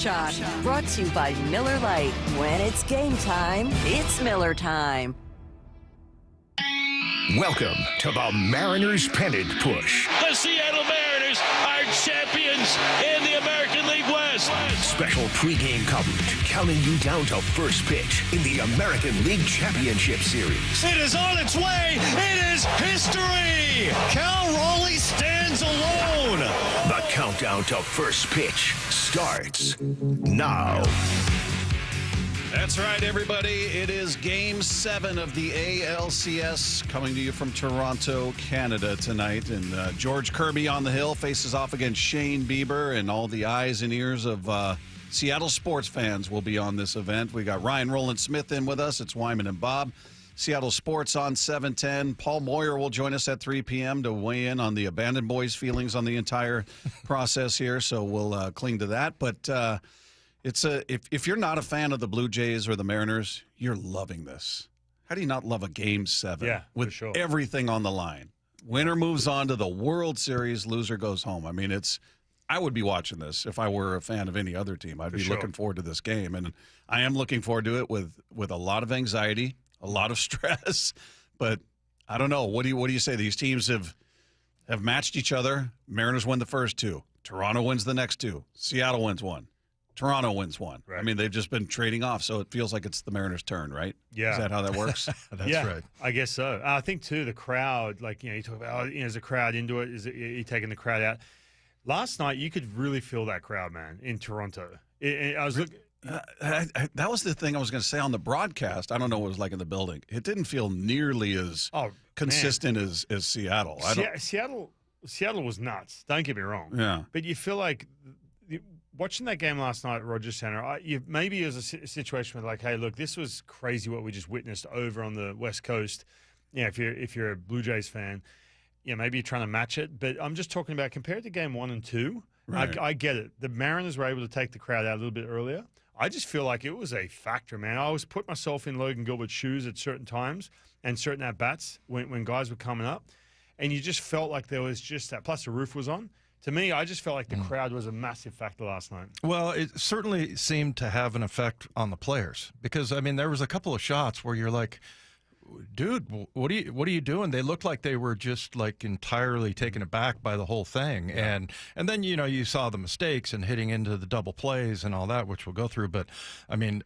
Shot brought to you by Miller Lite. When it's game time, it's Miller time. Welcome to the Mariners Pennant Push. The Seattle Mariners are champions in the American League West. Special pregame coverage counting you down to first pitch in the American League Championship Series. It is on its way. It is history. Cal Raleigh stands alone. The countdown to first pitch starts now. That's right, everybody. It is Game 7 of the ALCS coming to you from Toronto, Canada tonight. And George Kirby on the hill faces off against Shane Bieber, and all the eyes and ears of Seattle sports fans will be on this event. We got Rowland-Smith in with us. It's Wyman and Bob. Seattle Sports on 7:10. Paul Moyer will join us at 3 p.m. to weigh in on the Abandoned Boys' feelings on the entire process here, so we'll cling to that. But if you're not a fan of the Blue Jays or the Mariners, you're loving this. How do you not love a Game 7 with everything on the line? Winner moves on to the World Series, loser goes home. I mean, I would be watching this if I were a fan of any other team. I'd be looking forward to this game, and I am looking forward to it with a lot of anxiety, a lot of stress. But I don't know. What do you say? These teams have matched each other. Mariners win the first two. Toronto wins the next two. Seattle wins one. Toronto wins one. Right. I mean, they've just been trading off, so it feels like it's the Mariners' turn, right? Yeah. Is that how that works? That's right. I guess so. I think, too, the crowd, like, you talk about, is the crowd into it? Is it you taking the crowd out? Last night, you could really feel that crowd, man, in Toronto. I was looking. That was the thing I was going to say on the broadcast. I don't know what it was like in the building. It didn't feel nearly as consistent as Seattle. Seattle was nuts. Don't get me wrong. Yeah. But you feel like watching that game last night at Rogers Center, maybe it was a situation where, like, hey, look, this was crazy what we just witnessed over on the West Coast. Yeah, if you're a Blue Jays fan, maybe you're trying to match it. But I'm just talking about compared to Game 1 and 2. Right. I get it. The Mariners were able to take the crowd out a little bit earlier. I just feel like it was a factor, man. I always put myself in Logan Gilbert's shoes at certain times and certain at-bats when guys were coming up. And you just felt like there was just that. Plus the roof was on. To me, I just felt like the crowd was a massive factor last night. Well, it certainly seemed to have an effect on the players because, I mean, there was a couple of shots where you're like, dude, what are you doing? They looked like they were just like entirely taken aback by the whole thing. Yeah. And then, you saw the mistakes and hitting into the double plays and all that, which we'll go through. But, I mean,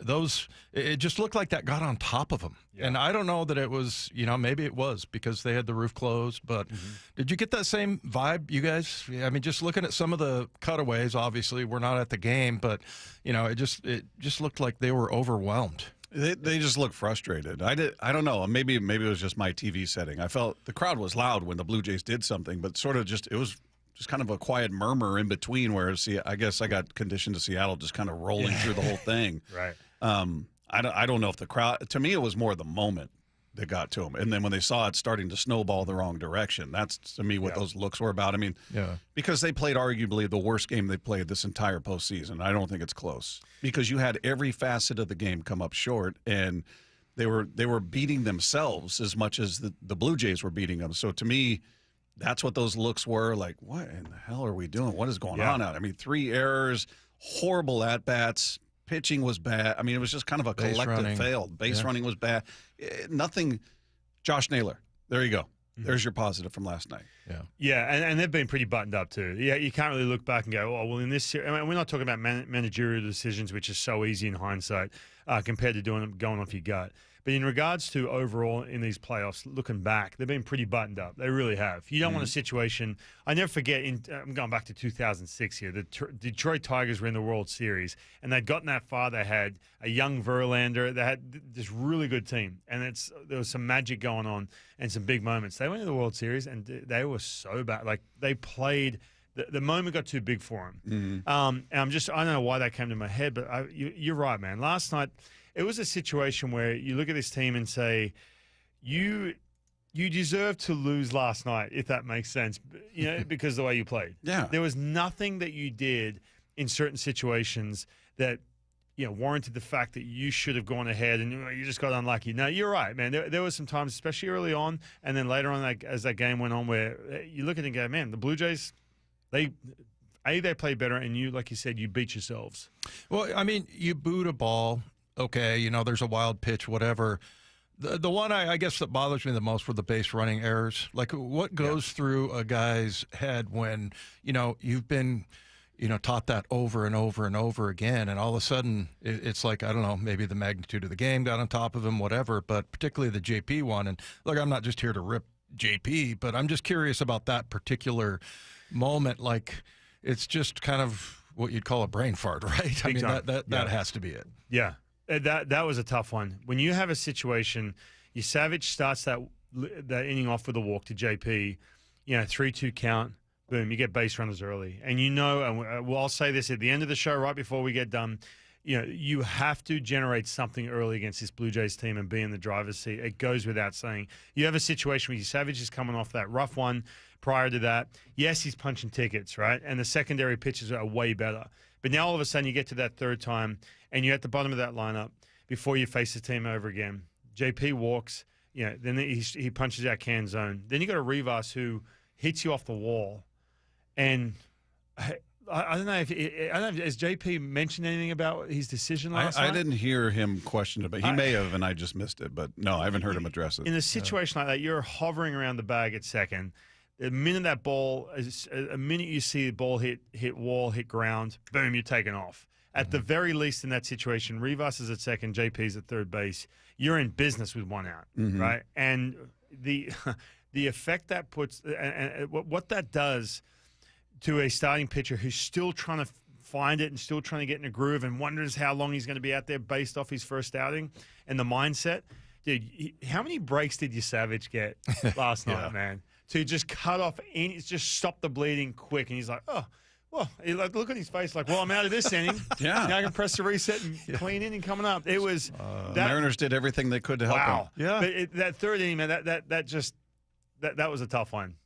it just looked like that got on top of them. Yeah. And I don't know that it was, maybe it was because they had the roof closed. But did you get that same vibe, you guys? I mean, just looking at some of the cutaways, obviously, we're not at the game. But, it just looked like they were overwhelmed. They just look frustrated. I don't know. Maybe it was just my TV setting. I felt the crowd was loud when the Blue Jays did something, but it was just kind of a quiet murmur in between. Whereas I guess I got conditioned to Seattle just kind of rolling through the whole thing. Right. I don't know if the crowd. To me, it was more the moment that got to them, and then when they saw it starting to snowball the wrong direction, that's to me what those looks were about. I mean, because they played arguably the worst game they played this entire postseason. I don't think it's close because you had every facet of the game come up short, and they were beating themselves as much as the Blue Jays were beating them. So to me, that's what those looks were like. What in the hell are we doing? What is going on out? I mean, 3 errors, horrible at bats. Pitching was bad. I mean, it was just kind of a collective fail. Base running was bad. Nothing. Josh Naylor. There you go. There's your positive from last night. Yeah, and they've been pretty buttoned up too. Yeah, you can't really look back and go, oh, well, in this series, I mean, we're not talking about managerial decisions, which is so easy in hindsight compared to going off your gut. But in regards to overall in these playoffs, looking back, they've been pretty buttoned up. They really have. You don't want a situation. I never forget. I'm going back to 2006 here. The Detroit Tigers were in the World Series, and they'd gotten that far. They had a young Verlander. They had this really good team, and there was some magic going on and some big moments. They went to the World Series, and they were so bad. Like they played. The moment got too big for them. And I don't know why that came to my head, but you're right, man. Last night, it was a situation where you look at this team and say, you deserve to lose last night, if that makes sense, because of the way you played. Yeah. There was nothing that you did in certain situations that warranted the fact that you should have gone ahead and you just got unlucky. No, you're right, man. There was some times, especially early on, and then later on as that game went on, where you look at it and go, man, the Blue Jays, they they play better, and you, like you said, you beat yourselves. Well, I mean, you boot a ball, okay, you know, there's a wild pitch, whatever. The one I guess that bothers me the most were the base running errors. Like, what goes through a guy's head when, you know, you've been, you know, taught that over and over and over again, and all of a sudden it's like, I don't know, maybe the magnitude of the game got on top of him, whatever, but particularly the JP one. And look, I'm not just here to rip JP, but I'm just curious about that particular moment. Like, it's just kind of what you'd call a brain fart, right? I mean, that has to be it. Yeah. That was a tough one. When you have a situation, Savage starts that inning off with a walk to JP, you know, 3-2 count, boom, you get base runners early. And you know, and I'll say this at the end of the show, right before we get done, you know, you have to generate something early against this Blue Jays team and be in the driver's seat. It goes without saying. You have a situation where Savage is coming off that rough one prior to that. Yes, he's punching tickets, right? And the secondary pitches are way better. But now all of a sudden you get to that third time and you're at the bottom of that lineup before you face the team over again. JP walks, you know, then he punches out can zone. Then you got a Rivas who hits you off the wall. And I don't know if has JP mentioned anything about his decision last night? I didn't hear him question it, but he may have, and I just missed it. But no, I haven't heard him address it. In a situation like that, you're hovering around the bag at second. The minute a minute you see the ball hit wall, hit ground, boom, you're taken off. At the very least in that situation, Rivas is at second, JP's at third base. You're in business with one out, right? And the effect that puts and what that does to a starting pitcher who's still trying to find it and still trying to get in a groove and wonders how long he's going to be out there based off his first outing and the mindset. Dude, how many breaks did Savage get last night, man? To just cut off just stop the bleeding quick. And he's like, oh, well, look at his face like, well, I'm out of this inning. Yeah. Now I can press the reset and clean inning coming up. It was the Mariners did everything they could to help him. Yeah. But that third inning, man, that was a tough one.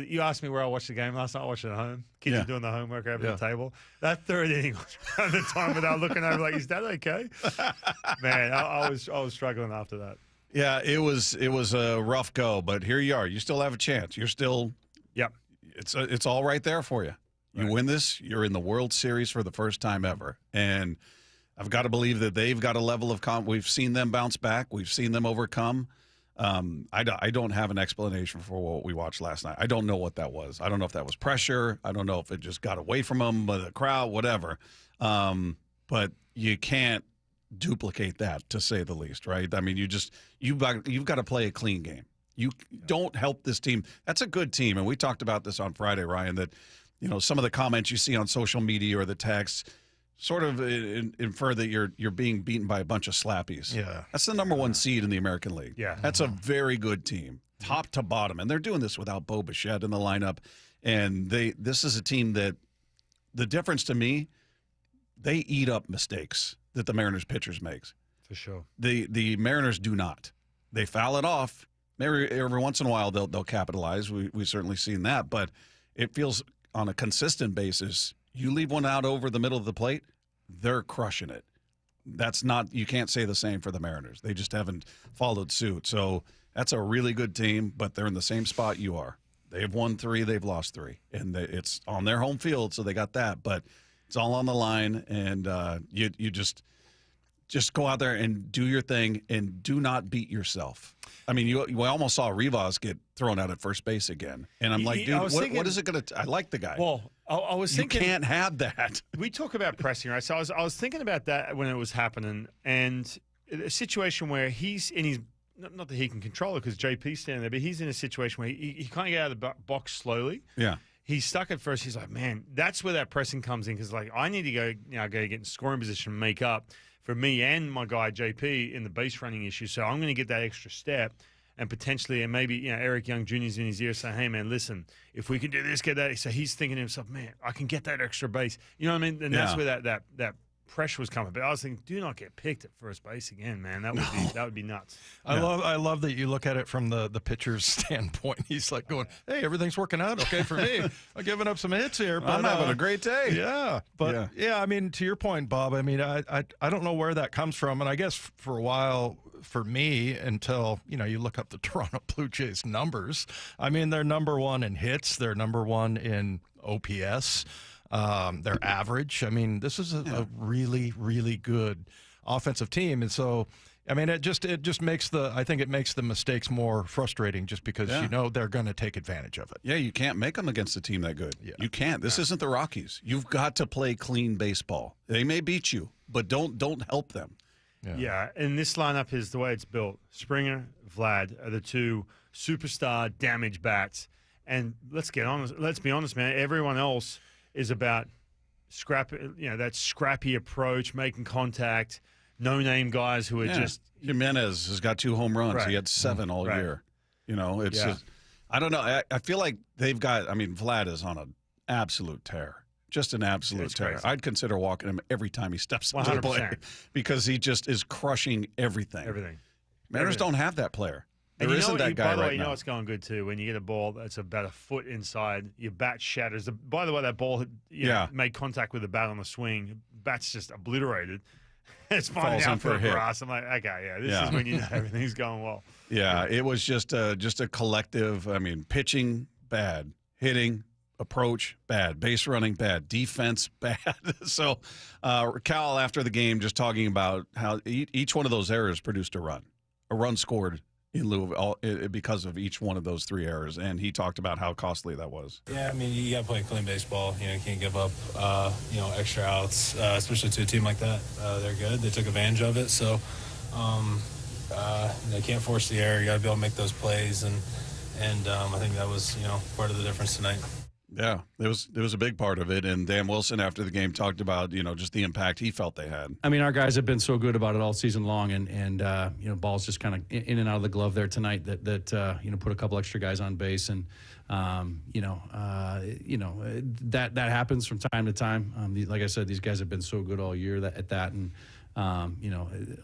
You asked me where I watched the game last night. I watched it at home. Kids are doing the homework over the table. That third inning was around the time without looking over like, is that okay? Man, I was struggling after that. Yeah, it was a rough go, but here you are. You still have a chance. You're still it's all right there for you. You win this, you're in the World Series for the first time ever. And I've got to believe that they've got a level of we've seen them bounce back. We've seen them overcome. I don't have an explanation for what we watched last night. I don't know what that was. I don't know if that was pressure. I don't know if it just got away from them by the crowd, whatever. But you can't duplicate that, to say the least, right? I mean, you've got to play a clean game. You don't help this team. That's a good team, and we talked about this on Friday, Ryan, that, you know, some of the comments you see on social media or the texts sort of infer that you're being beaten by a bunch of slappies. Yeah. That's the number one seed in the American League. Yeah. That's a very good team, top to bottom. And they're doing this without Bo Bichette in the lineup. And this is a team that, the difference to me, they eat up mistakes that the Mariners pitchers makes. For sure. The Mariners do not. They foul it off. Maybe every once in a while they'll capitalize. We've certainly seen that. But it feels on a consistent basis, you leave one out over the middle of the plate, they're crushing it. That's not, you can't say the same for the Mariners. They just haven't followed suit. So that's a really good team, but they're in the same spot you are. They've won 3, they've lost 3. And it's on their home field, so they got that. But it's all on the line, and you just go out there and do your thing and do not beat yourself. I mean, we almost saw Rivas get thrown out at first base again. And I'm like, dude, what is it going to – I like the guy. Well, I was thinking – you can't have that. We talk about pressing, right? So I was thinking about that when it was happening, and a situation where he's in his – not that he can control it because JP's standing there, but he's in a situation where he can't get out of the box slowly. Yeah. He's stuck at first. He's like, man, that's where that pressing comes in because, like, I need to go get in scoring position and make up for me and my guy JP in the base running issue. So I'm going to get that extra step and potentially, and maybe, Eric Young Jr.'s in his ear saying, hey, man, listen, if we can do this, get that. So he's thinking to himself, man, I can get that extra base. You know what I mean? And that's where that pressure was coming. But I was thinking, do not get picked at first base again, man. That would be nuts. I love that you look at it from the pitcher's standpoint. He's like going, hey, everything's working out okay for me. I'm giving up some hits here, but I'm having a great day. Yeah. But yeah, I mean, to your point, Bob, I mean, I don't know where that comes from. And I guess for a while, for me, until, you look up the Toronto Blue Jays numbers, I mean, they're number 1 in hits. They're number 1 in OPS. They're average. I mean, this is a really, really good offensive team, and so. I mean, it just makes it makes the mistakes more frustrating just because you know they're going to take advantage of it. Yeah, you can't make them against a team that good. Yeah. You can't. This isn't the Rockies. You've got to play clean baseball. They may beat you, but don't help them. Yeah, and this lineup is the way it's built. Springer, Vlad are the two superstar damage bats. And let's be honest, man, everyone else is about that scrappy approach, making contact. No-name guys who are just... Jimenez has got 2 home runs. Right. He had 7 all year. You know, it's just... I don't know. I feel like they've got... I mean, Vlad is on an absolute tear. Just an absolute tear. Crazy. I'd consider walking him every time he steps into the plate because he just is crushing everything. Mariners don't have that player. There isn't that guy by the way, right you now. know it's going good, too. When you get a ball that's about a foot inside, your bat shatters. By the way, that ball made contact with the bat on the swing. Bat's just obliterated. It's falling out for a grass. I'm like, okay, this is when you know everything's going well. Yeah, it was just a collective. I mean, pitching bad, hitting, approach bad, base running bad, defense bad. So, Cal after the game just talking about how each one of those errors produced a run scored in lieu of because of each one of those 3 errors, and he talked about how costly that was. Yeah, I mean, you got to play clean baseball. You can't give up, extra outs, especially to a team like that. They're good. They took advantage of it. So they can't force the error. You got to be able to make those plays, and I think that was part of the difference tonight. Yeah, it was a big part of it, and Dan Wilson after the game talked about just the impact he felt they had. I mean, our guys have been so good about it all season long, and balls just kind of in and out of the glove there tonight that put a couple extra guys on base, and that happens from time to time. Like I said, these guys have been so good all year at that, and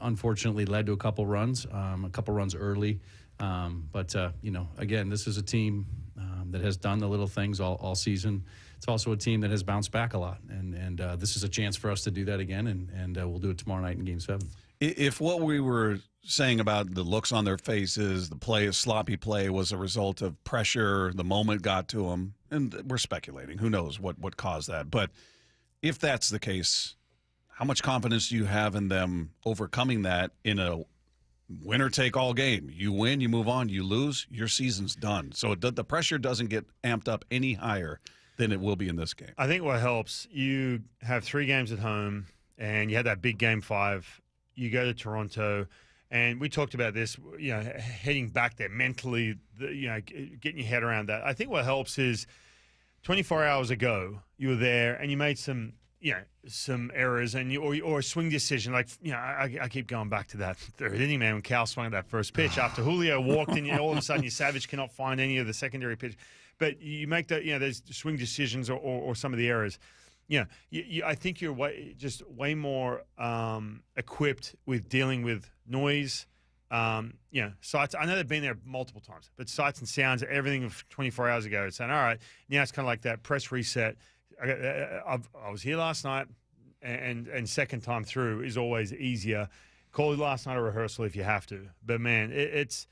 unfortunately led to a couple runs early, but again, this is a team that has done the little things all season. It's also a team that has bounced back a lot, and this is a chance for us to do that again, and we'll do it tomorrow night in Game 7. If what we were saying about the looks on their faces, the sloppy play was a result of pressure, the moment got to them, and we're speculating. Who knows what caused that? But if that's the case, how much confidence do you have in them overcoming that in a winner-take-all game? You win, you move on. You lose, your season's done. So the pressure doesn't get amped up any higher than it will be in this game. I think what helps, you have 3 games at home, and you had that big Game 5. You go to Toronto, and we talked about this, heading back there mentally, getting your head around that. I think what helps is 24 hours ago, you were there, and you made some errors or a swing decision. I keep going back to that 3rd inning, man, when Cal swung at that first pitch after Julio walked in, all of a sudden your Savage cannot find any of the secondary pitch. But you make that, those swing decisions or some of the errors. I think you're way more equipped with dealing with noise. Sights. I know they've been there multiple times, but sights and sounds, everything of 24 hours ago, it's saying, all right, now it's kind of like that press reset. I was here last night, and second time through is always easier. Call last night a rehearsal if you have to. But, man, it's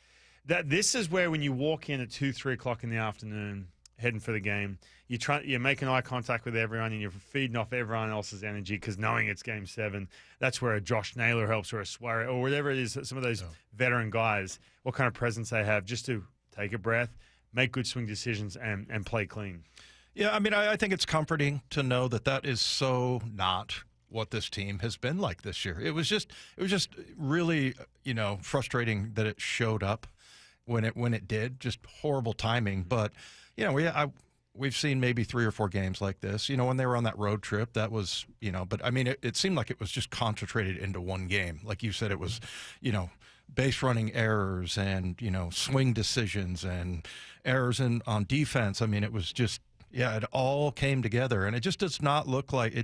that. This is where when you walk in at 2, 3 o'clock in the afternoon heading for the game, you're making eye contact with everyone, and you're feeding off everyone else's energy because knowing it's Game 7, that's where a Josh Naylor helps, or a Suarez, or whatever it is, some of those veteran guys, what kind of presence they have just to take a breath, make good swing decisions, and play clean. Yeah, I mean, I think it's comforting to know that is so not what this team has been like this year. It was just really, frustrating that it showed up when it did. Just horrible timing. But we've seen maybe 3 or 4 games like this. When they were on that road trip, that was, But I mean, it seemed like it was just concentrated into one game. Like you said, it was, base running errors and swing decisions and errors on defense. I mean, it was just. Yeah, it all came together, and it just did not look like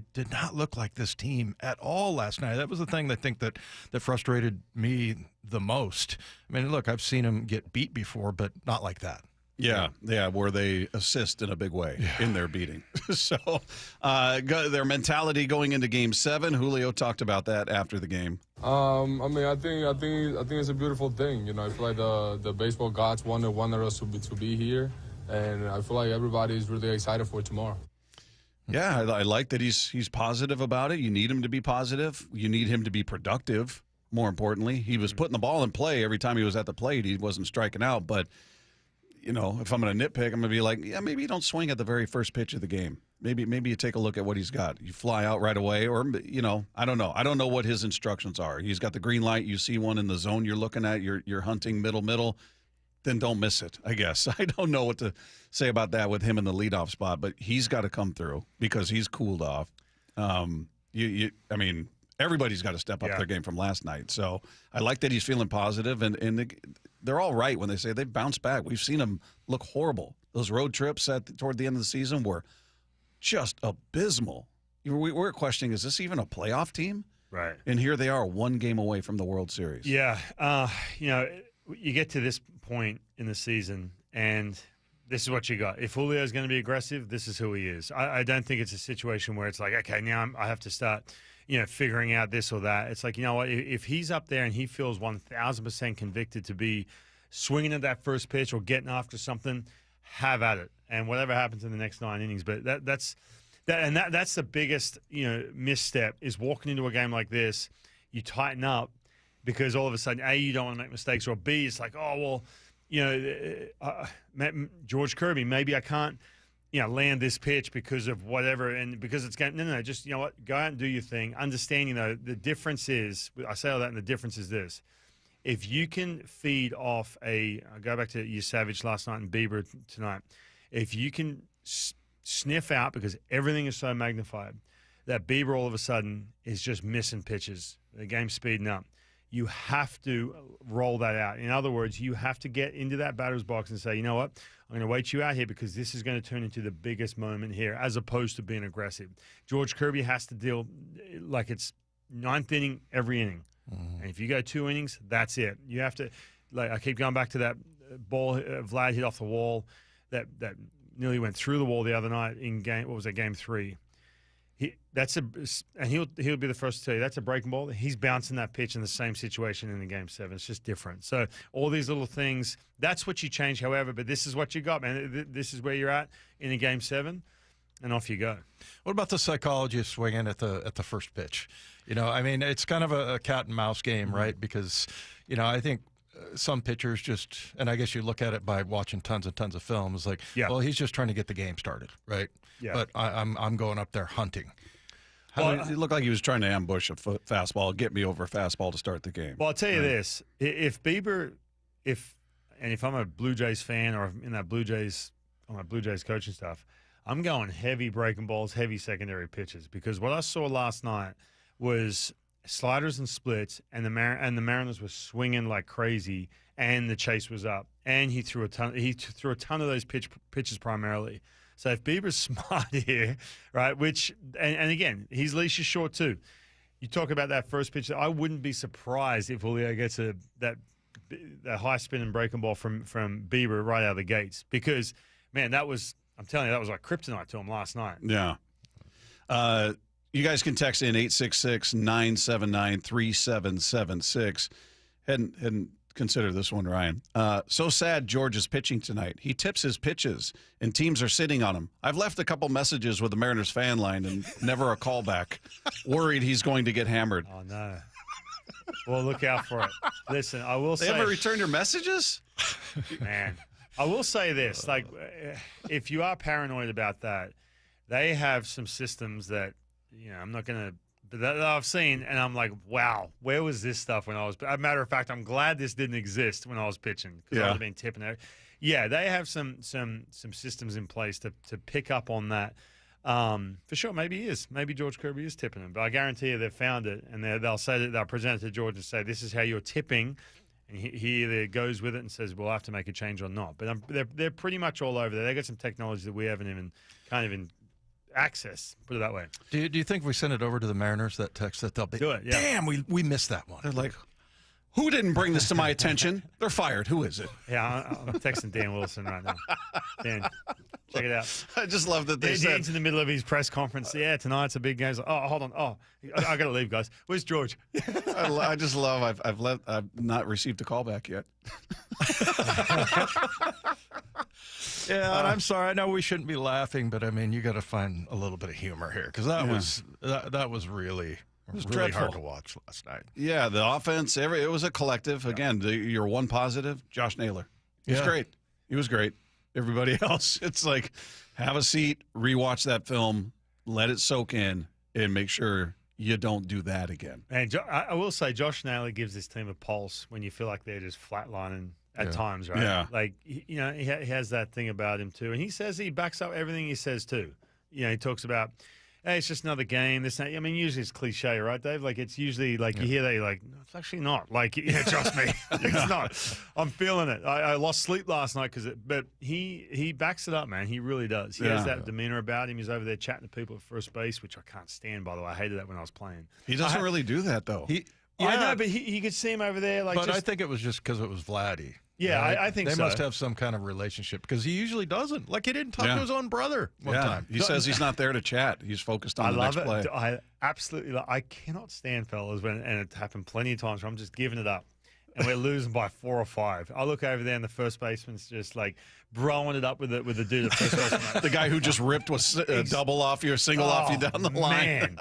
this team at all last night. That was the thing I think that frustrated me the most. I mean, look, I've seen them get beat before, but not like that. Yeah, where they assist in a big way in their beating. So their mentality going into Game 7, Julio talked about that after the game. I think it's a beautiful thing. I feel like the baseball gods wanted us to be here. And I feel like everybody is really excited for tomorrow. Yeah, I like that he's positive about it. You need him to be positive. You need him to be productive, more importantly. He was putting the ball in play every time he was at the plate. He wasn't striking out. But, if I'm going to nitpick, I'm going to be like, yeah, maybe you don't swing at the very first pitch of the game. Maybe you take a look at what he's got. You fly out right away, or, I don't know. I don't know what his instructions are. He's got the green light. You see one in the zone you're looking at. You're hunting middle. Then don't miss it, I guess. I don't know what to say about that with him in the leadoff spot, but he's got to come through because he's cooled off. Everybody's got to step up their game from last night. So I like that he's feeling positive, and they're all right when they say they've bounced back. We've seen them look horrible. Those road trips toward the end of the season were just abysmal. We're questioning, is this even a playoff team? Right. And here they are, one game away from the World Series. Yeah. You get to this point in the season, and this is what you got. If Julio's going to be aggressive, this is who he is. I don't think it's a situation where it's like, okay, now I have to start, figuring out this or that. It's like, you know what, if he's up there and he feels 1,000% convicted to be swinging at that first pitch or getting after something, have at it. And whatever happens in the next 9 innings. But that's the biggest, misstep is walking into a game like this. You tighten up because all of a sudden, A, you don't want to make mistakes, or B, it's like, oh, well, George Kirby, maybe I can't, land this pitch because of whatever, and because it's going. No, just what, go out and do your thing. Understanding though, the difference is, I say all that, and the difference is this: if you can feed off I go back to your Savage last night and Bieber tonight. If you can sniff out, because everything is so magnified, that Bieber all of a sudden is just missing pitches, the game's speeding up. You have to roll that out. In other words, you have to get into that batter's box and say, you know what, I'm going to wait you out here because this is going to turn into the biggest moment here, as opposed to being aggressive. George Kirby has to deal like it's 9th inning every inning. Mm-hmm. And if you go 2 innings, that's it. You have to, I keep going back to that ball Vlad hit off the wall that nearly went through the wall the other night in game 3. He'll be the first to tell you that's a breaking ball. He's bouncing that pitch in the same situation in the game 7. It's just different. So all these little things, that's what you change. However, but this is what you got, man. This is where you're at in a game 7, and off you go. What about the psychology of swinging at the first pitch? It's kind of a cat and mouse game, right? Because I think some pitchers just, and I guess you look at it by watching tons and tons of films, like, well, he's just trying to get the game started, right? Yeah. But I'm going up there hunting. It looked like he was trying to ambush a fastball, get me over a fastball to start the game. Well, I'll tell you this: if Bieber, if I'm a Blue Jays fan or in that Blue Jays on my Blue Jays coaching staff, I'm going heavy breaking balls, heavy secondary pitches, because what I saw last night was sliders and splits, and the Mariners were swinging like crazy, and the chase was up, and he threw a ton of those pitches primarily. So if Bieber's smart here, right, and again, his leash is short too. You talk about that first pitch. I wouldn't be surprised if Julio gets that high spin and breaking ball from Bieber right out of the gates, because, man, I'm telling you, that was like kryptonite to him last night. Yeah. You guys can text in 866-979-3776. Hadn't consider this one, Ryan. So sad George is pitching tonight. He tips his pitches, and teams are sitting on him. I've left a couple messages with the Mariners fan line and never a callback. Worried he's going to get hammered. Oh, no. Well, look out for it. Listen, I will say... They haven't returned your messages? Man, I will say this. Like, if you are paranoid about that, they have some systems that, I'm not going to... But that I've seen, and I'm like, wow, where was this stuff when I was... As a matter of fact, I'm glad this didn't exist when I was pitching, because I would have been tipping it. Yeah, they have some systems in place to pick up on that. For sure, maybe he is. Maybe George Kirby is tipping him. But I guarantee you they've found it, and they'll say that they'll present it to George and say, this is how you're tipping. And he either goes with it and says, we'll have to make a change or not. But they're pretty much all over there. They got some technology that we haven't can't even access, put it that way. Do you think if we send it over to the Mariners, that text, that they'll be, do it, yeah. Damn, we missed that one. They're like, who didn't bring this to my attention? They're fired. Who is it? Yeah, I'm texting Dan Wilson right now. Dan, check it out. I just love that they said. Dan's in the middle of his press conference. Yeah, tonight's a big game. He's like, oh, hold on. Oh, I got to leave, guys. Where's George? I just love. I've not received a call back yet. Yeah, and I'm sorry. I know we shouldn't be laughing, but I mean, you got to find a little bit of humor here because that was really dreadful. hard to watch last night. Yeah, the offense, it was a collective. Again, your one positive, Josh Naylor. He was great. He was great. Everybody else, it's like, have a seat, rewatch that film, let it soak in, and make sure you don't do that again. And I will say, Josh Naylor gives this team a pulse when you feel like they're just flatlining at times, right? Yeah. Like, he has that thing about him, too. And he says he backs up everything he says, too. He talks about, hey, it's just another game. This, I mean, usually it's cliche, right, Dave? Like, it's usually like you hear that, you're like, no, it's actually not. Like, trust me, it's not. I'm feeling it. I lost sleep last night but he backs it up, man. He really does. He has that demeanor about him. He's over there chatting to people at first base, which I can't stand, by the way. I hated that when I was playing. He doesn't really do that, though. I know, but he could see him over there. Like, but I think it was just because it was Vladdy. Yeah, right? I think they so. must have some kind of relationship because he usually doesn't. Like, he didn't talk to his own brother one time. He says he's not there to chat. He's focused on the next play. I absolutely I cannot stand fellas and it happened plenty of times where I'm just giving it up and we're losing by 4 or 5. I look over there and the first baseman's just like broing it up with the dude at first base. The guy who just ripped a double off you or single off you down the line. Man.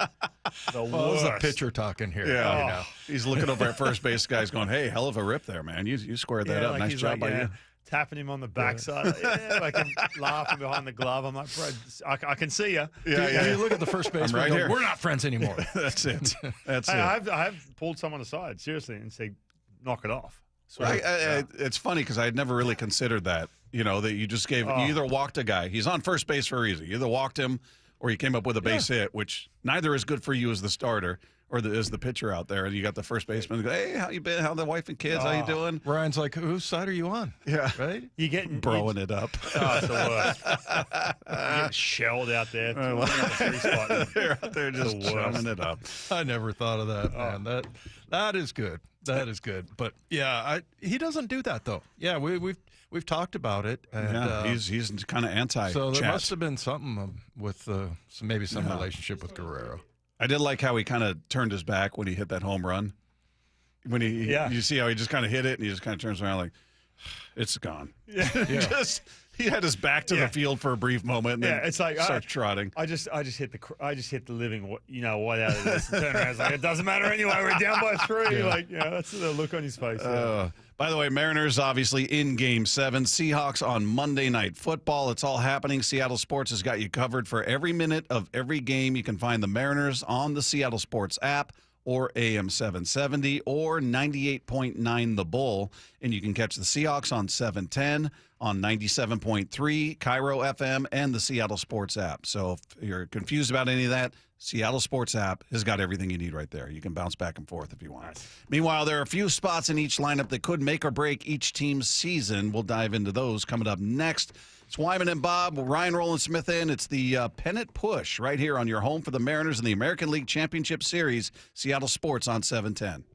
The Well, worst. there's a pitcher talking here. Yeah. He's looking over at first base. Guy's going, hey, hell of a rip there, man. You squared that up. Like Nice he's job by you. Tapping him on the backside. Like him laughing behind the glove. I'm like, bro, I can see you. You look at the first baseman right and go, here. we're not friends anymore. That's it. That's Hey, it. I have pulled someone aside, seriously, and said, knock it off. So, It's funny because I had never really considered that, that you just you either walked a guy. He's on first base for a reason. You either walked him or you came up with a base hit, which neither is good for you as the starter or as the pitcher out there. And you got the first baseman go, hey, how you been? How the wife and kids? How you doing? Ryan's like, whose side are you on? Yeah. Right? you getting Broing it up. Oh, it's the worst. You get shelled out there. They're out there just chumming it up. I never thought of that, man. That is good. That is good. But yeah, he doesn't do that though. Yeah, we've talked about it. And, he's kind of anti. So there must have been something with maybe some relationship with Guerrero. I did like how he kind of turned his back when he hit that home run. When you see how he just kind of hit it and he just kind of turns around like, it's gone. Yeah. He had his back to the field for a brief moment and then it's like starts trotting. I just hit the living what out of this. And turn around, it's like, it doesn't matter anyway. We're down by 3. Like, that's the look on his face. By the way, Mariners obviously in Game 7. Seahawks on Monday Night Football. It's all happening. Seattle Sports has got you covered for every minute of every game. You can find the Mariners on the Seattle Sports app or AM 770 or 98.9 The Bull. And you can catch the Seahawks on 710, on 97.3, Cairo FM, and the Seattle Sports app. So if you're confused about any of that, Seattle Sports app has got everything you need right there. You can bounce back and forth if you want. Nice. Meanwhile, there are a few spots in each lineup that could make or break each team's season. We'll dive into those coming up next. It's Wyman and Bob, Ryan Rowland-Smith in. It's the Pennant Push right here on your home for the Mariners in the American League Championship Series, Seattle Sports on 710.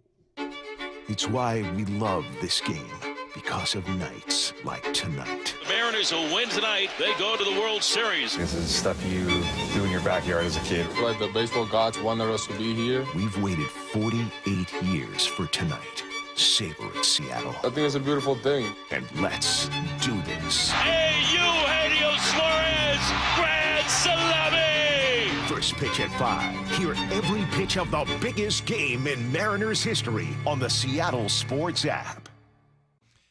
It's why we love this game, because of nights like tonight. The Mariners will win tonight. They go to the World Series. This is stuff you do in your backyard as a kid. Like the baseball gods wanted us to be here. We've waited 48 years for tonight. Savor it, Seattle. I think it's a beautiful thing. And let's do this. Hey, Eugenio Suarez, grand salami! First pitch at 5. Hear every pitch of the biggest game in Mariners history on the Seattle Sports app.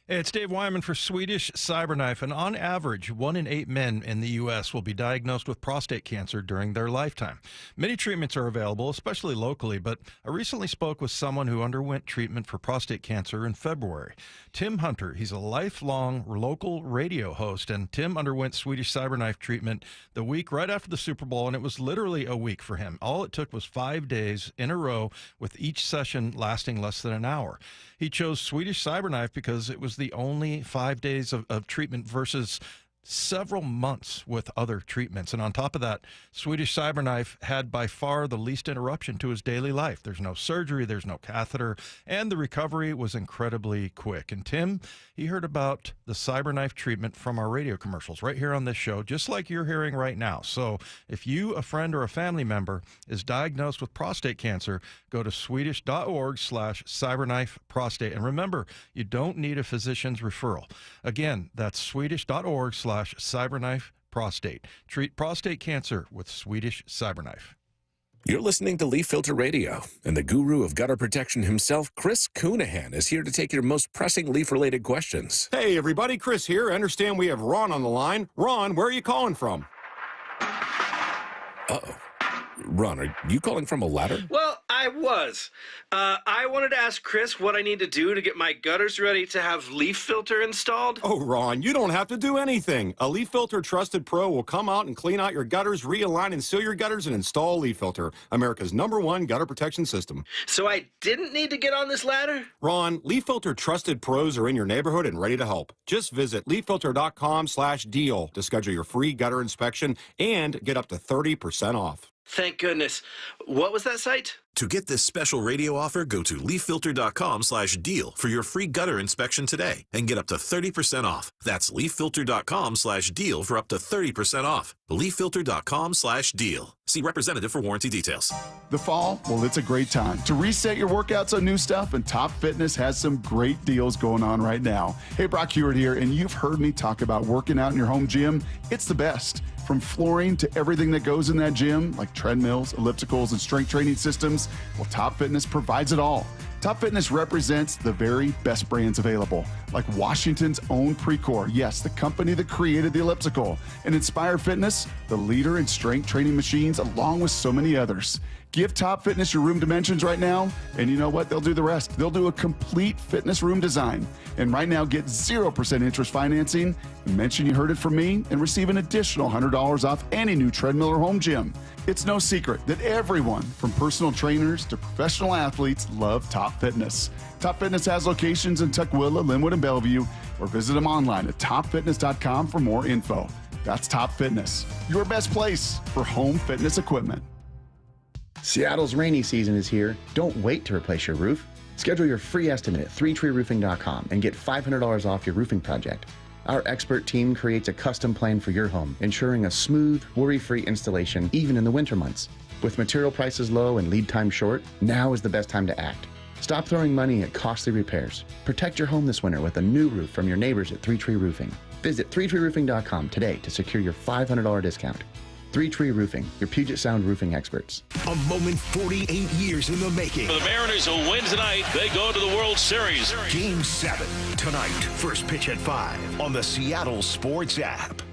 Hey, it's Dave Wyman for Swedish Cyberknife, and on average, 1 in 8 men in the U.S. will be diagnosed with prostate cancer during their lifetime. Many treatments are available, especially locally, but I recently spoke with someone who underwent treatment for prostate cancer in February. Tim Hunter, he's a lifelong local radio host, and Tim underwent Swedish Cyberknife treatment the week right after the Super Bowl, and it was literally a week for him. All it took was 5 days in a row, with each session lasting less than an hour. He chose Swedish Cyberknife because it was the only 5 days of treatment versus several months with other treatments. And on top of that, Swedish CyberKnife had by far the least interruption to his daily life. There's no surgery, there's no catheter, and the recovery was incredibly quick. And Tim, he heard about the CyberKnife treatment from our radio commercials right here on this show, just like you're hearing right now. So if you, a friend, or a family member is diagnosed with prostate cancer, go to swedish.org/CyberKnife prostate. And remember, you don't need a physician's referral. Again, that's swedish.org/CyberKnife prostate. Treat prostate cancer with Swedish CyberKnife. You're listening to Leaf Filter Radio, and the guru of gutter protection himself, Chris Coonahan, is here to take your most pressing leaf-related questions. Hey, everybody, Chris here. I understand we have Ron on the line. Ron, where are you calling from? Uh-oh. Ron, are you calling from a ladder? Well, I was. I wanted to ask Chris what I need to do to get my gutters ready to have leaf filter installed. Oh, Ron, you don't have to do anything. A Leaf Filter Trusted Pro will come out and clean out your gutters, realign and seal your gutters, and install Leaf Filter, America's #1 gutter protection system. So I didn't need to get on this ladder? Ron, Leaf Filter Trusted Pros are in your neighborhood and ready to help. Just visit leaffilter.com/deal to schedule your free gutter inspection and get up to 30% off. Thank goodness. What was that site? To get this special radio offer, go to leaffilter.com/deal for your free gutter inspection today and get up to 30% off. That's leaffilter.com/deal for up to 30% off. leaffilter.com/deal. See representative for warranty details. The fall, well, it's a great time to reset your workouts on new stuff, and Top Fitness has some great deals going on right now. Hey, Brock Hewitt here, and you've heard me talk about working out in your home gym. It's the best. From flooring to everything that goes in that gym, like treadmills, ellipticals, and strength training systems, well, Top Fitness provides it all. Top Fitness represents the very best brands available, like Washington's own Precor, yes, the company that created the elliptical, and Inspire Fitness, the leader in strength training machines, along with so many others. Give Top Fitness your room dimensions right now, and you know what? They'll do the rest. They'll do a complete fitness room design. And right now, get 0% interest financing. Mention you heard it from me and receive an additional $100 off any new treadmill or home gym. It's no secret that everyone, from personal trainers to professional athletes, love Top Fitness. Top Fitness has locations in Tukwila, Linwood, and Bellevue, or visit them online at topfitness.com for more info. That's Top Fitness, your best place for home fitness equipment. Seattle's rainy season is here. Don't wait to replace your roof. Schedule your free estimate at 3treeroofing.com and get $500 off your roofing project. Our expert team creates a custom plan for your home, ensuring a smooth, worry-free installation even in the winter months. With material prices low and lead time short, now is the best time to act. Stop throwing money at costly repairs. Protect your home this winter with a new roof from your neighbors at 3Tree Roofing. Visit 3treeroofing.com today to secure your $500 discount. 3Tree Roofing, your Puget Sound roofing experts. A moment 48 years in the making. For the Mariners who win tonight, they go to the World Series. Game 7 tonight. First pitch at 5 on the Seattle Sports app.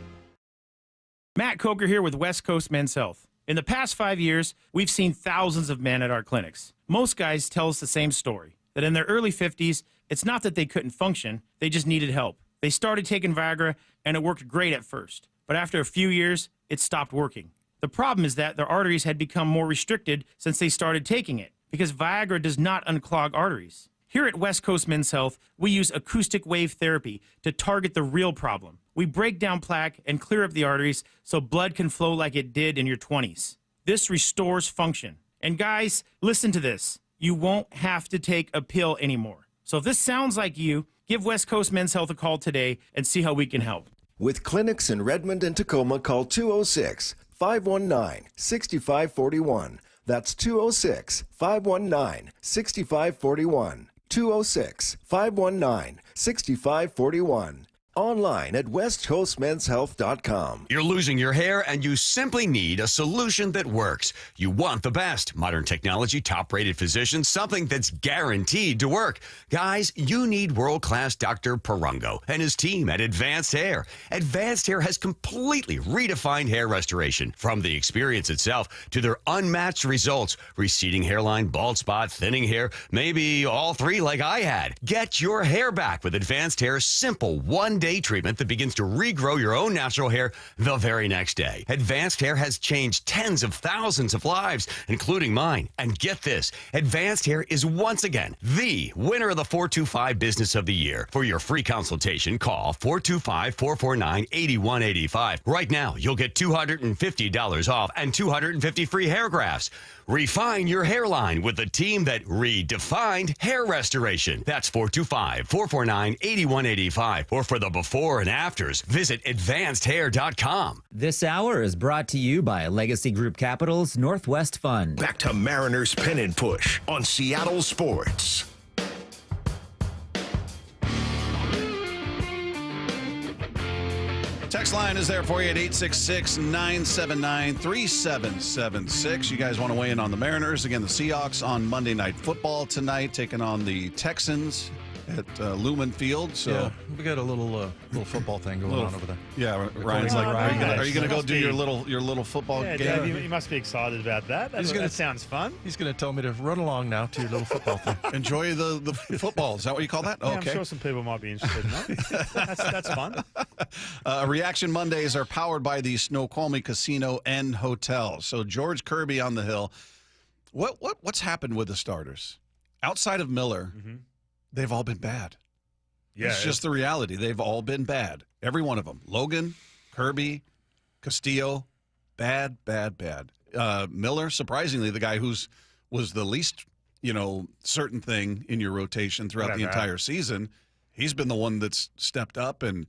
Matt Coker here with West Coast Men's Health. In the past 5 years, we've seen thousands of men at our clinics. Most guys tell us the same story, that in their early 50s, it's not that they couldn't function, they just needed help. They started taking Viagra, and it worked great at first. But after a few years, it stopped working. The problem is that their arteries had become more restricted since they started taking it, because Viagra does not unclog arteries. Here at West Coast Men's Health, we use acoustic wave therapy to target the real problem. We break down plaque and clear up the arteries so blood can flow like it did in your 20s. This restores function. And guys, listen to this. You won't have to take a pill anymore. So if this sounds like you, give West Coast Men's Health a call today and see how we can help. With clinics in Redmond and Tacoma, call 206-519-6541. That's 206-519-6541. 206-519-6541. Online at westcoastmenshealth.com. You're losing your hair and you simply need a solution that works. You want the best. Modern technology, top-rated physicians, something that's guaranteed to work. Guys, you need world-class Dr. Perungo and his team at Advanced Hair. Advanced Hair has completely redefined hair restoration. From the experience itself to their unmatched results. Receding hairline, bald spot, thinning hair, maybe all three like I had. Get your hair back with Advanced Hair's simple one-day 2-day treatment that begins to regrow your own natural hair the very next day. Advanced Hair has changed tens of thousands of lives, including mine. And get this, Advanced Hair is once again the winner of the 425 Business of the Year. For your free consultation, call 425-449-8185. Right now, you'll get $250 off and 250 free hair grafts. Refine your hairline with the team that redefined hair restoration. That's 425-449-8185. Or for the before and afters, visit advancedhair.com. This hour is brought to you by Legacy Group Capital's Northwest Fund. Back to Mariners Pennant Push on Seattle Sports. Text line is there for you at 866-979-3776. You guys want to weigh in on the Mariners. Again, the Seahawks on Monday Night Football tonight, taking on the Texans at Lumen Field. So yeah, we got a little football thing going on over there. Yeah, Ryan's like, are you going to go do your little football game? Dave, you must be excited about that. That sounds fun. He's going to tell me to run along now to your little football thing. Enjoy the football. Is that what you call that? Yeah, okay. I'm sure some people might be interested in that. That's fun. Reaction Mondays are powered by the Snoqualmie Casino and Hotel. So George Kirby on the hill. What's happened with the starters outside of Miller? Mm-hmm. They've all been bad. Yeah, it's just the reality. They've all been bad. Every one of them. Logan, Kirby, Castillo, bad. Miller, surprisingly, the guy was the least, certain thing in your rotation throughout the entire season. He's been the one that's stepped up and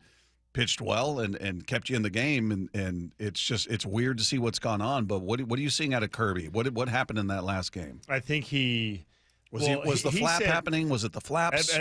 pitched well and kept you in the game. And it's weird to see what's gone on. But what are you seeing out of Kirby? What happened in that last game? I think he. Was the flap happening? Was it the flaps?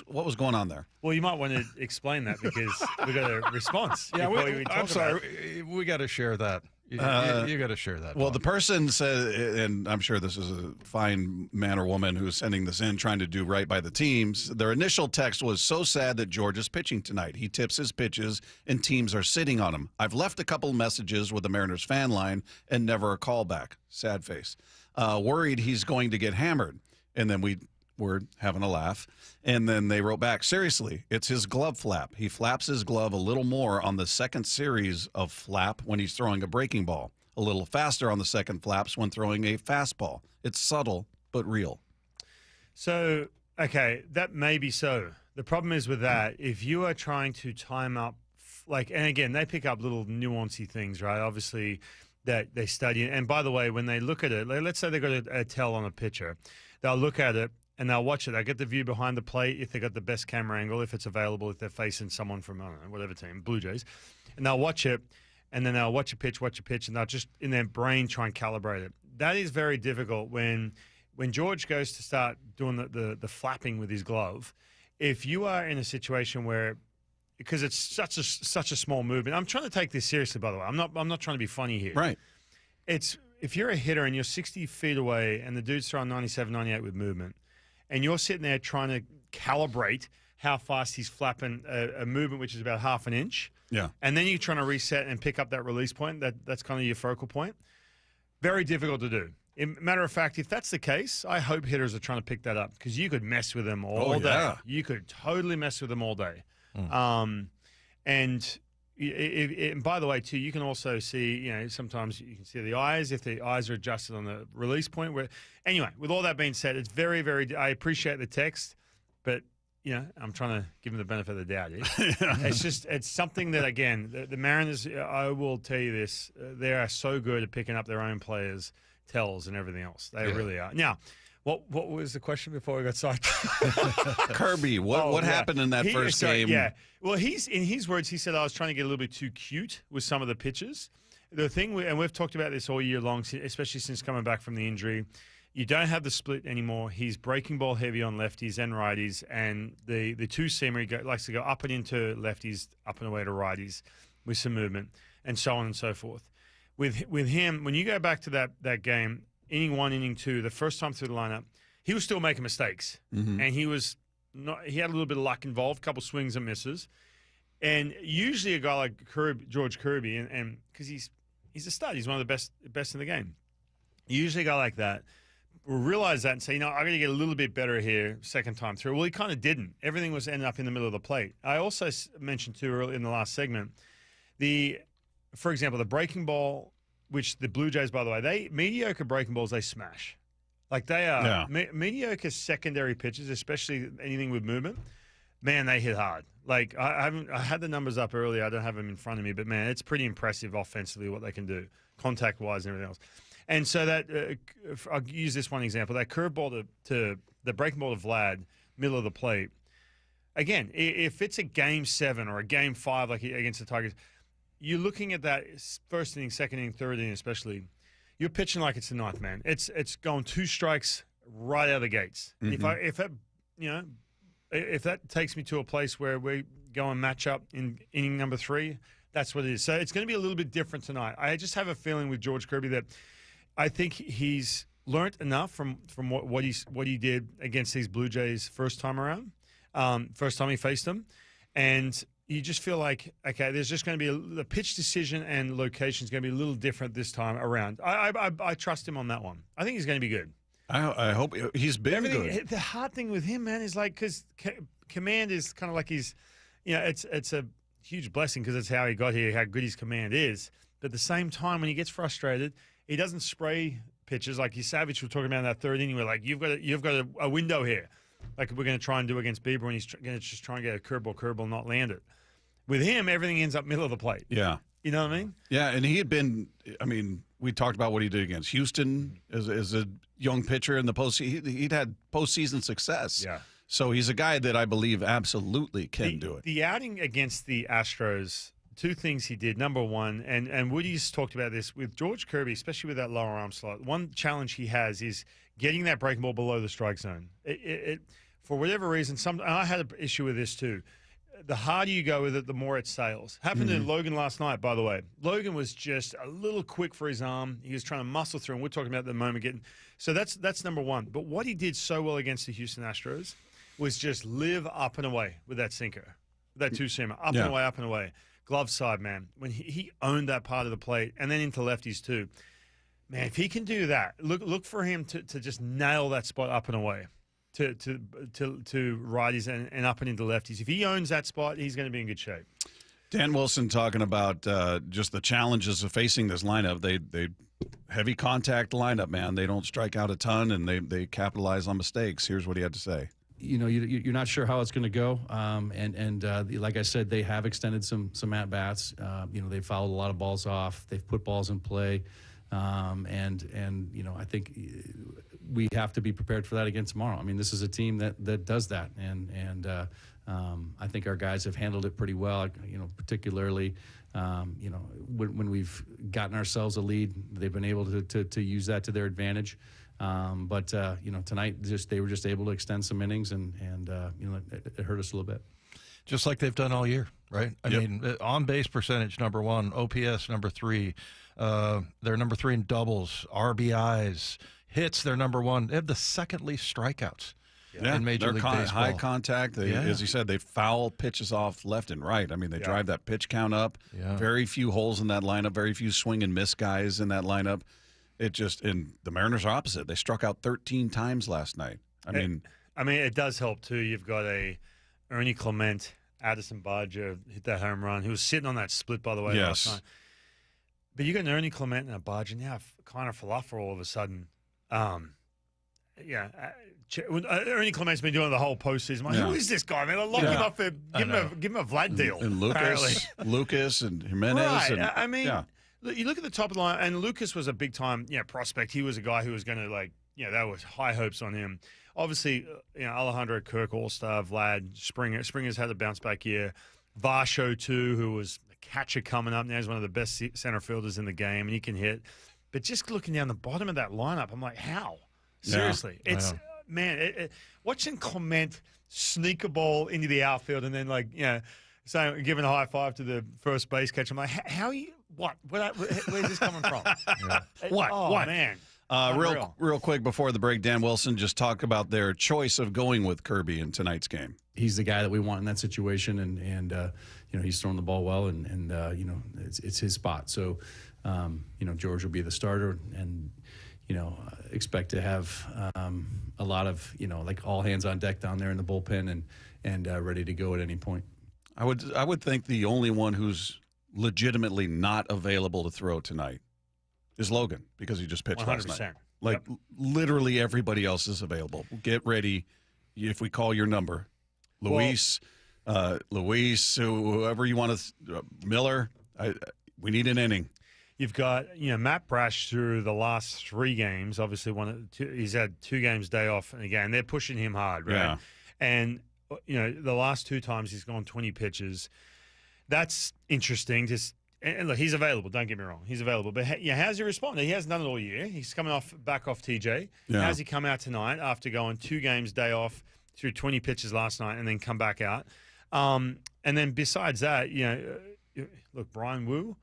What was going on there? Well, you might want to explain that because we got a response. Yeah, I'm sorry. We got to share that. You got to share that. Well, the person said, and I'm sure this is a fine man or woman who's sending this in, trying to do right by the teams. Their initial text was, so sad that George is pitching tonight. He tips his pitches, and teams are sitting on him. I've left a couple messages with the Mariners fan line and never a call back. Sad face. Worried he's going to get hammered. And then we were having a laugh. And then they wrote back, seriously, it's his glove flap. He flaps his glove a little more on the second series of flap when he's throwing a breaking ball, a little faster on the second flaps when throwing a fastball. It's subtle, but real. So, okay, that may be so. The problem is with that, if you are trying to time up, and again, they pick up little nuancy things, right? Obviously, that they study. And by the way, when they look at it, let's say they got a tell on a pitcher. They'll look at it and they'll watch it. They'll get the view behind the plate if they got the best camera angle, if it's available, if they're facing someone from, I don't know, whatever team, Blue Jays. And they'll watch it, and then they'll watch a pitch, and they'll just, in their brain, try and calibrate it. That is very difficult when George goes to start doing the flapping with his glove. If you are in a situation where, because it's such a small movement, I'm trying to take this seriously, by the way. I'm not trying to be funny here. Right. If you're a hitter and you're 60 feet away and the dude's throwing 97, 98 with movement, and you're sitting there trying to calibrate how fast he's flapping a movement which is about half an inch, and then you're trying to reset and pick up that release point, that's kind of your focal point, very difficult to do. Matter of fact, if that's the case, I hope hitters are trying to pick that up because you could mess with them all day. Yeah. You could totally mess with them all day. And by the way, too, you can also see, sometimes you can see the eyes, if the eyes are adjusted on the release point. Anyway, with all that being said, it's very, very, I appreciate the text, but, I'm trying to give them the benefit of the doubt. It's something that, again, the Mariners, I will tell you this, they are so good at picking up their own players' tells and everything else. They really are. Now, what was the question before we got sidetracked? Kirby, what happened in that first game? Yeah. Well, in his words, he said, I was trying to get a little bit too cute with some of the pitches. The thing, and we've talked about this all year long, especially since coming back from the injury, you don't have the split anymore. He's breaking ball heavy on lefties and righties, and the two-seamer, he likes to go up and into lefties, up and away to righties with some movement, and so on and so forth. With him, when you go back to that game, inning one, inning two, the first time through the lineup, he was still making mistakes. Mm-hmm. And he had a little bit of luck involved, a couple swings and misses. And usually a guy like George Kirby, and because he's a stud, he's one of the best in the game. Usually a guy like that realize that and say, I got to get a little bit better here second time through. Well, he kind of didn't. Everything was ending up in the middle of the plate. I also mentioned too early in the last segment, for example, the breaking ball, which the Blue Jays, by the way, mediocre breaking balls, they smash. Like they are mediocre secondary pitches, especially anything with movement. Man, they hit hard. Like I had the numbers up earlier. I don't have them in front of me, but man, it's pretty impressive offensively what they can do, contact wise and everything else. And so that I'll use this one example: that curveball to the breaking ball to Vlad, middle of the plate. Again, if it's a game 7 or a game 5 like against the Tigers, you're looking at that first inning, second inning, third inning, especially. You're pitching like it's the ninth man. It's going 2 strikes right out of the gates. Mm-hmm. If that takes me to a place where we go and match up in inning number 3, that's what it is. So it's going to be a little bit different tonight. I just have a feeling with George Kirby that I think he's learned enough from what he did against these Blue Jays first time around, first time he faced them, and you just feel like, okay, there's just going to be the pitch decision and location is going to be a little different this time around. I trust him on that one. I think he's going to be good. I hope he's been good. The hard thing with him, man, is like because command is kind of like it's a huge blessing because it's how he got here, how good his command is. But at the same time, when he gets frustrated, he doesn't spray pitches like Savage was talking about in that third inning. Where like you've got a window here, like we're going to try and do against Bieber, and he's going to just try and get a curveball, not land it. With him, everything ends up middle of the plate. Yeah. You know what I mean? Yeah, and he had been, we talked about what he did against Houston as a young pitcher in the postseason. He'd had postseason success. Yeah. So he's a guy that I believe absolutely can do it. The outing against the Astros, 2 things he did. Number one, and Woody's talked about this with George Kirby, especially with that lower arm slot. One challenge he has is getting that breaking ball below the strike zone. For whatever reason, and I had an issue with this too. The harder you go with it, the more it sails. Happened to Logan last night, by the way. Logan was just a little quick for his arm. He was trying to muscle through, and we're talking about the moment getting. So that's number one. But what he did so well against the Houston Astros was just live up and away with that sinker, that 2-seamer, up and away, up and away. Glove side, man. When he owned that part of the plate, and then into lefties too. Man, if he can do that, look for him to just nail that spot up and away. To righties and up and into lefties. If he owns that spot, he's going to be in good shape. Dan Wilson talking about just the challenges of facing this lineup. They heavy contact lineup, man. They don't strike out a ton, and they capitalize on mistakes. Here's what he had to say. You're not sure how it's going to go, and like I said, they have extended some at bats. They've fouled a lot of balls off. They've put balls in play, and I think we have to be prepared for that again tomorrow. I mean, this is a team that does that, and I think our guys have handled it pretty well. Particularly, when we've gotten ourselves a lead, they've been able to use that to their advantage. But tonight, they were just able to extend some innings, and it hurt us a little bit. Just like they've done all year, right? I mean, on base percentage number 1, OPS number 3. They're number 3 in doubles, RBIs. Hits, they're number 1. They have the second least strikeouts in Major League Baseball. High contact. As you said, they foul pitches off left and right. I mean, they drive that pitch count up. Yeah. Very few holes in that lineup. Very few swing and miss guys in that lineup. And the Mariners are opposite. They struck out 13 times last night. I mean, it does help too. You've got a Ernie Clement, Addison Barger hit that home run. He was sitting on that split, by the way, last night. But you got an Ernie Clement and a Barger now, kind of falafel all of a sudden. Ernie Clement's been doing the whole postseason. Who is this guy, man? Lock him up for give him a Vlad deal. And Lucas and Jimenez. Right. You look at the top of the line, and Lucas was a big time prospect. He was a guy who was going to there was high hopes on him. Obviously, Alejandro Kirk, All-Star, Vlad, Springer's had a bounce back year. Varsho too, who was a catcher coming up now. He's one of the best center fielders in the game, and he can hit. But just looking down the bottom of that lineup, I'm like, how? Seriously. It's, man, watching Clement sneak a ball into the outfield and then, giving a high five to the first base catcher. I'm like, how are you, what? Where's this coming from? What? Oh, what? Man. Real quick before the break, Dan Wilson just talked about their choice of going with Kirby in tonight's game. He's the guy that we want in that situation, and he's throwing the ball well, and it's his spot. So, George will be the starter, and expect to have a lot of, like all hands on deck down there in the bullpen and ready to go at any point. I would think the only one who's legitimately not available to throw tonight is Logan, because he just pitched 100%. last night. Like, literally everybody else is available. Get ready if we call your number. Luis, whoever you want to, Miller, we need an inning. You've got, Matt Brash through the last 3 games. Obviously, he's had 2 games day off, and again, they're pushing him hard, right? Yeah. And the last 2 times he's gone 20 pitches. That's interesting. And look, he's available. Don't get me wrong, he's available. But how's he responding? He hasn't done it all year. He's coming back off TJ. Yeah. How's he come out tonight after going 2 games day off, through 20 pitches last night, and then come back out? And then besides that, look, Brian Wu,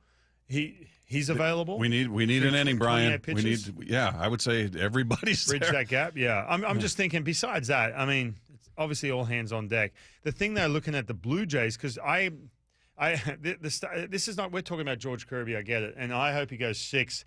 he's available. We need an inning, Brian. We need, I would say everybody's bridge there. that gap. Yeah, I'm just thinking. Besides that, I mean, it's obviously all hands on deck. The thing they're looking at the Blue Jays, because this is not. We're talking about George Kirby. I get it, and I hope he goes 6.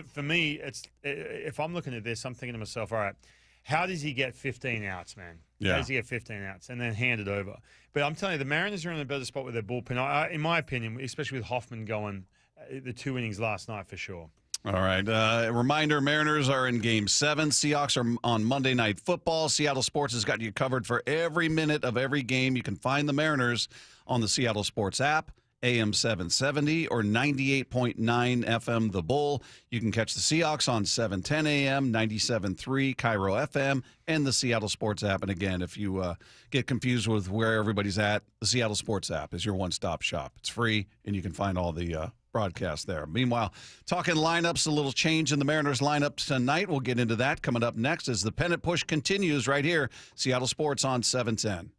For me, it's if I'm looking at this, I'm thinking to myself, all right, how does he get 15 outs, man? Yeah. How does he get 15 outs and then hand it over? But I'm telling you, the Mariners are in a better spot with their bullpen. In my opinion, especially with Hoffman going the 2 innings last night for sure. All right. Reminder, Mariners are in Game 7. Seahawks are on Monday Night Football. Seattle Sports has got you covered for every minute of every game. You can find the Mariners on the Seattle Sports app, AM 770 or 98.9 FM The Bull. You can catch the Seahawks on 710 AM, 97.3 Cairo FM, and the Seattle Sports app. And again, if you get confused with where everybody's at, the Seattle Sports app is your one-stop shop. It's free, and you can find all the broadcast there. Meanwhile, talking lineups, a little change in the Mariners lineup tonight. We'll get into that coming up next as the Pennant push continues right here. Seattle Sports on 710.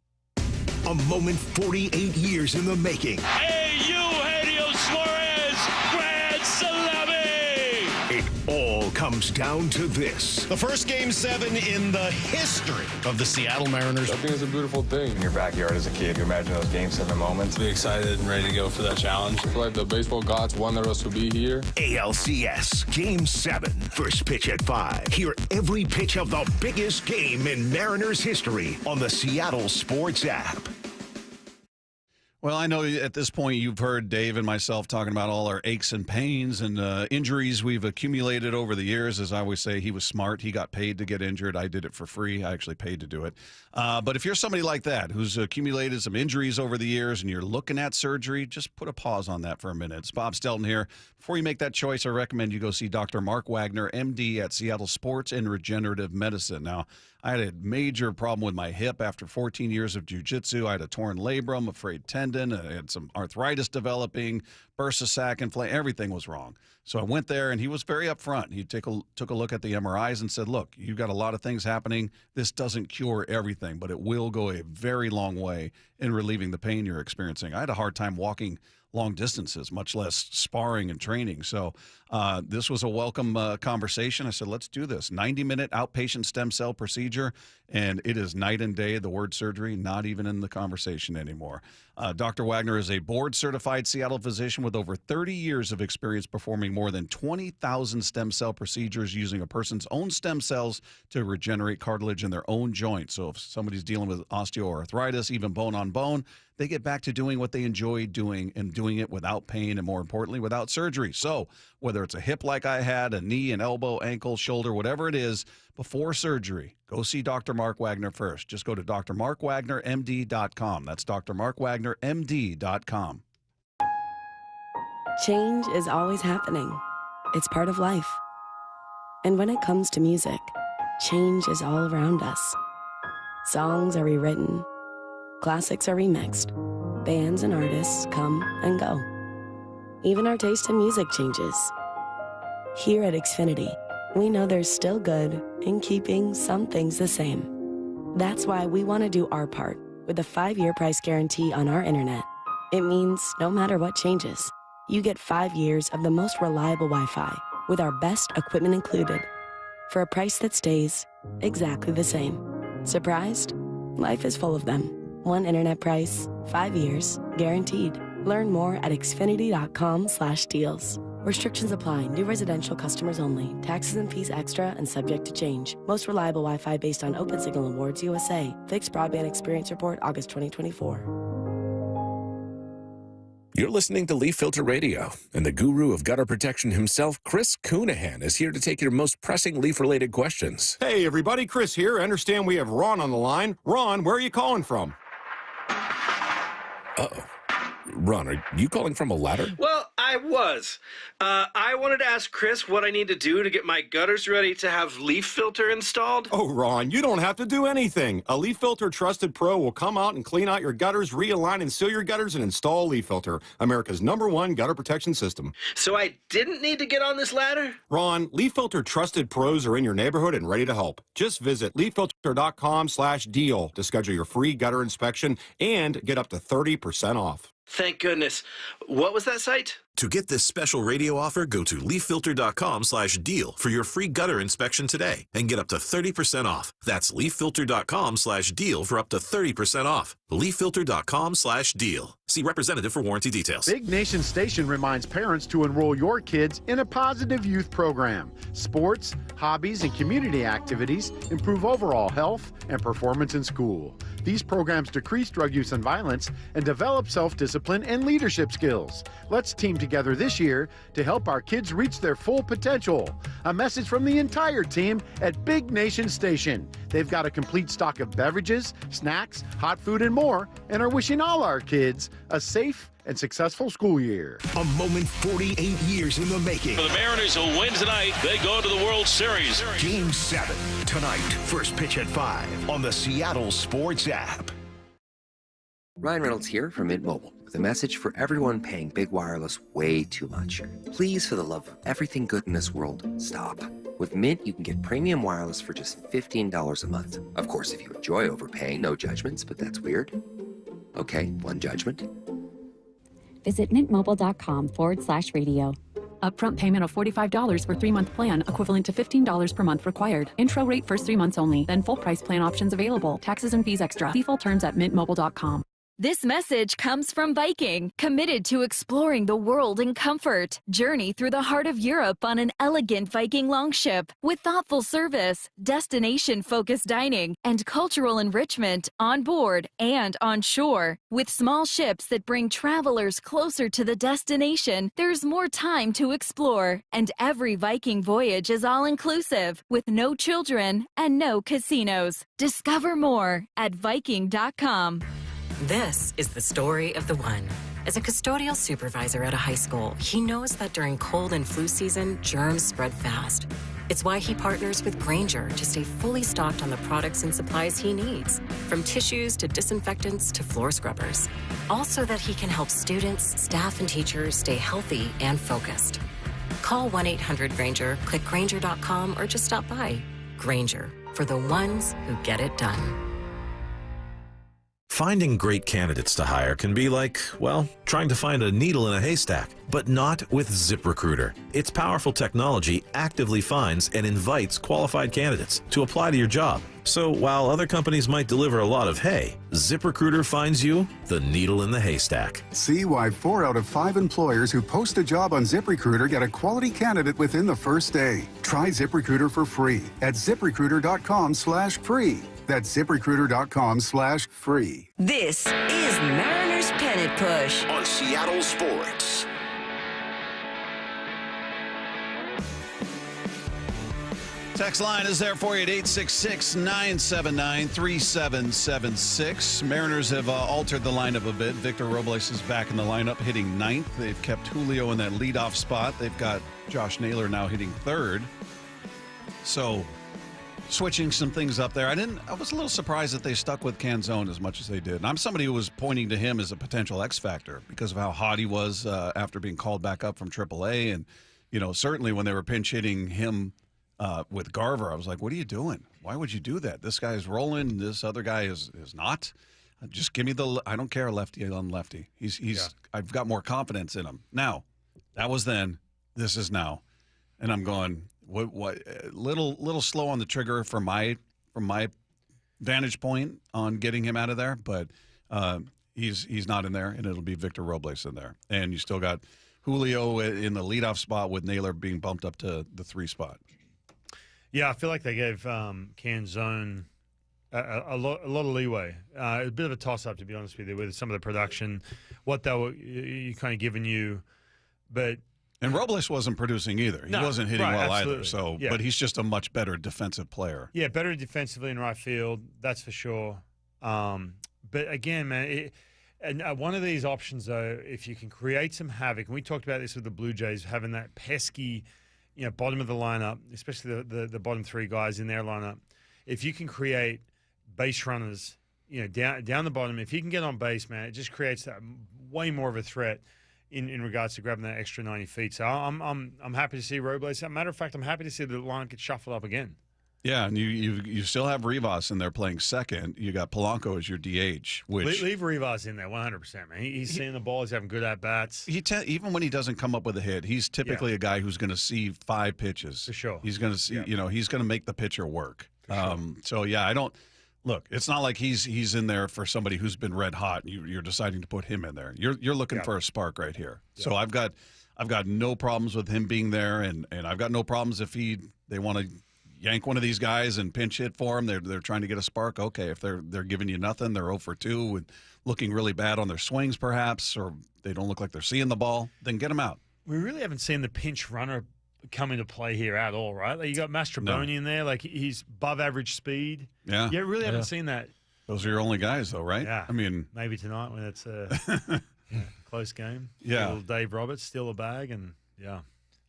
A moment 48 years in the making. Hey, Eugenio Suarez, grand salami! It all comes down to this. The first Game 7 in the history of the Seattle Mariners. I think it's a beautiful thing. In your backyard as a kid, you imagine those Game 7 moments. Be excited and ready to go for that challenge. I feel like the baseball gods wanted us to be here. ALCS Game 7. First pitch at 5. Hear every pitch of the biggest game in Mariners history on the Seattle Sports app. Well, I know at this point you've heard Dave and myself talking about all our aches and pains and injuries we've accumulated over the years. As I always say, he was smart. He got paid to get injured. I did it for free. I actually paid to do it. But if you're somebody like that who's accumulated some injuries over the years and you're looking at surgery, just put a pause on that for a minute. It's Bob Stelton here. Before you make that choice, I recommend you go see Dr. Mark Wagner, MD at Seattle Sports and Regenerative Medicine. Now, I had a major problem with my hip after 14 years of jiu-jitsu. I had a torn labrum, a frayed tendon, I had some arthritis developing, bursa sac inflammation, everything was wrong. So I went there, and he was very upfront. He took a look at the MRIs and said, look, you've got a lot of things happening. This doesn't cure everything, but it will go a very long way in relieving the pain you're experiencing. I had a hard time walking long distances, much less sparring and training. So this was a welcome conversation. I said, let's do this. 90-minute outpatient stem cell procedure, and it is night and day. The word surgery, not even in the conversation anymore. Dr. Wagner is a board-certified Seattle physician with over 30 years of experience performing more than 20,000 stem cell procedures using a person's own stem cells to regenerate cartilage in their own joint. So if somebody's dealing with osteoarthritis, even bone on bone, they get back to doing what they enjoy doing and doing it without pain and, more importantly, without surgery. So whether it's a hip like I had, a knee, an elbow, ankle, shoulder, whatever it is, before surgery, go see Dr. Mark Wagner first. Just go to drmarkwagnermd.com. That's drmarkwagnermd.com. Change is always happening. It's part of life. And when it comes to music, change is all around us. Songs are rewritten. Classics are remixed. Bands and artists come and go. Even our taste in music changes. Here at Xfinity, we know there's still good in keeping some things the same. That's why we want to do our part with a 5-year price guarantee on our internet. It means no matter what changes, you get 5 years of the most reliable Wi-Fi with our best equipment included for a price that stays exactly the same. Surprised? Life is full of them. One internet price, 5 years, guaranteed. Learn more at xfinity.com/deals. Restrictions apply. New residential customers only. Taxes and fees extra and subject to change. Most reliable Wi-Fi based on OpenSignal Awards USA. Fixed Broadband Experience Report, August 2024. You're listening to Leaf Filter Radio, and the guru of gutter protection himself, Chris Coonahan, is here to take your most pressing leaf-related questions. Hey, everybody, Chris here. I understand we have Ron on the line. Ron, where are you calling from? Uh-oh. Ron, are you calling from a ladder? Well, I was. I wanted to ask Chris what I need to do to get my gutters ready to have leaf filter installed. Oh, Ron, you don't have to do anything. A Leaf Filter Trusted Pro will come out and clean out your gutters, realign and seal your gutters, and install Leaf Filter, America's #1 gutter protection system. So I didn't need to get on this ladder? Ron, Leaf Filter Trusted Pros are in your neighborhood and ready to help. Just visit leaffilter.com/deal to schedule your free gutter inspection and get up to 30% off. Thank goodness. What was that site? To get this special radio offer, go to leaffilter.com/deal for your free gutter inspection today and get up to 30% off. That's leaffilter.com/deal for up to 30% off. leaffilter.com/deal. See representative for warranty details. Big Nation Station reminds parents to enroll your kids in a positive youth program. Sports, hobbies, and community activities improve overall health and performance in school. These programs decrease drug use and violence and develop self-discipline and leadership skills. Let's team together this year to help our kids reach their full potential. A message from the entire team at Big Nation Station. They've got a complete stock of beverages, snacks, hot food, and more, and are wishing all our kids a safe and successful school year. A moment 48 years in the making. For the Mariners who win tonight, they go to the World Series. Game 7 tonight. First pitch at 5 on the Seattle Sports app. Ryan Reynolds here from Mint Mobile with a message for everyone paying big wireless way too much. Please, for the love of everything good in this world, stop. With Mint, you can get premium wireless for just $15 a month. Of course, if you enjoy overpaying, no judgments, but that's weird. Okay, one judgment. Visit mintmobile.com/radio. Upfront payment of $45 for 3-month plan, equivalent to $15 per month required. Intro rate first 3 months only, then full price plan options available. Taxes and fees extra. See full terms at mintmobile.com. This message comes from Viking, committed to exploring the world in comfort. Journey through the heart of Europe on an elegant Viking longship with thoughtful service, destination-focused dining, and cultural enrichment on board and on shore. With small ships that bring travelers closer to the destination, there's more time to explore. And every Viking voyage is all-inclusive, with no children and no casinos. Discover more at Viking.com. This is the story of the one. As a custodial supervisor at a high school, he knows that during cold and flu season, germs spread fast. It's why he partners with Grainger to stay fully stocked on the products and supplies he needs, from tissues to disinfectants to floor scrubbers. All so that he can help students, staff, and teachers stay healthy and focused. Call 1-800-GRAINGER, click Grainger.com, or just stop by. Grainger, for the ones who get it done. Finding great candidates to hire can be like, well, trying to find a needle in a haystack, but not with ZipRecruiter. Its powerful technology actively finds and invites qualified candidates to apply to your job. So while other companies might deliver a lot of hay, ZipRecruiter finds you the needle in the haystack. See why 4 out of 5 employers who post a job on ZipRecruiter get a quality candidate within the first day. Try ZipRecruiter for free at ZipRecruiter.com/free. That's ZipRecruiter.com/free. This is Mariners Pennant Push on Seattle Sports. Text line is there for you at 866-979-3776. Mariners have altered the lineup a bit. Victor Robles is back in the lineup, hitting 9th. They've kept Julio in that leadoff spot. They've got Josh Naylor now hitting 3rd. So switching some things up there. I was a little surprised that they stuck with Canzone as much as they did. And I'm somebody who was pointing to him as a potential X factor because of how hot he was after being called back up from AAA. And, you know, certainly when they were pinch hitting him with Garver, I was like, what are you doing? Why would you do that? This guy is rolling. This other guy is not. Just give me I don't care lefty on lefty. I've got more confidence in him. Now, that was then. This is now. And I'm going, what little slow on the trigger from my vantage point on getting him out of there, but he's not in there, and it'll be Victor Robles in there. And you still got Julio in the leadoff spot with Naylor being bumped up to the 3 spot. Yeah, I feel like they gave Canzone a lot of leeway. A bit of a toss-up, to be honest with you, with some of the production, what they were kind of giving you. And Robles wasn't producing either. He wasn't hitting well absolutely. either. So, Yeah. But he's just a much better defensive player. Yeah, better defensively in right field, that's for sure. But again, man, one of these options, though, if you can create some havoc, and we talked about this with the Blue Jays, having that pesky, bottom of the lineup, especially the bottom 3 guys in their lineup. If you can create base runners, down the bottom, if he can get on base, man, it just creates that way more of a threat in regards to grabbing that extra 90 feet. So I'm happy to see Robles. As a matter of fact, I'm happy to see the lineup get shuffled up again. Yeah, and you still have Rivas in there playing second. You got Polanco as your DH. Which Leave Rivas in there 100%, man. He's seeing the ball. He's having good at-bats. Even when he doesn't come up with a hit, he's typically a guy who's going to see 5 pitches. For sure. He's going to see, he's going to make the pitcher work. So, yeah, I don't – look, it's not like he's in there for somebody who's been red hot and you're deciding to put him in there. You're looking for a spark right here. Yeah. So I've got no problems with him being there, and I've got no problems if they want to – yank one of these guys and pinch hit for them. They're trying to get a spark. Okay, if they're giving you nothing, they're 0 for 2 and looking really bad on their swings perhaps, or they don't look like they're seeing the ball, then get them out. We really haven't seen the pinch runner come into play here at all, right? Like you got Mastroboni in there, like he's above average speed. Yeah. Yeah, really haven't seen that. Those are your only guys though, right? Yeah. I mean, maybe tonight when it's a close game. Yeah. Little Dave Roberts steal a bag and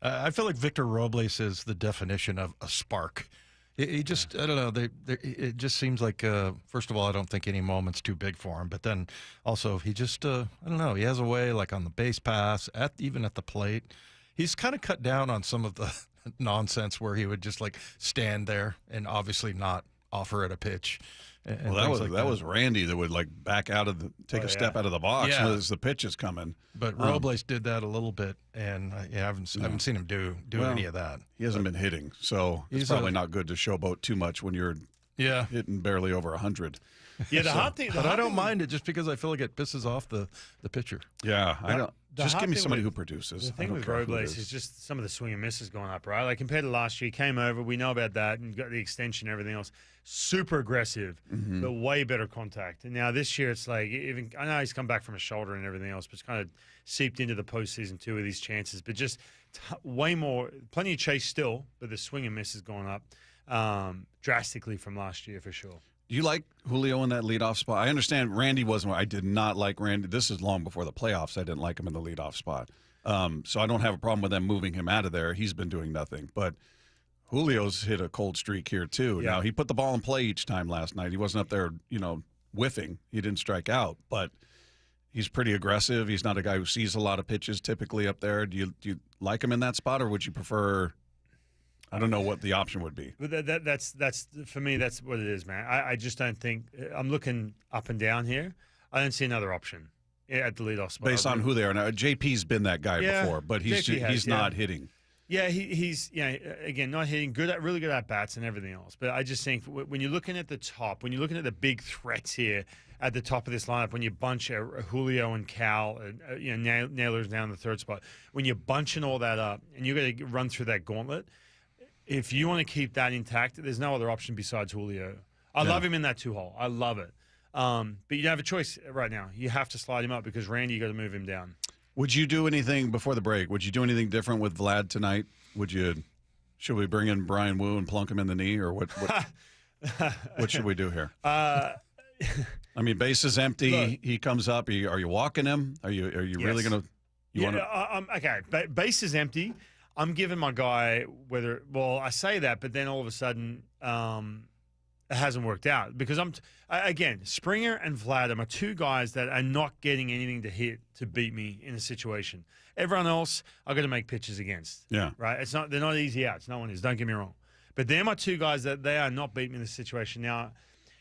I feel like Victor Robles is the definition of a spark. He just, I don't know, it just seems like, first of all, I don't think any moment's too big for him. But then also he just, I don't know, he has a way like on the base pass, even at the plate. He's kind of cut down on some of the nonsense where he would just like stand there and obviously not offer at a pitch. And well, that was Randy that would like back out of take a step out of the box as the pitch is coming. But Robles did that a little bit, and I haven't seen him do any of that. He hasn't been hitting, so it's probably not good to showboat too much when you're hitting barely over 100. Yeah, the hot thing. But I don't mind it just because I feel like it pisses off the pitcher. Yeah, I don't. Just give me somebody who produces. The thing with Robles is just some of the swing and misses going up, right? Like compared to last year, he came over. We know about that and got the extension and everything else. Super aggressive, but way better contact. And now this year, it's like I know he's come back from a shoulder and everything else, but it's kind of seeped into the postseason too with these chances. But just way more, plenty of chase still, but the swing and miss has gone up drastically from last year for sure. Do you like Julio in that leadoff spot? I understand Randy wasn't. I did not like Randy. This is long before the playoffs. I didn't like him in the leadoff spot. So I don't have a problem with them moving him out of there. He's been doing nothing. But Julio's hit a cold streak here, too. Yeah. Now, he put the ball in play each time last night. He wasn't up there, whiffing. He didn't strike out. But he's pretty aggressive. He's not a guy who sees a lot of pitches typically up there. Do you like him in that spot, or would you prefer – I don't know what the option would be. But that's for me. That's what it is, man. I just don't think I'm looking up and down here. I don't see another option at the leadoff spot. Based on who they are now, JP's been that guy before, but he's not hitting. Yeah, he's again not hitting really good at bats and everything else. But I just think when you're looking at the top, when you're looking at the big threats here at the top of this lineup, when you bunch Julio and Cal, Naylor's down in the third spot, when you're bunching all that up and you're going to run through that gauntlet. If you want to keep that intact, there's no other option besides Julio. I love him in that 2-hole. I love it. But you don't have a choice right now. You have to slide him up because Randy, you got to move him down. Would you do anything before the break? Would you do anything different with Vlad tonight? Should we bring in Brian Wu and plunk him in the knee, or what what should we do here? I mean, base is empty. Look, he comes up. Are you walking him? Are you really going to? Okay. Base is empty. I'm giving my guy I say that, but then all of a sudden it hasn't worked out because again, Springer and Vlad are my 2 guys that are not getting anything to hit to beat me in a situation. Everyone else, I've got to make pitches against. Yeah. Right? They're not easy outs. No one is. Don't get me wrong. But they're my 2 guys that they are not beating me in this situation. Now,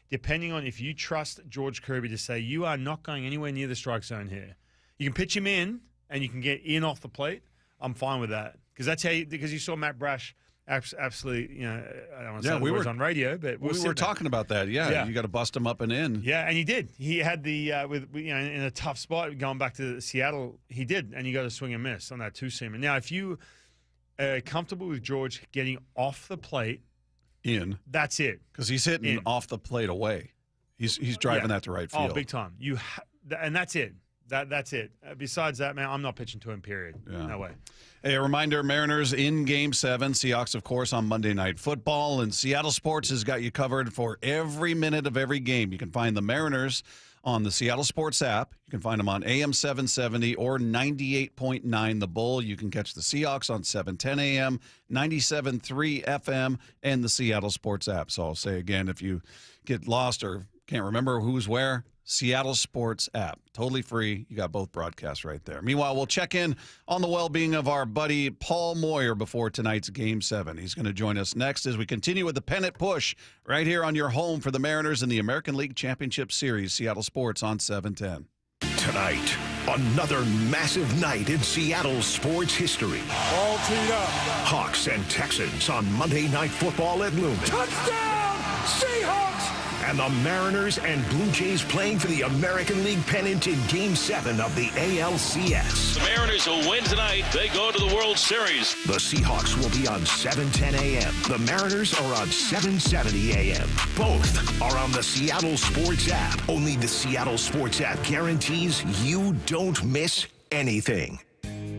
depending on if you trust George Kirby to say you are not going anywhere near the strike zone here, you can pitch him in and you can get in off the plate. I'm fine with that because you saw Matt Brash Absolutely, I don't want to Yeah, say we the words were on radio, but we were talking about that. Yeah, you got to bust him up and in. Yeah, and he did. He had the in a tough spot going back to Seattle. He did, and you got to swing and miss on that two-seamer. Now, if you are comfortable with George getting off the plate, that's it, because he's hitting off the plate away. He's driving that to right field. Oh, big time. And that's it. That's it. Besides that, man, I'm not pitching to him, period. Yeah. No way. Hey, a reminder, Mariners in Game 7. Seahawks, of course, on Monday Night Football. And Seattle Sports has got you covered for every minute of every game. You can find the Mariners on the Seattle Sports app. You can find them on AM 770 or 98.9 The Bull. You can catch the Seahawks on 710 AM, 97.3 FM, and the Seattle Sports app. So I'll say again, if you get lost or can't remember who's where, Seattle Sports app. Totally free. You got both broadcasts right there. Meanwhile, we'll check in on the well-being of our buddy Paul Moyer before tonight's Game 7. He's going to join us next as we continue with the Pennant push right here on your home for the Mariners in the American League Championship Series. Seattle Sports on 710. Tonight, another massive night in Seattle sports history. All teed up. Hawks and Texans on Monday Night Football at Lumen. Touchdown, Seahawks! And the Mariners and Blue Jays playing for the American League pennant in Game 7 of the ALCS. The Mariners will win tonight. They go to the World Series. The Seahawks will be on 7:10 a.m. The Mariners are on 7:70 a.m. Both are on the Seattle Sports app. Only the Seattle Sports app guarantees you don't miss anything.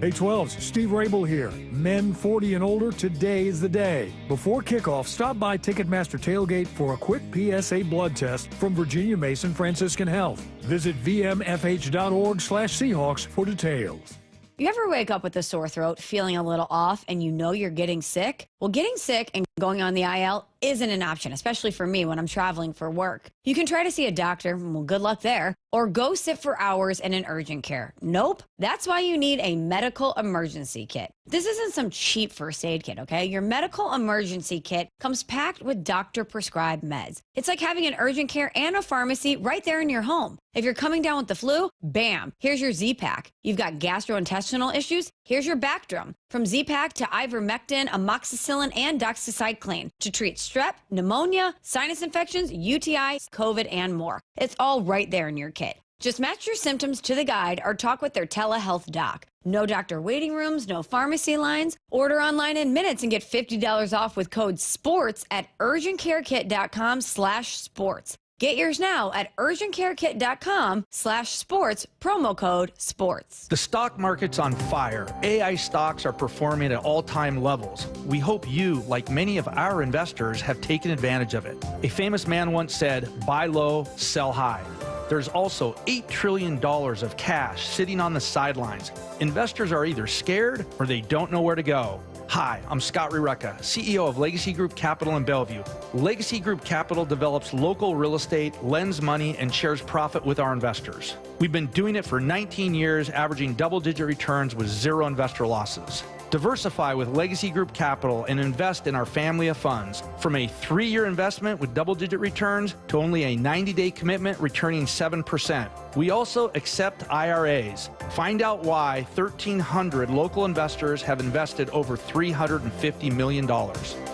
Hey 12s, Steve Rabel here. Men 40 and older, today is the day. Before kickoff, stop by Ticketmaster Tailgate for a quick PSA blood test from Virginia Mason Franciscan Health. Visit vmfh.org/Seahawks for details. You ever wake up with a sore throat, feeling a little off, and you know you're getting sick? Well, getting sick and going on the IL isn't an option, especially for me when I'm traveling for work. You can try to see a doctor, well, good luck there, or go sit for hours in an urgent care. Nope. That's why you need a medical emergency kit. This isn't some cheap first aid kit, okay? Your medical emergency kit comes packed with doctor-prescribed meds. It's like having an urgent care and a pharmacy right there in your home. If you're coming down with the flu, bam, here's your Z-Pack. You've got gastrointestinal issues, here's your Bactrim. From Z-Pack to ivermectin, amoxicillin, and doxycycline to treat strep, pneumonia, sinus infections, UTIs, COVID, and more. It's all right there in your kit. Just match your symptoms to the guide or talk with their telehealth doc. No doctor waiting rooms, no pharmacy lines. Order online in minutes and get $50 off with code SPORTS at urgentcarekit.com/sports. Get yours now at urgentcarekit.com/sports, promo code SPORTS. The stock market's on fire. AI stocks are performing at all-time levels. We hope you, like many of our investors, have taken advantage of it. A famous man once said, buy low, sell high. There's also $8 trillion of cash sitting on the sidelines. Investors are either scared or they don't know where to go. Hi, I'm Scott Rireka, CEO of Legacy Group Capital in Bellevue. Legacy Group Capital develops local real estate, lends money, and shares profit with our investors. We've been doing it for 19 years, averaging double-digit returns with zero investor losses. Diversify with Legacy Group Capital and invest in our family of funds. From a 3-year investment with double-digit returns to only a 90-day commitment returning 7%. We also accept IRAs. Find out why 1,300 local investors have invested over $350 million.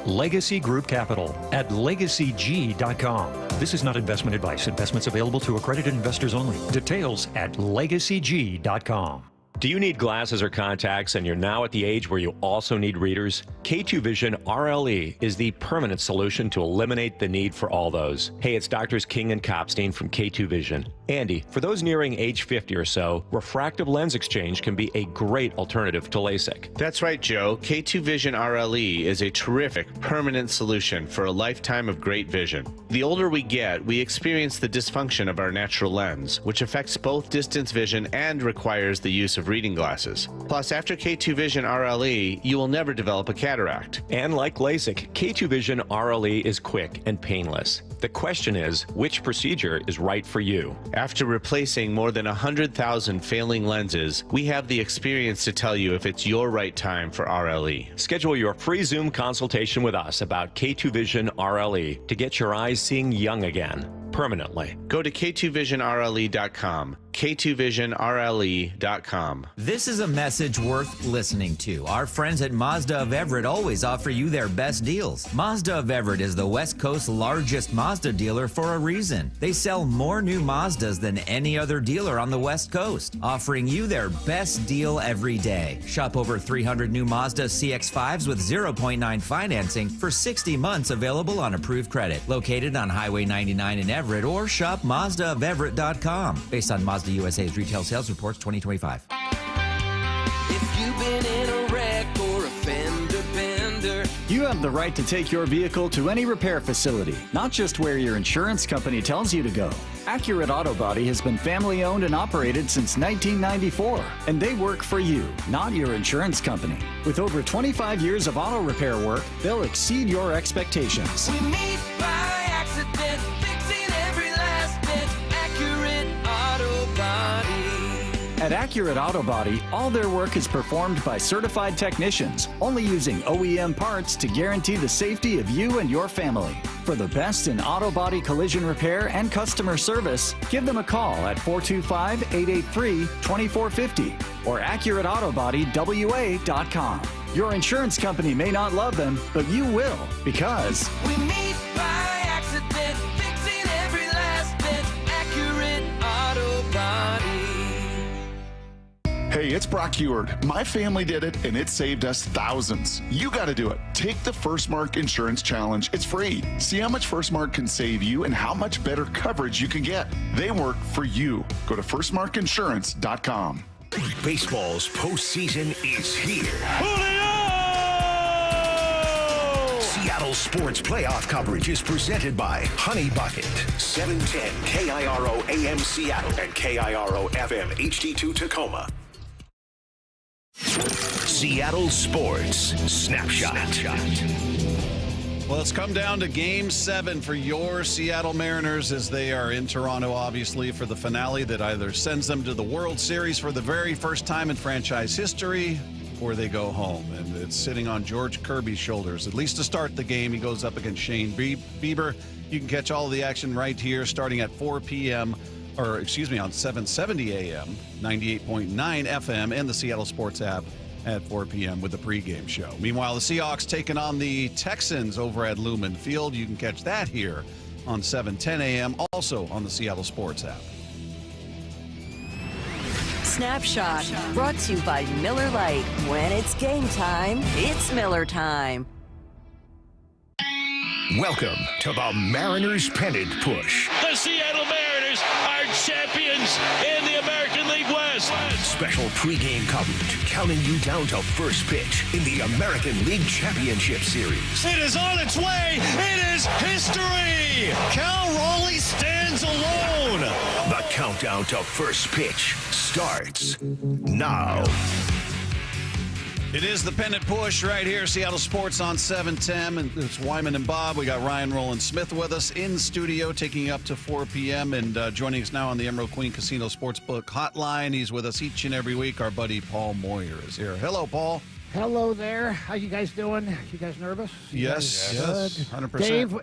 Legacy Group Capital at LegacyG.com. This is not investment advice. Investments available to accredited investors only. Details at LegacyG.com. Do you need glasses or contacts and you're now at the age where you also need readers? K2 Vision RLE is the permanent solution to eliminate the need for all those. Hey, it's Doctors King and Kopstein from K2 Vision. Andy, for those nearing age 50 or so, refractive lens exchange can be a great alternative to LASIK. That's right, Joe. K2 Vision RLE is a terrific permanent solution for a lifetime of great vision. The older we get, we experience the dysfunction of our natural lens, which affects both distance vision and requires the use of reading glasses. Plus, after K2 Vision RLE, you will never develop a cataract. And like LASIK, K2 Vision RLE is quick and painless. The question is, which procedure is right for you? After replacing more than 100,000 failing lenses, we have the experience to tell you if it's your right time for RLE. Schedule your free Zoom consultation with us about K2 Vision RLE to get your eyes seeing young again, permanently. Go to K2VisionRLE.com, K2VisionRLE.com. This is a message worth listening to. Our friends at Mazda of Everett always offer you their best deals. Mazda of Everett is the West Coast's largest Mazda dealer for a reason. They sell more new Mazdas than any other dealer on the West Coast, offering you their best deal every day. Shop over 300 new Mazda CX-5s with 0.9 financing for 60 months, available on approved credit. Located on Highway 99 in Everett, or shop MazdaofEverett.com. Based on Mazda USA's retail sales reports 2025. If you've been in a wreck or a fender bender, you have the right to take your vehicle to any repair facility, not just where your insurance company tells you to go. Accurate Auto Body has been family owned and operated since 1994, and they work for you, not your insurance company. With over 25 years of auto repair work, they'll exceed your expectations. we meet by accident, fixing every last bit. Accurate Auto Body. At Accurate Auto Body, all their work is performed by certified technicians, only using OEM parts to guarantee the safety of you and your family. For the best in auto body collision repair and customer service, give them a call at 425-883-2450 or AccurateAutoBodyWA.com. Your insurance company may not love them, but you will, because we meet by accident, fixing every last bit. Accurate Auto Body. Hey, it's Brock Heward. My family did it, and it saved us thousands. You got to do it. Take the First Mark Insurance Challenge. It's free. See how much First Mark can save you and how much better coverage you can get. They work for you. Go to firstmarkinsurance.com. Baseball's postseason is here. Seattle Sports Playoff coverage is presented by Honey Bucket, 710 KIRO AM Seattle and KIRO FM HD2 Tacoma. Seattle Sports Snapshot. Well, it's come down to Game 7 for your Seattle Mariners as they are in Toronto, obviously, for the finale that either sends them to the World Series for the very first time in franchise history, or they go home. And it's sitting on George Kirby's shoulders, at least to start the game. He goes up against Shane Bieber. You can catch all of the action right here starting at 4 p.m., or excuse me, on 770 a.m., 98.9 FM, and the Seattle Sports app at 4 p.m. with the pregame show. Meanwhile, the Seahawks taking on the Texans over at Lumen Field. You can catch that here on 7:10 a.m., also on the Seattle Sports app. Snapshot brought to you by Miller Lite. When it's game time, it's Miller time. Welcome to the Mariners Pennant Push. The Seattle Mariners are champions in the American League West. Special pregame coverage counting you down to first pitch in the American League Championship Series. It is on its way. It is history. Cal Raleigh stands alone. The countdown to first pitch starts now. It is the Pennant Push right here, Seattle Sports on 710. And it's Wyman and Bob. We got Rowland-Smith with us in studio, taking you up to 4 p.m. And joining us now on the Emerald Queen Casino Sportsbook Hotline. He's with us each and every week. Our buddy Paul Moyer is here. Hello, Paul. Hello there. How you guys doing? You guys nervous? Yes, 100%. Dave,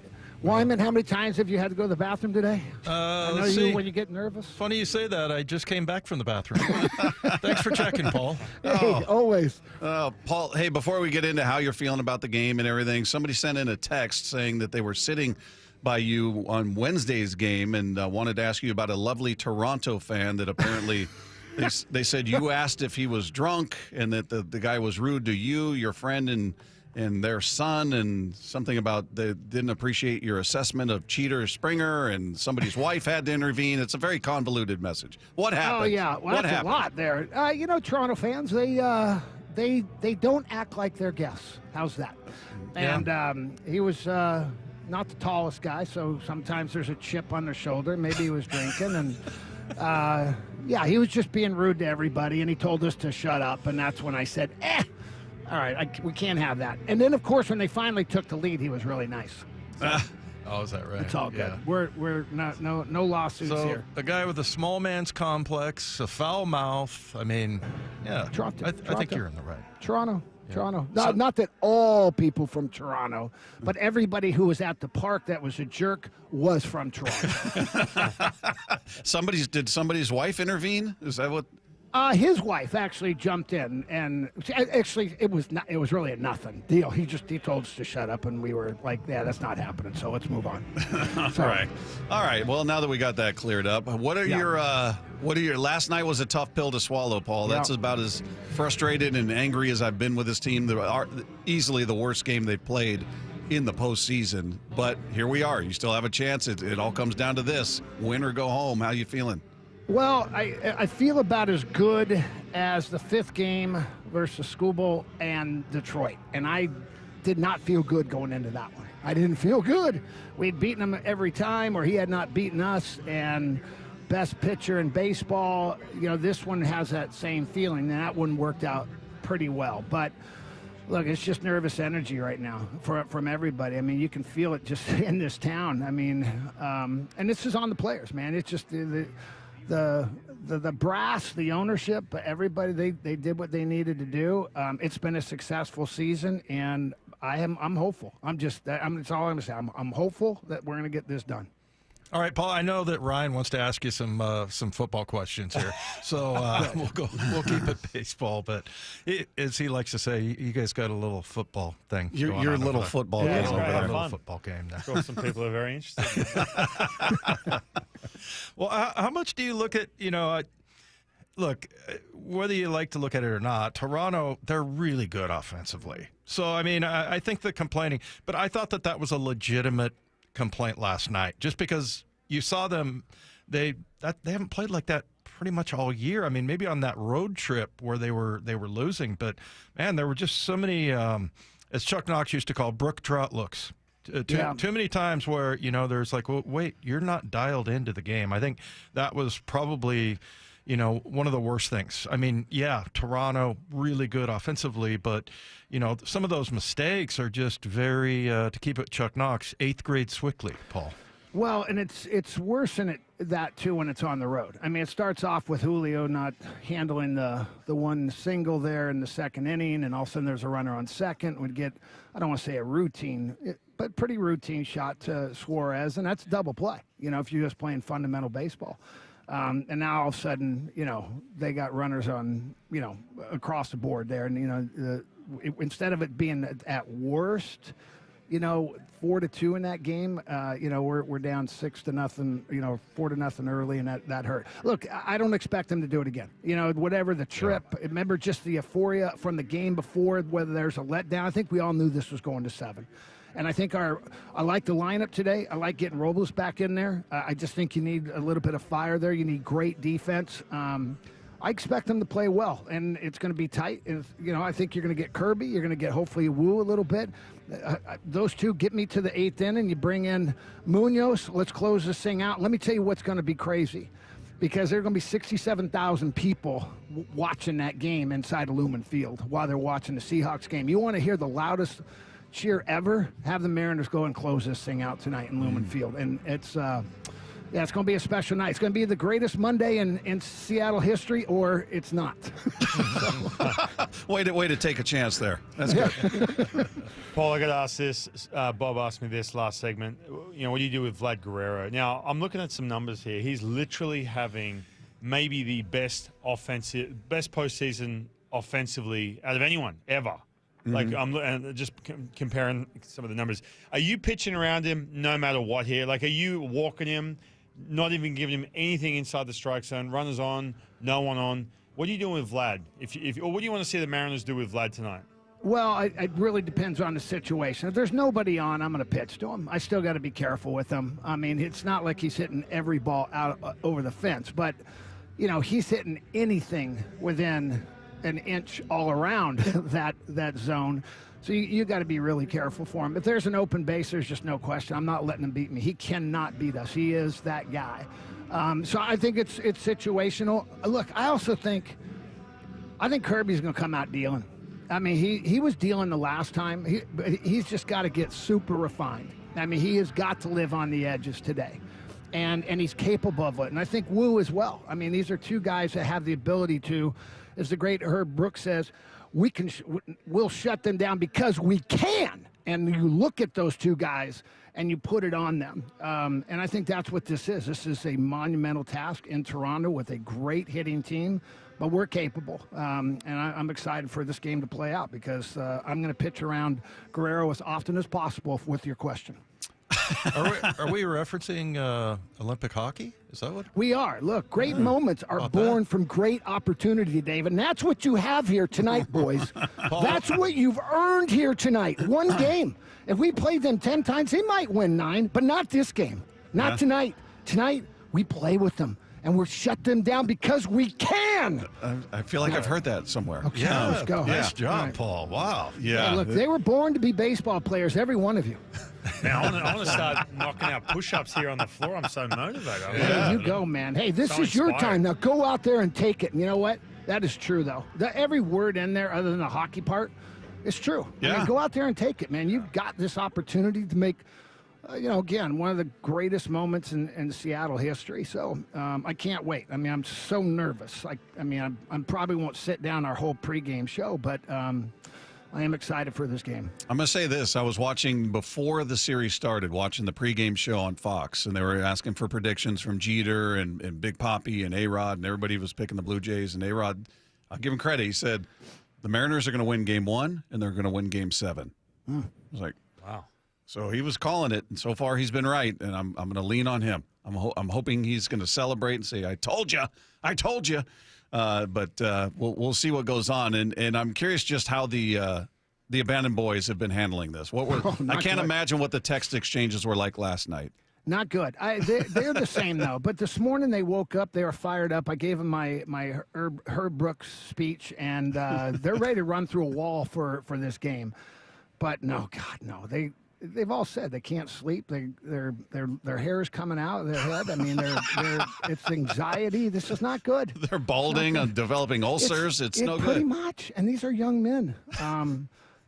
Wyman, how many times have you had to go to the bathroom today? I know you when you get nervous. Funny you say that. I just came back from the bathroom. Thanks for checking, Paul. Hey, always. Paul, hey, before we get into how you're feeling about the game and everything, somebody sent in a text saying that they were sitting by you on Wednesday's game and wanted to ask you about a lovely Toronto fan that apparently they said you asked if he was drunk and that the guy was rude to you, your friend, and their son, and something about they didn't appreciate your assessment of Cheater Springer, and somebody's wife had to intervene. It's a very convoluted message. What happened? Oh yeah, well, that's a lot there. You know, Toronto fans, they don't act like their guests. How's that? Yeah. And he was not the tallest guy, so sometimes there's a chip on their shoulder. Maybe he was drinking, and yeah, he was just being rude to everybody, and he told us to shut up, and that's when I said, all right, we can't have that. And then, of course, when they finally took the lead, he was really nice. So, oh, is that right? It's all good. Yeah. We're not no lawsuits here. A guy with a small man's complex, a foul mouth. I mean, yeah. Toronto, I think you're in the right. Toronto. Yeah. Toronto. Not that all people from Toronto, but everybody who was at the park that was a jerk was from Toronto. Did somebody's wife intervene? Is that what? His wife actually jumped in, and actually it was really a nothing deal. He told us to shut up, and we were like, yeah, that's not happening. So let's move on. All right. Well, now that we got that cleared up, what are your last night was a tough pill to swallow, Paul. That's about as frustrated and angry as I've been with this team. Easily the worst game they've played in the postseason. But here we are. You still have a chance. It all comes down to this: win or go home. How you feeling? Well, I feel about as good as the 5th game versus School Bowl and Detroit. And I did not feel good going into that one. I didn't feel good. We'd beaten him every time, or he had not beaten us. And best pitcher in baseball, this one has that same feeling. And that one worked out pretty well. But look, it's just nervous energy right now from everybody. I mean, you can feel it just in this town. I mean, and this is on the players, man. It's just the brass, the ownership, everybody, they did what they needed to do. It's been a successful season, and I'm hopeful. That's all I'm saying. I'm hopeful that we're going to get this done. All right, Paul, I know that Ryan wants to ask you some football questions here, so we'll keep it baseball. But as he likes to say, you guys got a little football thing. Your little football game over there. Little football game there. Of course, some people are very interested. Well, how much do you look at, look, whether you like to look at it or not, Toronto, they're really good offensively. So, I mean, I think the complaining, but I thought that was a legitimate complaint last night, just because you saw them, they haven't played like that pretty much all year. I mean, maybe on that road trip where they were losing, but man, there were just so many, as Chuck Knox used to call, brook trout looks. Too many times where, there's like, well, wait, you're not dialed into the game. I think that was probably, one of the worst things. I mean, yeah, Toronto, really good offensively, but, some of those mistakes are just very, to keep it Chuck Knox, 8th grade Swickley, Paul. Well, and it's worse than that, too, when it's on the road. I mean, it starts off with Julio not handling the one single there in the 2nd inning, and all of a sudden there's a runner on second. Would get, I don't want to say a routine, but pretty routine shot to Suarez, and that's double play, if you're just playing fundamental baseball. And now all of a sudden, they got runners on, across the board there. And, instead of it being at worst, 4-2 in that game, we're down 6-0, 4-0 early, and that hurt. Look, I don't expect them to do it again. Whatever the trip, remember just the euphoria from the game before, whether there's a letdown. I think we all knew this was going to 7. And I think I like the lineup today. I like getting Robles back in there. I just think you need a little bit of fire there. You need great defense. I expect them to play well, and it's going to be tight. I think you're going to get Kirby. You're going to get hopefully Wu a little bit. Those two get me to the 8th inning. You bring in Munoz. Let's close this thing out. Let me tell you what's going to be crazy, because there are going to be 67,000 people watching that game inside of Lumen Field while they're watching the Seahawks game. You want to hear the loudest cheer ever? Have the Mariners go and close this thing out tonight in Lumen Field. And it's going to be a special night. It's going to be the greatest Monday in Seattle history, or it's not. Way to take a chance there. That's good. Paul, I got to ask this. Bob asked me this last segment. What do you do with Vlad Guerrero? Now, I'm looking at some numbers here. He's literally having maybe the best postseason offensively out of anyone ever. Like, I'm just comparing some of the numbers. Are you pitching around him no matter what here? Like, are you walking him, not even giving him anything inside the strike zone, runners on, no one on? What are you doing with Vlad? Or what do you want to see the Mariners do with Vlad tonight? Well, it really depends on the situation. If there's nobody on, I'm going to pitch to him. I still got to be careful with him. I mean, it's not like he's hitting every ball out over the fence, but, he's hitting anything within an inch all around that zone. So you got to be really careful for him. If there's an open base, there's just no question. I'm not letting him beat me. He cannot beat us. He is that guy. So I think it's situational. Look, I think Kirby's going to come out dealing. I mean, he was dealing the last time. He's just got to get super refined. I mean, he has got to live on the edges today. And he's capable of it. And I think Wu as well. I mean, these are two guys that have the ability to, as the great Herb Brooks says, we'll shut them down because we can. And you look at those two guys, and you put it on them. And I think that's what this is. This is a monumental task in Toronto with a great hitting team, but we're capable. And I'm excited for this game to play out because I'm going to pitch around Guerrero as often as possible with your question. Are we referencing Olympic hockey? Is that what? We are. Look, great moments are born from great opportunity, David. And that's what you have here tonight, boys. That's what you've earned here tonight. One game. If we played them 10 times, they might win 9, but not this game. Not tonight. Tonight, we play with them. And we're shut them down because we can. I feel like I've heard that somewhere. Okay, let's go. Nice job, Paul. Wow. Yeah. Hey, look, they were born to be baseball players, every one of you. Now, I want to start knocking out push-ups here on the floor. I'm so motivated. Hey, you go, man. Hey, this is your time. Now go out there and take it. And you know what? That is true, though. Every word in there, other than the hockey part, is true. Yeah. I mean, go out there and take it, man. You've got this opportunity to make, again, one of the greatest moments in Seattle history. So I can't wait. I mean, I'm so nervous. I probably won't sit down our whole pregame show, but I am excited for this game. I'm going to say this. I was watching before the series started, watching the pregame show on Fox, and they were asking for predictions from Jeter and Big Papi and A-Rod, and everybody was picking the Blue Jays. And A-Rod, I'll give him credit. He said, the Mariners are going to win Game 1, and they're going to win Game 7. I was like, wow. So he was calling it, and so far he's been right, and I'm going to lean on him. I'm hoping he's going to celebrate and say, I told you. But we'll see what goes on, and I'm curious just how the Abandoned Boys have been handling this. I can't imagine what the text exchanges were like last night. Not good. They're the same, though. But this morning they woke up. They were fired up. I gave them my Herb Brooks speech, and they're ready to run through a wall for this game. But no, God, no. They've all said they can't sleep. Their hair is coming out of their head. I mean, it's anxiety. This is not good. They're balding and developing ulcers. It's no good. Pretty much. And these are young men.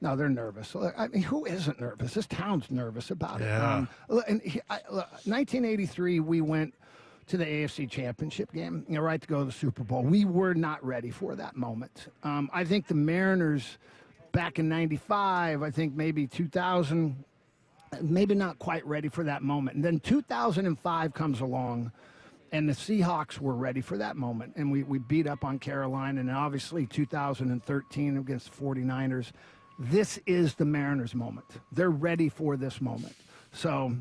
No, they're nervous. I mean, who isn't nervous? This town's nervous about it. Yeah. 1983, we went to the AFC Championship game, right to go to the Super Bowl. We were not ready for that moment. I think the Mariners back in 95, I think maybe 2000, maybe not quite ready for that moment. And then 2005 comes along, and the Seahawks were ready for that moment. And we beat up on Carolina, and obviously 2013 against the 49ers. This is the Mariners' moment. They're ready for this moment. So,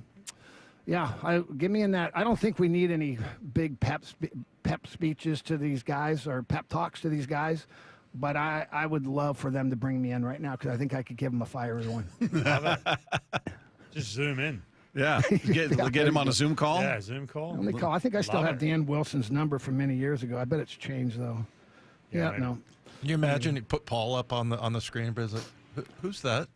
yeah, give me in that. I don't think we need any big pep speeches to these guys or pep talks to these guys, but I would love for them to bring me in right now because I think I could give them a fiery one. Just zoom in. Yeah, get him on a Zoom call. Yeah, Zoom call. Let me call. I think I still have Dan Wilson's number from many years ago. I bet it's changed though. Yeah, no. Can you imagine you put Paul up on the screen, but it's like, who's that?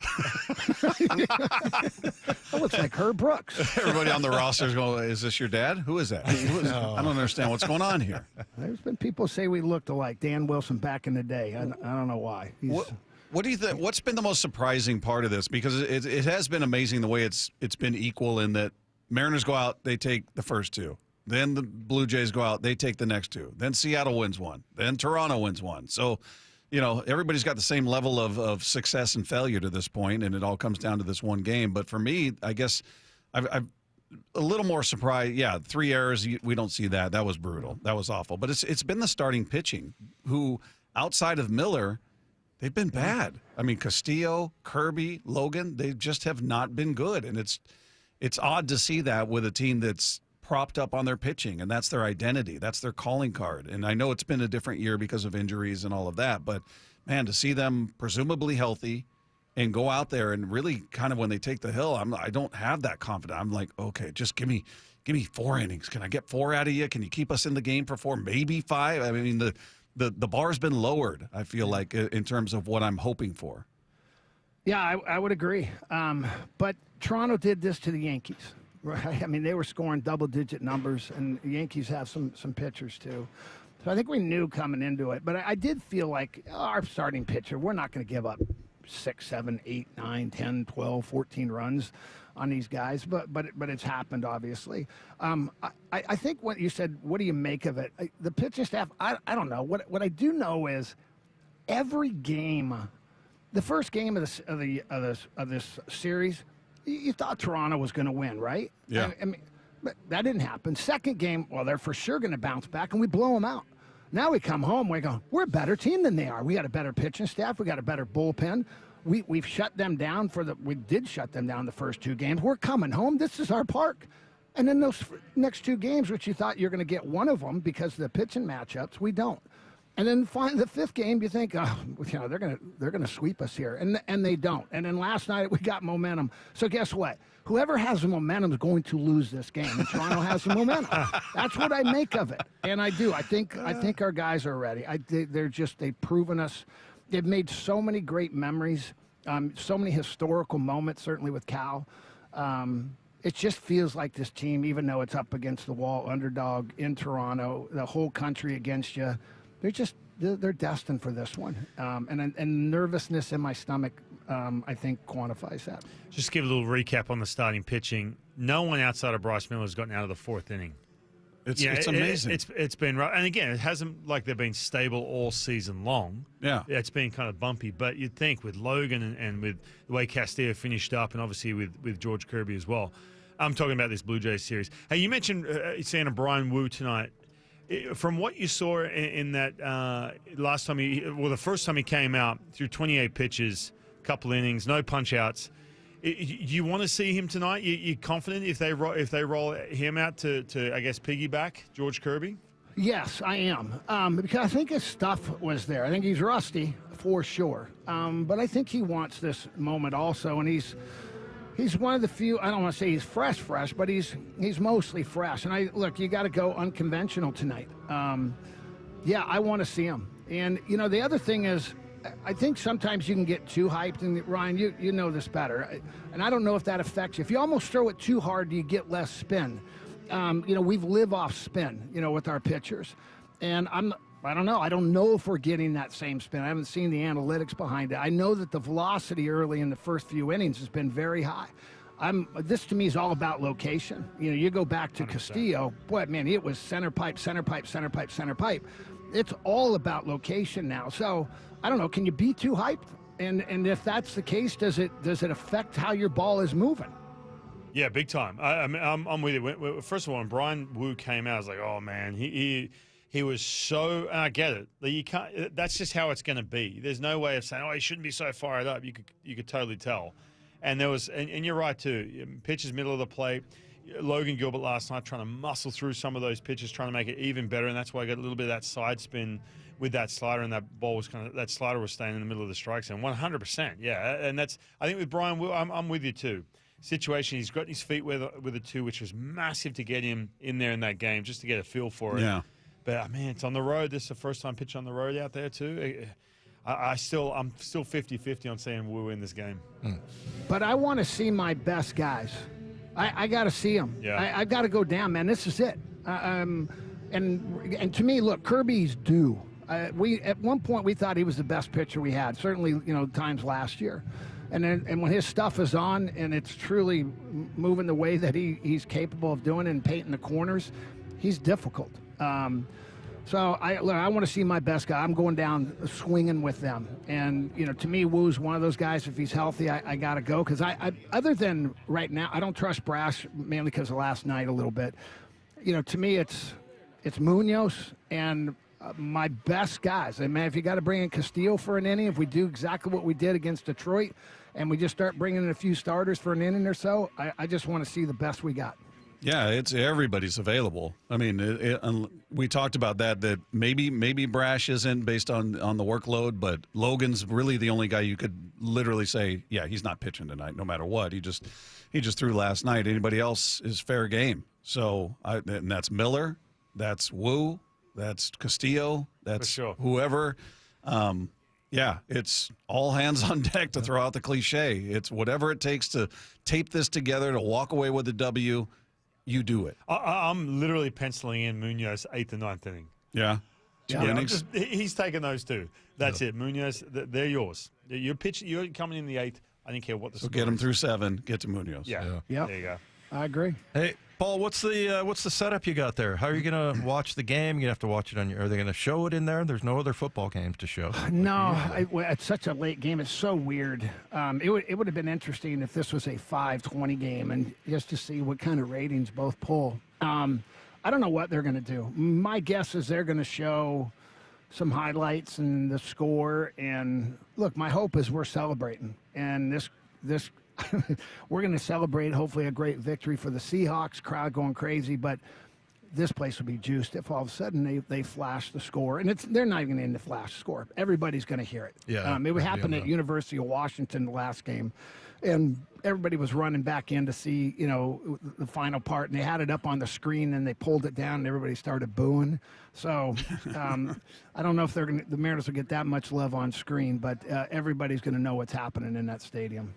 Oh, it's like Herb Brooks. Everybody on the roster is going, is this your dad? Who is that? I don't understand what's going on here. There's been people say we looked alike. Dan Wilson back in the day. I don't know why. What do you think? What's been the most surprising part of this? Because it has been amazing the way it's been equal in that Mariners go out, they take the first two. Then the Blue Jays go out, they take the next two. Then Seattle wins one. Then Toronto wins one. So, everybody's got the same level of success and failure to this point, and it all comes down to this one game. But for me, I guess I'm a little more surprised. Yeah, 3 errors, we don't see that. That was brutal. That was awful. But it's been the starting pitching who, outside of Miller, they've been bad. I mean, Castillo, Kirby, Logan, they just have not been good. And it's odd to see that with a team that's propped up on their pitching, and that's their identity. That's their calling card. And I know it's been a different year because of injuries and all of that, but, man, to see them presumably healthy and go out there and really kind of when they take the hill, I don't have that confidence. I'm like, okay, just give me 4 innings. Can I get 4 out of you? Can you keep us in the game for 4, maybe 5? I mean, the bar's been lowered, I feel like, in terms of what I'm hoping for. Yeah, I would agree. But Toronto did this to the Yankees. Right. I mean, they were scoring double-digit numbers, and the Yankees have some pitchers too. So I think we knew coming into it. But I did feel like our starting pitcher, we're not going to give up 6, 7, 8, 9, 10, 12, 14 runs on these guys. But it's happened, obviously. I think what you said, what do you make of it? The pitching staff, I don't know. What I do know is every game, the first game of this series, you thought Toronto was going to win, right? Yeah. I mean, but that didn't happen. Second game, well, they're for sure going to bounce back, and we blow them out. Now we come home, we go, we're a better team than they are. We got a better pitching staff. We got a better bullpen. We've shut them down we did shut them down the first 2 games. We're coming home. This is our park. And then those next 2 games, which you thought you're going to get one of them because of the pitching matchups, we don't. And then finally, the 5th game, you think, oh, you know, they're gonna sweep us here, and they don't. And then last night we got momentum. So guess what? Whoever has the momentum is going to lose this game. And Toronto has the momentum. That's what I make of it, and I do. I think our guys are ready. They've proven us. They've made so many great memories, so many historical moments. Certainly with Cal. It just feels like this team, even though it's up against the wall, underdog in Toronto, the whole country against you. They're destined for this one. And nervousness in my stomach, I think, quantifies that. Just give a little recap on the starting pitching. No one outside of Bryce Miller has gotten out of the 4th inning. It's amazing. It's been rough. And again, it hasn't like they've been stable all season long. Yeah. It's been kind of bumpy. But you'd think with Logan and with the way Castillo finished up, and obviously with George Kirby as well. I'm talking about this Blue Jays series. Hey, you mentioned seeing a Brian Wu tonight. From what you saw in that last time the first time he came out, through 28 pitches, couple innings, no punch outs. You want to see him tonight? You confident if they roll him out to I guess piggyback George Kirby? Yes, I am, because I think his stuff was there. I think he's rusty for sure, but I think he wants this moment also, and he's one of the few. I don't want to say he's fresh, but he's mostly fresh. And you got to go unconventional tonight. Yeah, I want to see him. And you know, the other thing is, I think sometimes you can get too hyped. And Ryan, you know this better. And I don't know if that affects you. If you almost throw it too hard, you get less spin. You know, we've lived off spin, you know, with our pitchers. And I don't know. I don't know if we're getting that same spin. I haven't seen the analytics behind it. I know that the velocity early in the first few innings has been very high. This to me is all about location. You know, you go back to 100%. Castillo, boy, man, it was center pipe, center pipe, center pipe, center pipe. It's all about location now. So I don't know. Can you be too hyped? And if that's the case, does it affect how your ball is moving? Yeah, big time. I'm with you. First of all, when Brian Wu came out, I was like, oh man, he was so, and I get it. You can't. That's just how it's going to be. There's no way of saying, oh, he shouldn't be so fired up. You could totally tell. And there was, and you're right too. Pitches middle of the plate. Logan Gilbert last night trying to muscle through some of those pitches, trying to make it even better, and that's why I got a little bit of that side spin with that slider, and that ball was that slider was staying in the middle of the strike zone. 100%, yeah. And that's, I think with Brian Wu, I'm with you too. Situation, he's got his feet with a 2, which was massive to get him in there in that game, just to get a feel for it. Yeah. But man, it's on the road. This is the first time pitch on the road out there too. I'm still 50-50 on seeing Wu in this game. But I want to see my best guys. I got to see them. Yeah. I got to go down, man. This is it. And to me, look, Kirby's due. We at one point we thought he was the best pitcher we had. Certainly, you know, times last year. And when his stuff is on and it's truly moving the way that he's capable of doing and painting the corners, he's difficult. So I want to see my best guy. I'm going down swinging with them. And, you know, to me, Wu's one of those guys. If he's healthy, I got to go. Because I other than right now, I don't trust Brash, mainly because of last night a little bit. You know, to me, it's Munoz and my best guys. And, man, if you got to bring in Castillo for an inning, if we do exactly what we did against Detroit and we just start bringing in a few starters for an inning or so, I just want to see the best we got. Yeah, it's everybody's available. I mean, we talked about that maybe Brash isn't based on the workload, but Logan's really the only guy you could literally say, yeah, he's not pitching tonight, no matter what. He just threw last night. Anybody else is fair game. So and that's Miller, that's Wu, that's Castillo, that's whoever. Yeah, it's all hands on deck to throw out the cliche. It's whatever it takes to tape this together to walk away with a W. You do it. I'm literally penciling in Munoz 8th and 9th inning. Yeah. He's taking those two. That's it. Munoz, they're yours. You're coming in the 8th. I didn't care what the score get him is. through 7. Get to Munoz. Yeah. Yep. There you go. I agree. Hey, Paul, what's the setup you got there? How are you going to watch the game? You have to watch it on your. Are they going to show it in there? There's no other football games to show. No, it's such a late game. It's so weird. It would have been interesting if this was a 5:20 game and just to see what kind of ratings both pull. I don't know what they're going to do. My guess is they're going to show some highlights and the score. And look, my hope is we're celebrating, and this. We're going to celebrate, hopefully, a great victory for the Seahawks, crowd going crazy, but this place will be juiced if all of a sudden they flash the score. And they're not even going to flash the score. Everybody's going to hear it. Yeah, it would happen at University of Washington the last game, and everybody was running back in to see, the final part, and they had it up on the screen, and they pulled it down, and everybody started booing. So I don't know if the Mariners will get that much love on screen, but everybody's going to know what's happening in that stadium.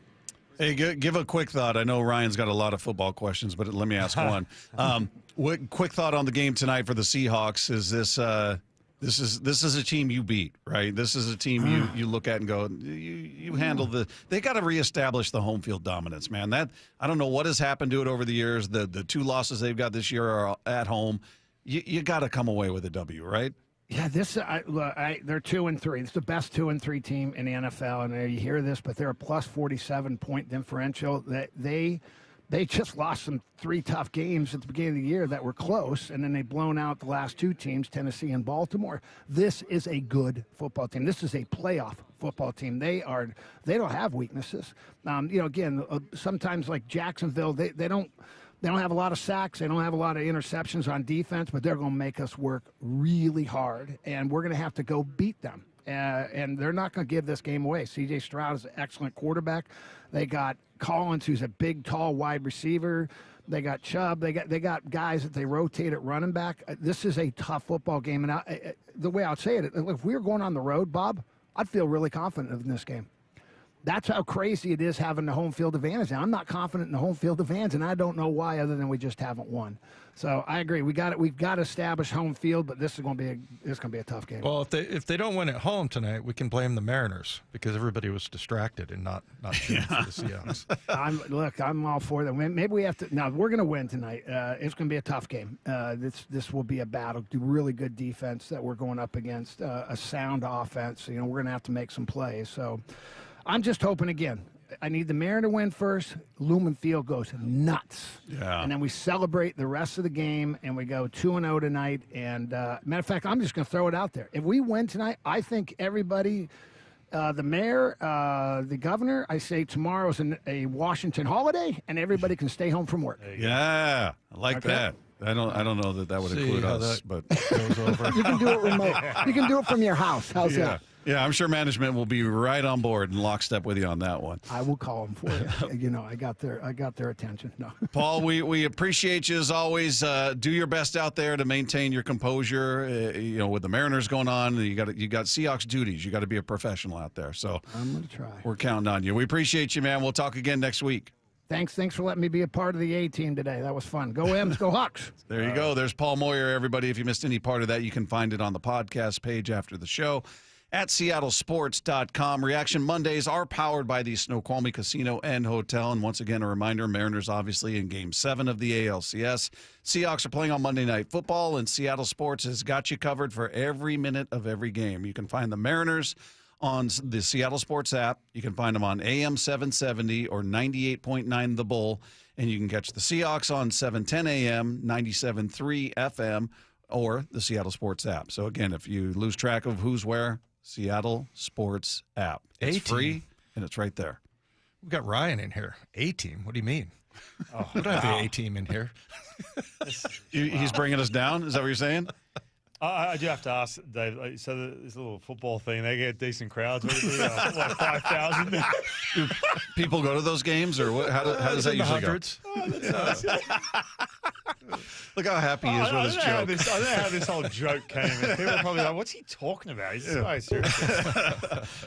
Hey, give a quick thought. I know Ryan's got a lot of football questions, but let me ask one. Quick thought on the game tonight for the Seahawks is this is a team you beat, right? This is a team you look at and go, you handle they got to reestablish the home field dominance, man. I don't know what has happened to it over the years. The 2 losses they've got this year are at home. You got to come away with a W, right? Yeah, they're 2-3. It's the best 2-3 team in the NFL, and you hear this, but they're a plus 47 point differential. They just lost some 3 tough games at the beginning of the year that were close, and then they've blown out the last 2 teams, Tennessee and Baltimore. This is a good football team. This is a playoff football team. They don't have weaknesses. Again, sometimes like Jacksonville, they don't have a lot of sacks. They don't have a lot of interceptions on defense, but they're going to make us work really hard, and we're going to have to go beat them. And they're not going to give this game away. C.J. Stroud is an excellent quarterback. They got Collins, who's a big, tall, wide receiver. They got Chubb. They got guys that they rotate at running back. This is a tough football game. And the way I'd say it, if we were going on the road, Bob, I'd feel really confident in this game. That's how crazy it is having the home field advantage. Now, I'm not confident in the home field advantage, and I don't know why, other than we just haven't won. So I agree. We've got to establish home field, but this is going to be a tough game. Well, if they don't win at home tonight, we can blame the Mariners because everybody was distracted and not cheering for the Seahawks. I'm all for that. Maybe we have to. Now we're going to win tonight. It's going to be a tough game. This will be a battle. Do really good defense that we're going up against. A sound offense. We're going to have to make some plays. So. I'm just hoping, again, I need the Mariner to win first. Lumen Field goes nuts. Yeah. And then we celebrate the rest of the game, and we go 2-0 tonight. And matter of fact, I'm just going to throw it out there. If we win tonight, I think everybody, the mayor, the governor, I say tomorrow's a Washington holiday, and everybody can stay home from work. Yeah, I like that. I don't know that would include us, but goes over. You can do it remote. You can do it from your house. How's that? Yeah, I'm sure management will be right on board and lockstep with you on that one. I will call them for you. I got their attention. No. Paul, we appreciate you as always. Do your best out there to maintain your composure. With the Mariners going on, you got Seahawks duties. You got to be a professional out there. So I'm going to try. We're counting on you. We appreciate you, man. We'll talk again next week. Thanks for letting me be a part of the A team today. That was fun. Go M's, go Hawks. There you go. There's Paul Moyer, everybody. If you missed any part of that, you can find it on the podcast page after the show at seattlesports.com. Reaction Mondays are powered by the Snoqualmie Casino and Hotel. And once again, a reminder, Mariners obviously in Game 7 of the ALCS. Seahawks are playing on Monday Night Football, and Seattle Sports has got you covered for every minute of every game. You can find the Mariners on the Seattle Sports app. You can find them on AM 770 or 98.9 The Bull. And you can catch the Seahawks on 710 AM, 97.3 FM, or the Seattle Sports app. So, again, if you lose track of who's where, Seattle Sports app. It's free, and it's right there. We've got Ryan in here. A-team? What do you mean? We don't have the A-team in here. He's bringing us down? Is that what you're saying? I do have to ask, Dave, so this little football thing, they get decent crowds, like 5,000? Do people go to those games, or what? How does that usually go? Look how happy he is with his joke. I don't know how this whole joke came in. People are probably like, what's he talking about? He's so serious.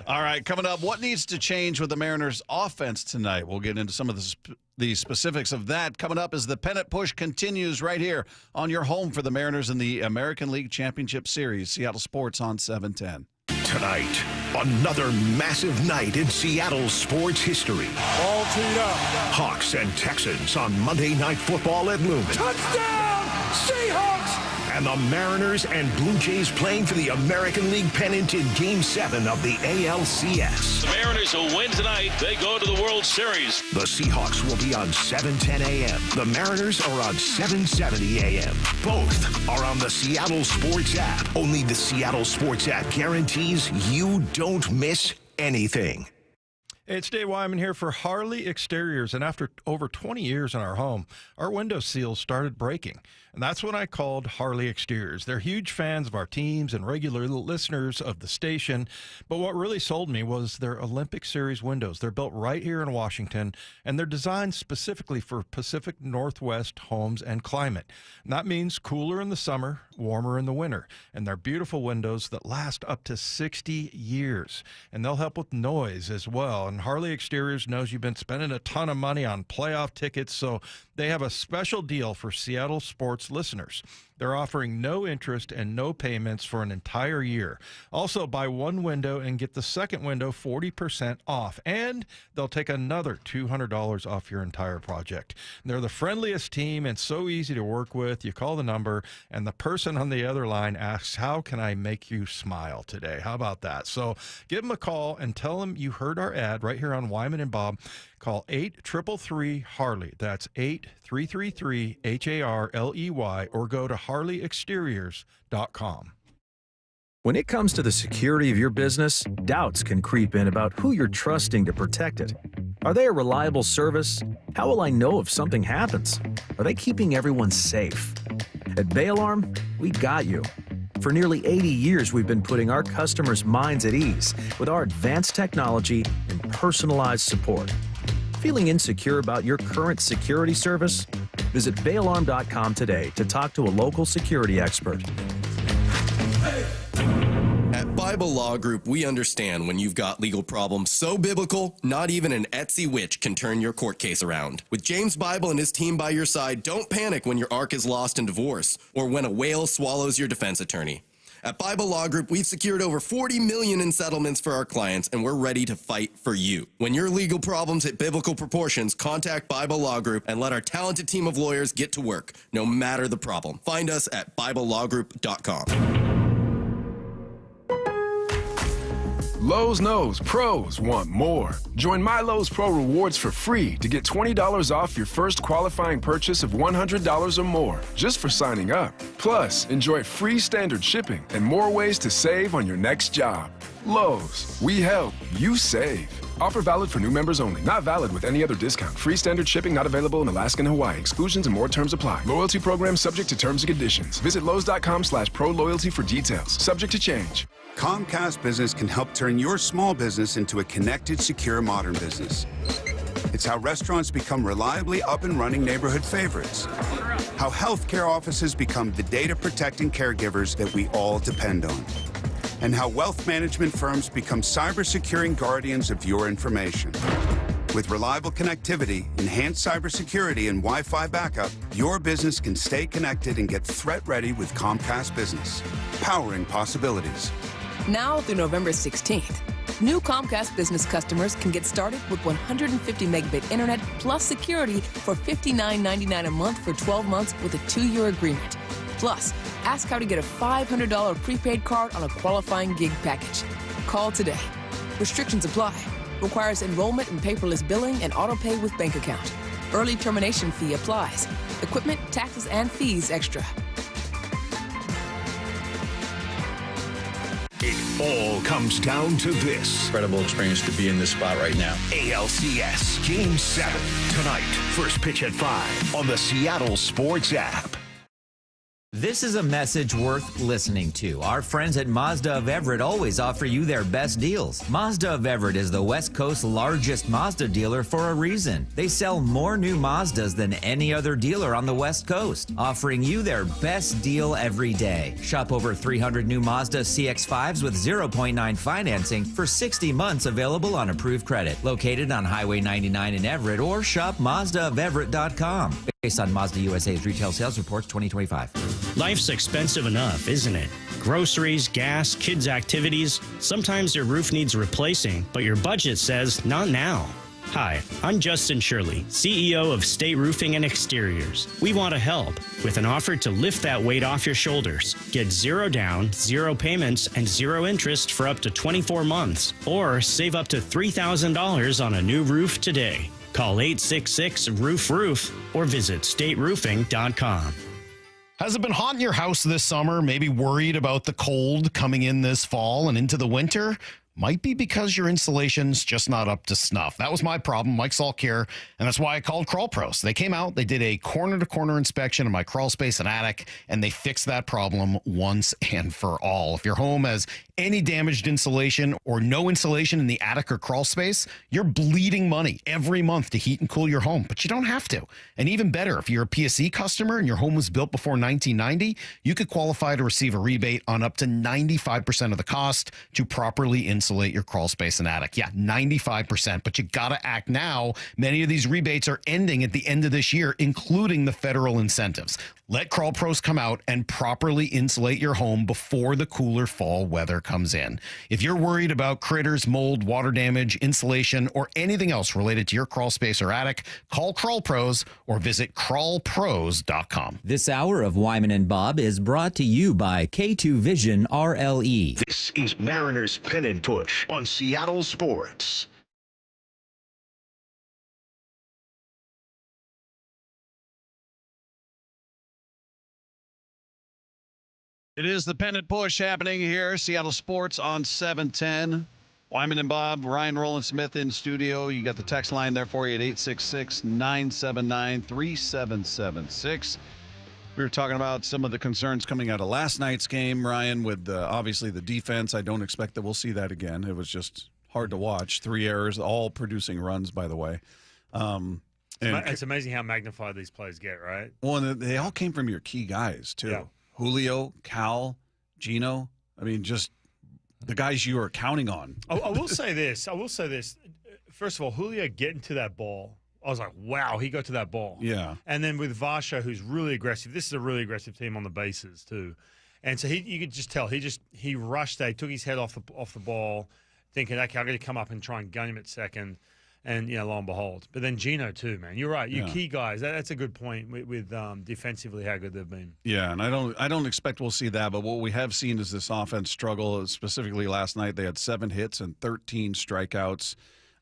All right, coming up, what needs to change with the Mariners' offense tonight? We'll get into some of the specifics of that. Coming up as the Pennant push continues right here on your home for the Mariners in the American League Championship Series. Seattle Sports on 710. Tonight, another massive night in Seattle sports history. All teed up. Hawks and Texans on Monday Night Football at Lumen. Touchdown, Seahawks! And the Mariners and Blue Jays playing for the American League pennant in Game 7 of the ALCS. The Mariners will win tonight. They go to the World Series. The Seahawks will be on 7:10 a.m. The Mariners are on 7:70 a.m. Both are on the Seattle Sports app. Only the Seattle Sports app guarantees you don't miss anything. Hey, it's Dave Wyman here for Harley Exteriors, and after over 20 years in our home, our window seals started breaking, and that's when I called Harley Exteriors. They're huge fans of our teams and regular listeners of the station, but what really sold me was their Olympic Series windows. They're built right here in Washington, and they're designed specifically for Pacific Northwest homes and climate. And that means cooler in the summer, warmer in the winter, and they're beautiful windows that last up to 60 years, and they'll help with noise as well. And Harley Exteriors knows you've been spending a ton of money on playoff tickets, so they have a special deal for Seattle sports listeners. They're offering no interest and no payments for an entire year. Also, buy one window and get the second window 40% off, and they'll take another $200 off your entire project. They're the friendliest team and so easy to work with. You call the number, and the person on the other line asks, "How can I make you smile today?" How about that? So give them a call and tell them you heard our ad right here on Wyman and Bob. Call 833-HARLEY. That's 833-HARLEY, or go to harleyexteriors.com. When it comes to the security of your business, doubts can creep in about who you're trusting to protect it. Are they a reliable service? How will I know if something happens? Are they keeping everyone safe? At Bay Alarm, we got you. For nearly 80 years, we've been putting our customers' minds at ease with our advanced technology and personalized support. Feeling insecure about your current security service? Visit bayalarm.com today to talk to a local security expert. At Bible Law Group, we understand when you've got legal problems so biblical, not even an Etsy witch can turn your court case around. With James Bible and his team by your side, don't panic when your ark is lost in divorce or when a whale swallows your defense attorney. At Bible Law Group, we've secured over $40 million in settlements for our clients, and we're ready to fight for you. When your legal problems hit biblical proportions, contact Bible Law Group and let our talented team of lawyers get to work, no matter the problem. Find us at BibleLawGroup.com. Lowe's knows pros want more. Join My Lowe's Pro Rewards for free to get $20 off your first qualifying purchase of $100 or more just for signing up. Plus, enjoy free standard shipping and more ways to save on your next job. Lowe's, we help, you save. Offer valid for new members only. Not valid with any other discount. Free standard shipping not available in Alaska and Hawaii. Exclusions and more terms apply. Loyalty program subject to terms and conditions. Visit Lowe's.com/pro loyalty for details. Subject to change. Comcast Business can help turn your small business into a connected, secure, modern business. It's how restaurants become reliably up and running neighborhood favorites. How healthcare offices become the data-protecting caregivers that we all depend on. And how wealth management firms become cyber-securing guardians of your information. With reliable connectivity, enhanced cybersecurity, and Wi-Fi backup, your business can stay connected and get threat-ready with Comcast Business. Powering possibilities. Now through November 16th, new Comcast Business customers can get started with 150 megabit internet plus security for $59.99 a month for 12 months with a 2-year agreement. Plus, ask how to get a $500 prepaid card on a qualifying gig package. Call today. Restrictions apply. Requires enrollment in paperless billing and auto pay with bank account. Early termination fee applies. Equipment, taxes, and fees extra. It all comes down to this. Incredible experience to be in this spot right now. ALCS Game 7 tonight. First pitch at 5 on the Seattle Sports app. This is a message worth listening to. Our friends at Mazda of Everett always offer you their best deals. Mazda of Everett is the West Coast's largest Mazda dealer for a reason. They sell more new Mazdas than any other dealer on the West Coast, offering you their best deal every day. Shop over 300 new Mazda CX-5s with 0.9 financing for 60 months, available on approved credit. Located on Highway 99 in Everett, or shop MazdaofEverett.com. Based on Mazda USA's retail sales reports 2025. Life's expensive enough, isn't it? groceries, gas, kids' activities. Sometimes your roof needs replacing, but your budget says not now. Hi, I'm Justin Shirley, CEO of State Roofing and Exteriors. We want to help with an offer to lift that weight off your shoulders. Get 0 down, 0 payments, and 0 interest for up to 24 months. Or save up to $3,000 on a new roof today. Call 866-ROOF-ROOF or visit stateroofing.com. Has it been hot in your house this summer? Maybe worried about the cold coming in this fall and into the winter? Might be because your insulation's just not up to snuff. That was my problem, Mike Salk here, and that's why I called Crawl Pros. They came out, they did a corner-to-corner inspection of my crawl space and attic, and they fixed that problem once and for all. If your home has any damaged insulation or no insulation in the attic or crawl space, you're bleeding money every month to heat and cool your home, but you don't have to. And even better, if you're a PSE customer and your home was built before 1990, you could qualify to receive a rebate on up to 95% of the cost to properly insulate your crawl space and attic. Yeah, 95%, but you got to act now. Many of these rebates are ending at the end of this year, including the federal incentives. Let Crawl Pros come out and properly insulate your home before the cooler fall weather comes in. If you're worried about critters, mold, water damage, insulation, or anything else related to your crawl space or attic, call Crawl Pros or visit crawlpros.com. This hour of Wyman and Bob is brought to you by K2 Vision RLE. This is Mariners Pennant Push on Seattle Sports. It is the Pennant Push happening here, Seattle Sports on 710. Wyman and Bob, Ryan Rowland-Smith in studio. You got the text line there for you at 866-979-3776. We were talking about some of the concerns coming out of last night's game, Ryan, with obviously the defense. I don't expect that we'll see that again. It was just hard to watch. 3 errors, all producing runs, by the way. And It's amazing how magnified these plays get, right? Well, and they all came from your key guys, too. Yeah. Julio, Cal, Gino. I mean, just the guys you are counting on. I will say this. First of all, Julio getting to that ball, I was like, wow, he got to that ball. Yeah. And then with Varsho, who's really aggressive. This is a really aggressive team on the bases, too. And so you could just tell. He rushed that. He took his head off the ball, thinking, okay, I'm going to come up and try and gun him at second. And, lo and behold. But then Gino, too, man. You're right. Your key guys. That's a good point with defensively how good they've been. Yeah, and I don't expect we'll see that. But what we have seen is this offense struggle. Specifically last night, they had 7 hits and 13 strikeouts.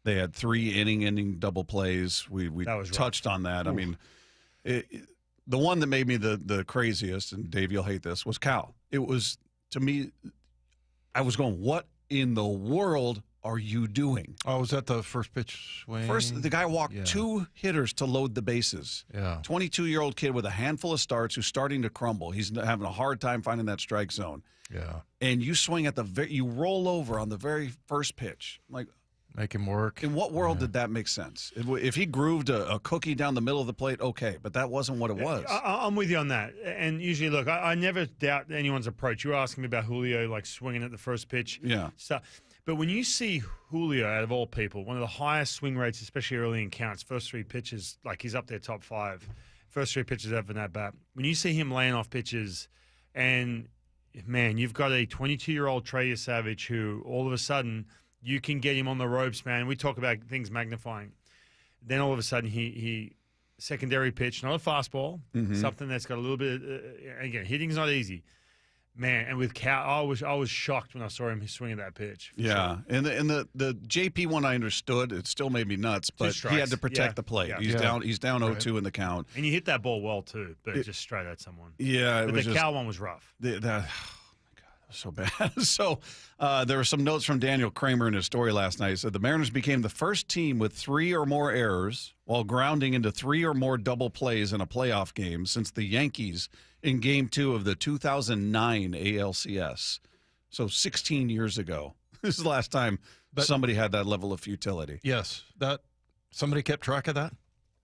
They had 3 inning double plays. We touched on that. Oof. I mean, the one that made me the craziest, and Dave, you'll hate this, was Cal. It was, to me, I was going, what in the world are you doing? Oh, was that the first pitch swing? First, the guy walked 2 hitters to load the bases. Yeah. 22-year-old kid with a handful of starts who's starting to crumble. He's having a hard time finding that strike zone. Yeah. And you swing at you roll over on the very first pitch. Like, make him work. In what world did that make sense? If he grooved a cookie down the middle of the plate, okay, but that wasn't what it was. I'm with you on that. And usually, look, I never doubt anyone's approach. You were asking me about Julio, like swinging at the first pitch. Yeah. But when you see Julio, out of all people, one of the highest swing rates, especially early in counts, first 3 pitches, like he's up there top 5, first 3 pitches ever in that bat. When you see him laying off pitches, and, man, you've got a 22-year-old Trey Savage who all of a sudden you can get him on the ropes, man. We talk about things magnifying. Then all of a sudden he secondary pitch, not a fastball, something that's got a little bit, again, hitting's not easy. Man, and with Cal, I was shocked when I saw him swinging that pitch. Yeah, sure. And the JP one I understood. It still made me nuts, but he had to protect the plate. Yeah. He's down 0-2 in the count. And you hit that ball well too, but just straight at someone. Yeah, but the Cal one was rough. Oh my God, that was so bad. So there were some notes from Daniel Kramer in his story last night. He said the Mariners became the first team with 3 or more errors while grounding into 3 or more double plays in a playoff game since the Yankees in Game 2 of the 2009 ALCS. So 16 years ago. This is the last time somebody had that level of futility. Yes. Somebody kept track of that?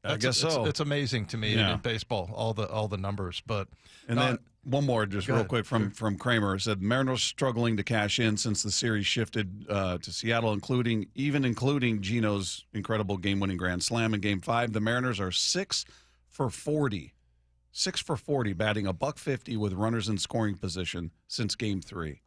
I guess so. It's amazing to me in baseball, all the numbers. But then one more, just real quick from Kramer. It said Mariners struggling to cash in since the series shifted to Seattle, including Gino's incredible game-winning grand slam in Game 5. The Mariners are 6 for 40 6 for 40, batting $150 with runners in scoring position since Game 3.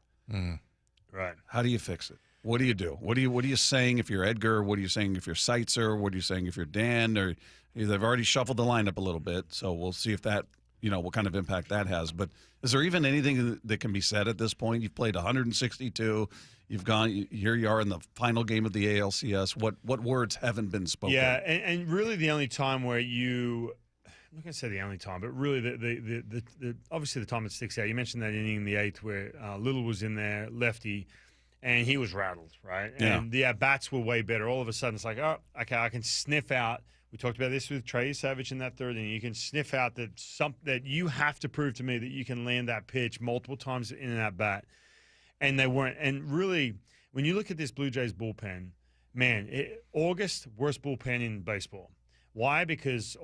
Right. How do you fix it? What do you do? What are you saying if you're Edgar? What are you saying if you're Seitzer? What are you saying if you're Dan? Or they've already shuffled the lineup a little bit, so we'll see if that, what kind of impact that has. But is there even anything that can be said at this point? You've played 162. You've gone. Here you are in the final game of the ALCS. What words haven't been spoken? Yeah, and really the only time where you. I'm not going to say the only time, but really the obviously the time that sticks out. You mentioned that inning in the 8th where Little was in there, lefty, and he was rattled, right? Yeah. And the at-bats were way better. All of a sudden, it's like, oh, okay, I can sniff out. We talked about this with Trey Savage in that 3rd inning. You can sniff out that you have to prove to me that you can land that pitch multiple times in an at-bat. And they weren't. And really, when you look at this Blue Jays bullpen, man, August, worst bullpen in baseball. Why? Because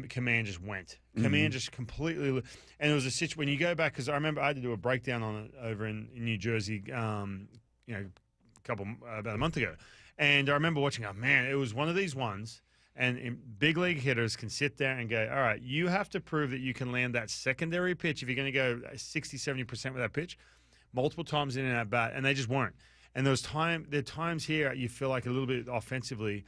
command just went. Command just completely. And it was a situation when you go back, because I remember I had to do a breakdown on it over in New Jersey, about a month ago. And I remember watching, it was one of these ones. And big league hitters can sit there and go, all right, you have to prove that you can land that secondary pitch if you're going to go 60, 70% with that pitch multiple times in and at bat. And they just weren't. And there are times here you feel like a little bit offensively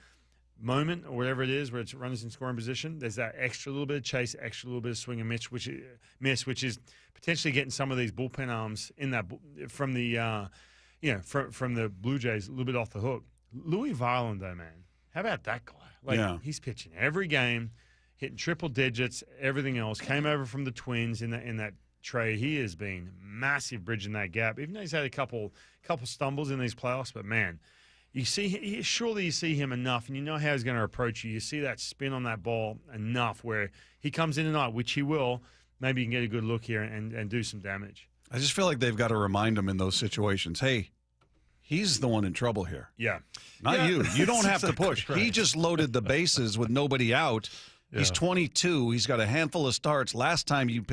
moment or whatever it is where it's runners in scoring position, there's that extra little bit of chase, extra little bit of swing and miss, which is potentially getting some of these bullpen arms in that from the from the Blue Jays a little bit off the hook. Louis Varland, though, man, how about that guy? He's pitching every game, hitting triple digits, everything else. Came over from the Twins in that trade. He has been massive bridging that gap, even though he's had a couple stumbles in these playoffs. But man. Surely you see him enough, and you know how he's going to approach you. You see that spin on that ball enough where he comes in tonight, which he will. Maybe you can get a good look here and do some damage. I just feel like they've got to remind him in those situations, hey, he's the one in trouble here. Yeah. Not you. You don't have to exactly push. right. He just loaded the bases with nobody out. Yeah. He's 22. He's got a handful of starts. Last time you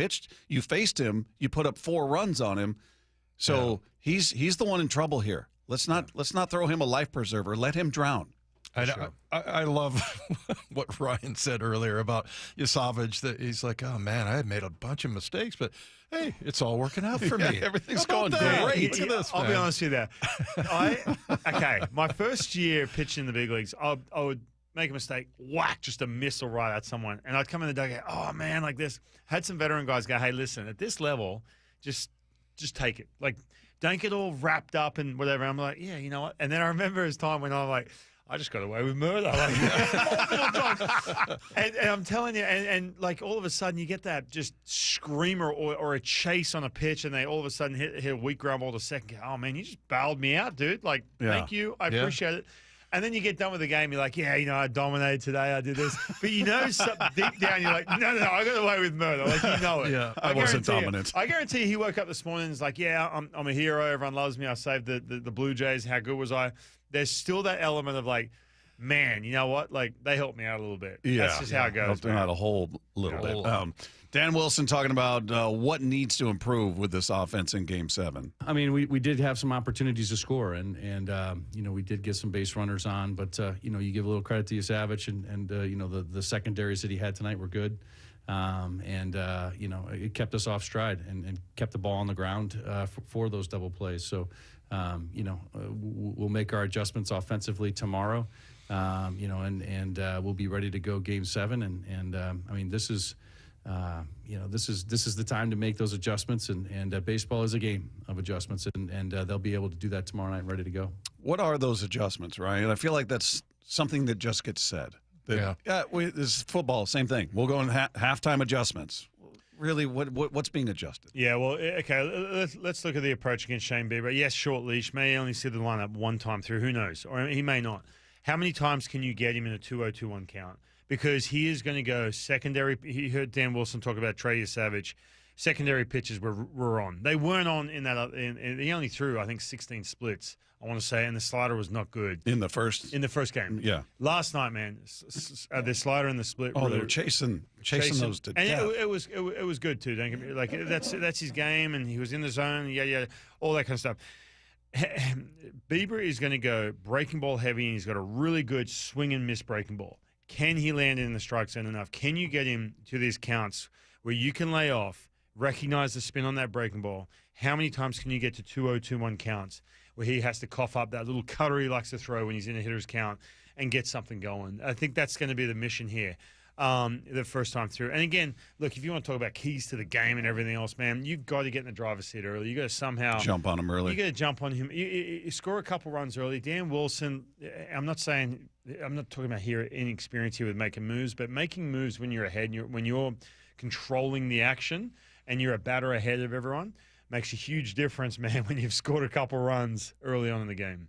faced him, you put up 4 runs on him. So he's the one in trouble here. Let's not throw him a life preserver. Let him drown. I love what Ryan said earlier about Savage, that he's like, oh, man, I had made a bunch of mistakes, but, hey, it's all working out for me. Everything's going great. I'll be honest with you. My first year pitching in the big leagues, I would make a mistake, whack, just a missile right at someone, and I'd come in the dugout, oh, man, like this. Had some veteran guys go, hey, listen, at this level, just take it. Like, don't get all wrapped up and whatever. I'm like, yeah, you know what? And then I remember as time went on, I'm like, I just got away with murder. And I'm telling you, and like all of a sudden you get that just screamer or a chase on a pitch, and they all of a sudden hit a weak ground ball to second. Oh, man, you just bailed me out, dude. Like, thank you. I appreciate it. And then you get done with the game, you're like, yeah, I dominated today, I did this. But deep down, you're like, no, I got away with murder. Like, you know it. Yeah, I wasn't dominant. I guarantee you, he woke up this morning and was like, yeah, I'm a hero, everyone loves me, I saved the Blue Jays, how good was I? There's still that element of like, man, you know what? Like, they helped me out a little bit. Yeah. That's just how it goes. Helped him out a whole little bit. Dan Wilson talking about what needs to improve with this offense in Game 7. I mean, we did have some opportunities to score, and we did get some base runners on, but you give a little credit to Savage, and the secondaries that he had tonight were good, it kept us off stride and kept the ball on the ground for those double plays. So, we'll make our adjustments offensively tomorrow, and we'll be ready to go Game 7, this is. This is the time to make those adjustments, and baseball is a game of adjustments, and they'll be able to do that tomorrow night ready to go. What are those adjustments, Ryan? I feel like that's something that just gets said. This is football, same thing. We'll go in halftime adjustments. Really, what's being adjusted? Yeah, well, okay, let's look at the approach against Shane Bieber. Yes, short leash, may only see the lineup one time through. Who knows? Or he may not. How many times can you get him in a 2-0-2-1 count? Because he is going to go secondary. He heard Dan Wilson talk about Trey Savage. Secondary pitches were on. They weren't on in that. He only threw, I think, 16 splits, I want to say, and the slider was not good. In the first game. Yeah. Last night, man, the slider and the split. Oh, they were chasing those to death. And it was good, too. Don't get me, like, that's his game, and he was in the zone, all that kind of stuff. Bieber is going to go breaking ball heavy, and he's got a really good swing and miss breaking ball. Can he land in the strike zone enough? Can you get him to these counts where you can lay off, recognize the spin on that breaking ball. How many times can you get to 2-0, 2-1 counts where he has to cough up that little cutter he likes to throw when he's in a hitter's count and get something going? I think that's going to be the mission here. The first time through. And again, look, if you want to talk about keys to the game and everything else, man, you've got to get in the driver's seat early. You got to somehow jump on him early. You got to jump on him. You score a couple runs early. Dan Wilson, I'm not talking about here inexperience here with making moves, but making moves when you're ahead, and when you're controlling the action and you're a batter ahead of everyone, makes a huge difference, man, when you've scored a couple runs early on in the game.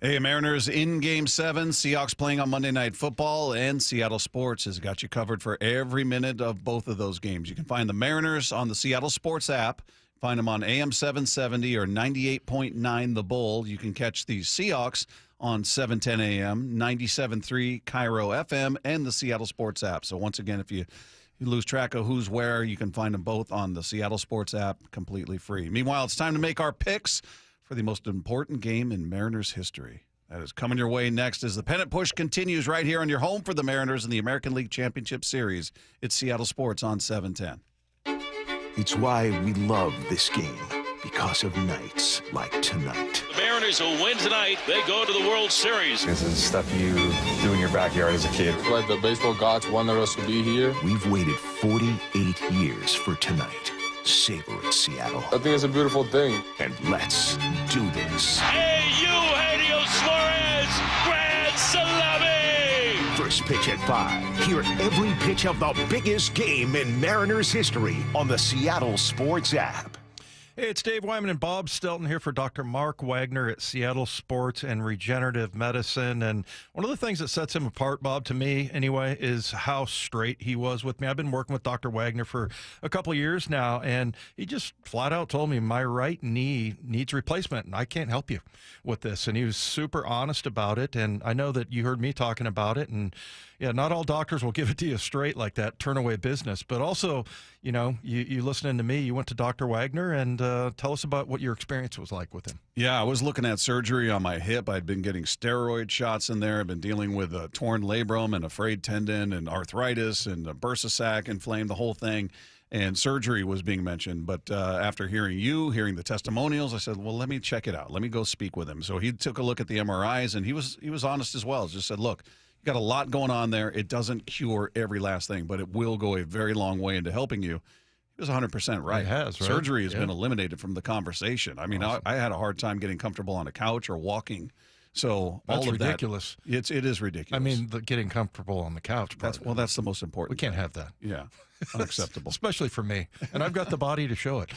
Hey, Mariners in Game 7. Seahawks playing on Monday Night Football, and Seattle Sports has got you covered for every minute of both of those games. You can find the Mariners on the Seattle Sports app. Find them on AM 770 or 98.9 The Bull. You can catch the Seahawks on 710 AM, 97.3 Cairo FM, and the Seattle Sports app. So once again, if you lose track of who's where, you can find them both on the Seattle Sports app completely free. Meanwhile, it's time to make our picks for the most important game in Mariners history. That is coming your way next as the pennant push continues right here on your home for the Mariners in the American League Championship Series. It's Seattle Sports on 710. It's why we love this game, because of nights like tonight. The Mariners will win tonight. They go to the World Series. This is stuff you do in your backyard as a kid. Like the baseball gods wanted us to be here. We've waited 48 years for tonight. Savor it, Seattle. I think it's a beautiful thing. And let's do this. Hey, Eugenio Suarez, grand salami! First pitch at 5. Hear every pitch of the biggest game in Mariners history on the Seattle Sports app. Hey, it's Dave Wyman and Bob Stelton here for Dr. Mark Wagner at Seattle Sports and Regenerative Medicine. And one of the things that sets him apart, Bob, to me anyway, is how straight he was with me. I've been working with Dr. Wagner for a couple of years now, and he just flat out told me my right knee needs replacement, and I can't help you with this. And he was super honest about it, and I know that you heard me talking about it. And yeah, not all doctors will give it to you straight like that, turn away business. But also, you know, you listening to me, you went to Dr. Wagner, and tell us about what your experience was like with him. Yeah, I was looking at surgery on my hip. I'd been getting steroid shots in there. I've been dealing with a torn labrum and a frayed tendon and arthritis and a bursa sac inflamed, the whole thing. And surgery was being mentioned. But after hearing the testimonials, I said, well, let me check it out. Let me go speak with him. So he took a look at the MRIs, and he was honest as well. Just said, look, you got a lot going on there. It doesn't cure every last thing, but it will go a very long way into helping you. He was 100% right. It has, right? Surgery has been eliminated from the conversation. I mean, awesome. I had a hard time getting comfortable on a couch or walking. So that's all of ridiculous. It is ridiculous. I mean, getting comfortable on the couch. That's the most important. We can't have that. Yeah, unacceptable, especially for me. And I've got the body to show it.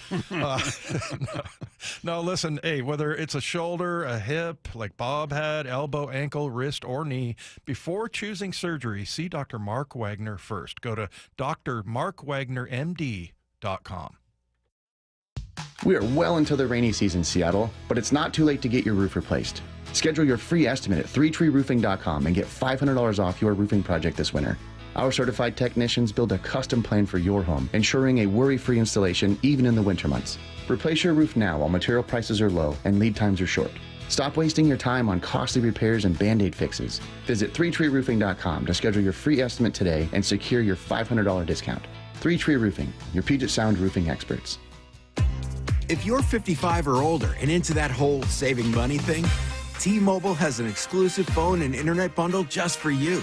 No, listen. Hey, whether it's a shoulder, a hip, like Bob had, elbow, ankle, wrist, or knee, before choosing surgery, see Dr. Mark Wagner first. Go to drmarkwagnermd.com. We are well into the rainy season, Seattle, but it's not too late to get your roof replaced. Schedule your free estimate at 3treeroofing.com and get $500 off your roofing project this winter. Our certified technicians build a custom plan for your home, ensuring a worry-free installation even in the winter months. Replace your roof now while material prices are low and lead times are short. Stop wasting your time on costly repairs and Band-Aid fixes. Visit 3treeroofing.com to schedule your free estimate today and secure your $500 discount. 3Tree Roofing, your Puget Sound roofing experts. If you're 55 or older and into that whole saving money thing, T-Mobile has an exclusive phone and internet bundle just for you.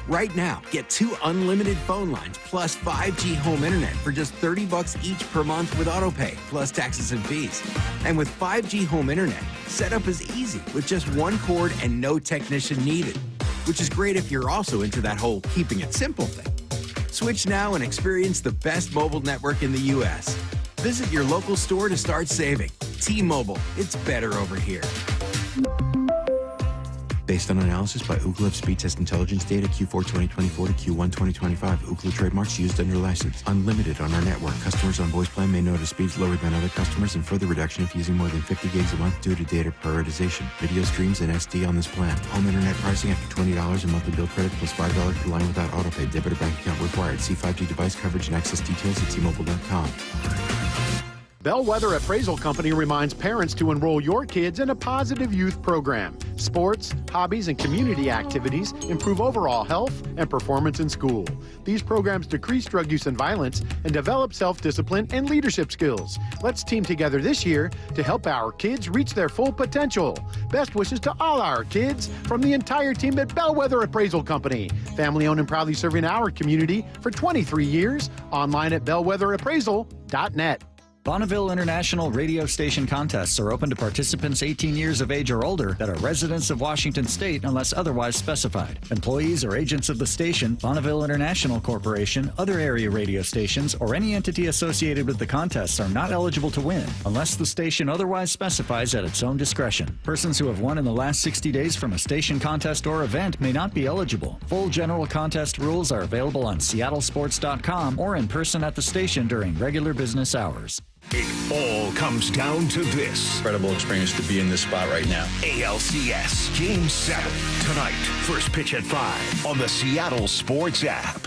Right now, get 2 unlimited phone lines plus 5G home internet for just $30 each per month with AutoPay, plus taxes and fees. And with 5G home internet, setup is easy with just 1 cord and no technician needed, which is great if you're also into that whole keeping it simple thing. Switch now and experience the best mobile network in the U.S. Visit your local store to start saving. T-Mobile, it's better over here. Based on analysis by Ookla Speed Test Intelligence data Q4 2024 to Q1 2025. Ookla trademarks used under license. Unlimited on our network. Customers on voice plan may notice speeds lower than other customers and further reduction if using more than 50 gigs a month due to data prioritization. Video streams and SD on this plan. Home internet pricing after $20 in monthly bill credit plus $5 per line without autopay. Debit or bank account required. See 5G device coverage and access details at T-Mobile.com. Bellwether Appraisal Company reminds parents to enroll your kids in a positive youth program. Sports, hobbies, and community activities improve overall health and performance in school. These programs decrease drug use and violence and develop self-discipline and leadership skills. Let's team together this year to help our kids reach their full potential. Best wishes to all our kids from the entire team at Bellwether Appraisal Company. Family-owned and proudly serving our community for 23 years. Online at bellwetherappraisal.net. Bonneville International radio station contests are open to participants 18 years of age or older that are residents of Washington State unless otherwise specified. Employees or agents of the station, Bonneville International Corporation, other area radio stations, or any entity associated with the contests are not eligible to win unless the station otherwise specifies at its own discretion. Persons who have won in the last 60 days from a station contest or event may not be eligible. Full general contest rules are available on seattlesports.com or in person at the station during regular business hours. It all comes down to this. Incredible experience to be in this spot right now. ALCS Game 7 tonight. First pitch at 5 on the Seattle Sports app.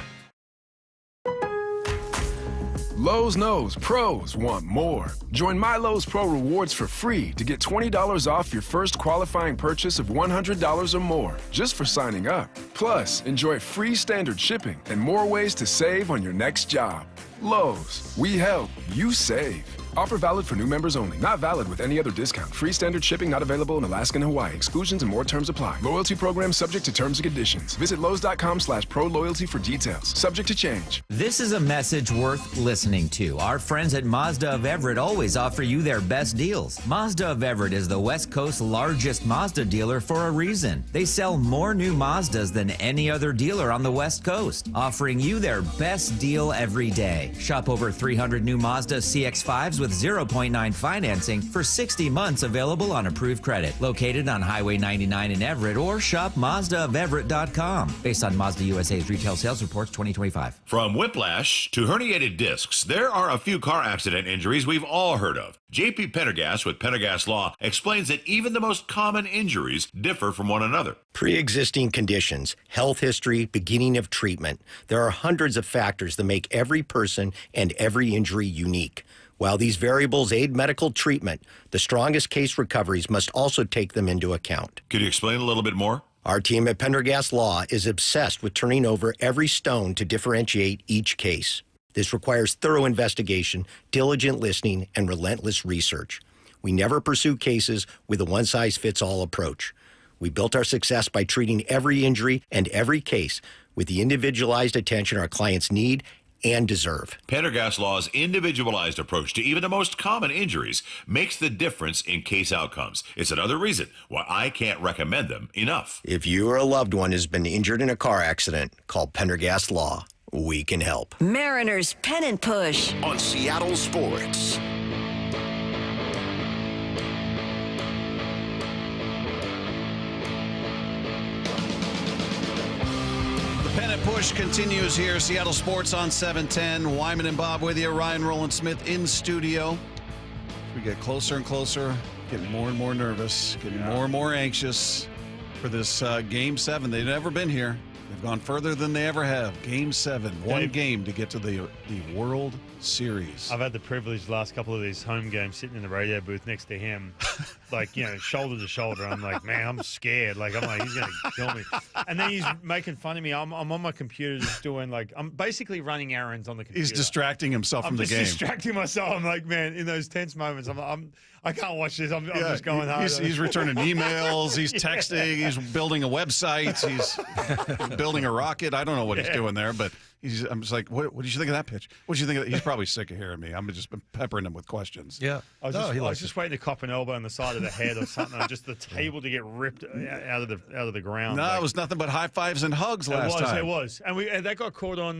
Lowe's knows pros want more. Join My Lowe's Pro Rewards for free to get $20 off your first qualifying purchase of $100 or more just for signing up. Plus, enjoy free standard shipping and more ways to save on your next job. Lowe's, we help, you save. Offer valid for new members only. Not valid with any other discount. Free standard shipping not available in Alaska and Hawaii. Exclusions and more terms apply. Loyalty program subject to terms and conditions. Visit Lowe's.com/pro loyalty for details. Subject to change. This is a message worth listening to. Our friends at Mazda of Everett always offer you their best deals. Mazda of Everett is the West Coast's largest Mazda dealer for a reason. They sell more new Mazdas than any other dealer on the West Coast, offering you their best deal every day. Shop over 300 new Mazda CX-5s with 0.9 financing for 60 months available on approved credit. Located on Highway 99 in Everett or shop MazdaofEverett.com. Based on Mazda USA's retail sales reports 2025. From whiplash to herniated discs, there are a few car accident injuries we've all heard of. J.P. Pendergast with Pendergast Law explains that even the most common injuries differ from one another. Pre-existing conditions, health history, beginning of treatment. There are hundreds of factors that make every person and every injury unique. While these variables aid medical treatment, the strongest case recoveries must also take them into account. Could you explain a little bit more? Our team at Pendergast Law is obsessed with turning over every stone to differentiate each case. This requires thorough investigation, diligent listening, and relentless research. We never pursue cases with a one-size-fits-all approach. We built our success by treating every injury and every case with the individualized attention our clients need and deserve. Pendergast Law's individualized approach to even the most common injuries makes the difference in case outcomes. It's another reason why I can't recommend them enough. If you or a loved one has been injured in a car accident, call Pendergast Law. We can help. Mariners Pennant Push on Seattle Sports. Pennant Push continues here. Seattle Sports on 710. Wyman and Bob with you. Ryan Rowland-Smith in studio. We get closer and closer, getting more and more nervous, getting more and more anxious for this Game 7. They've never been here. They've gone further than they ever have. Game 7, one game to get to the World Series. I've had the privilege the last couple of these home games sitting in the radio booth next to him, like, you know, shoulder to shoulder. I'm like, man, I'm scared. Like, I'm like, he's going to kill me. And then he's making fun of me. I'm on my computer just doing, like, I'm basically running errands on the computer. He's distracting himself from the game. I'm just distracting myself. I'm like, man, in those tense moments, I can't watch this. I'm just going hard. He's returning emails. He's texting. He's building a website. He's building a rocket. I don't know what he's doing there, but I'm just like, what did you think of that pitch? What did you think of that? He's probably sick of hearing me. I'm just peppering him with questions. Yeah. I was just waiting to cop an elbow on the side of the head or something. Just the table to get ripped out of the ground. No, it was nothing but high fives and hugs last time. It was. And that got caught on,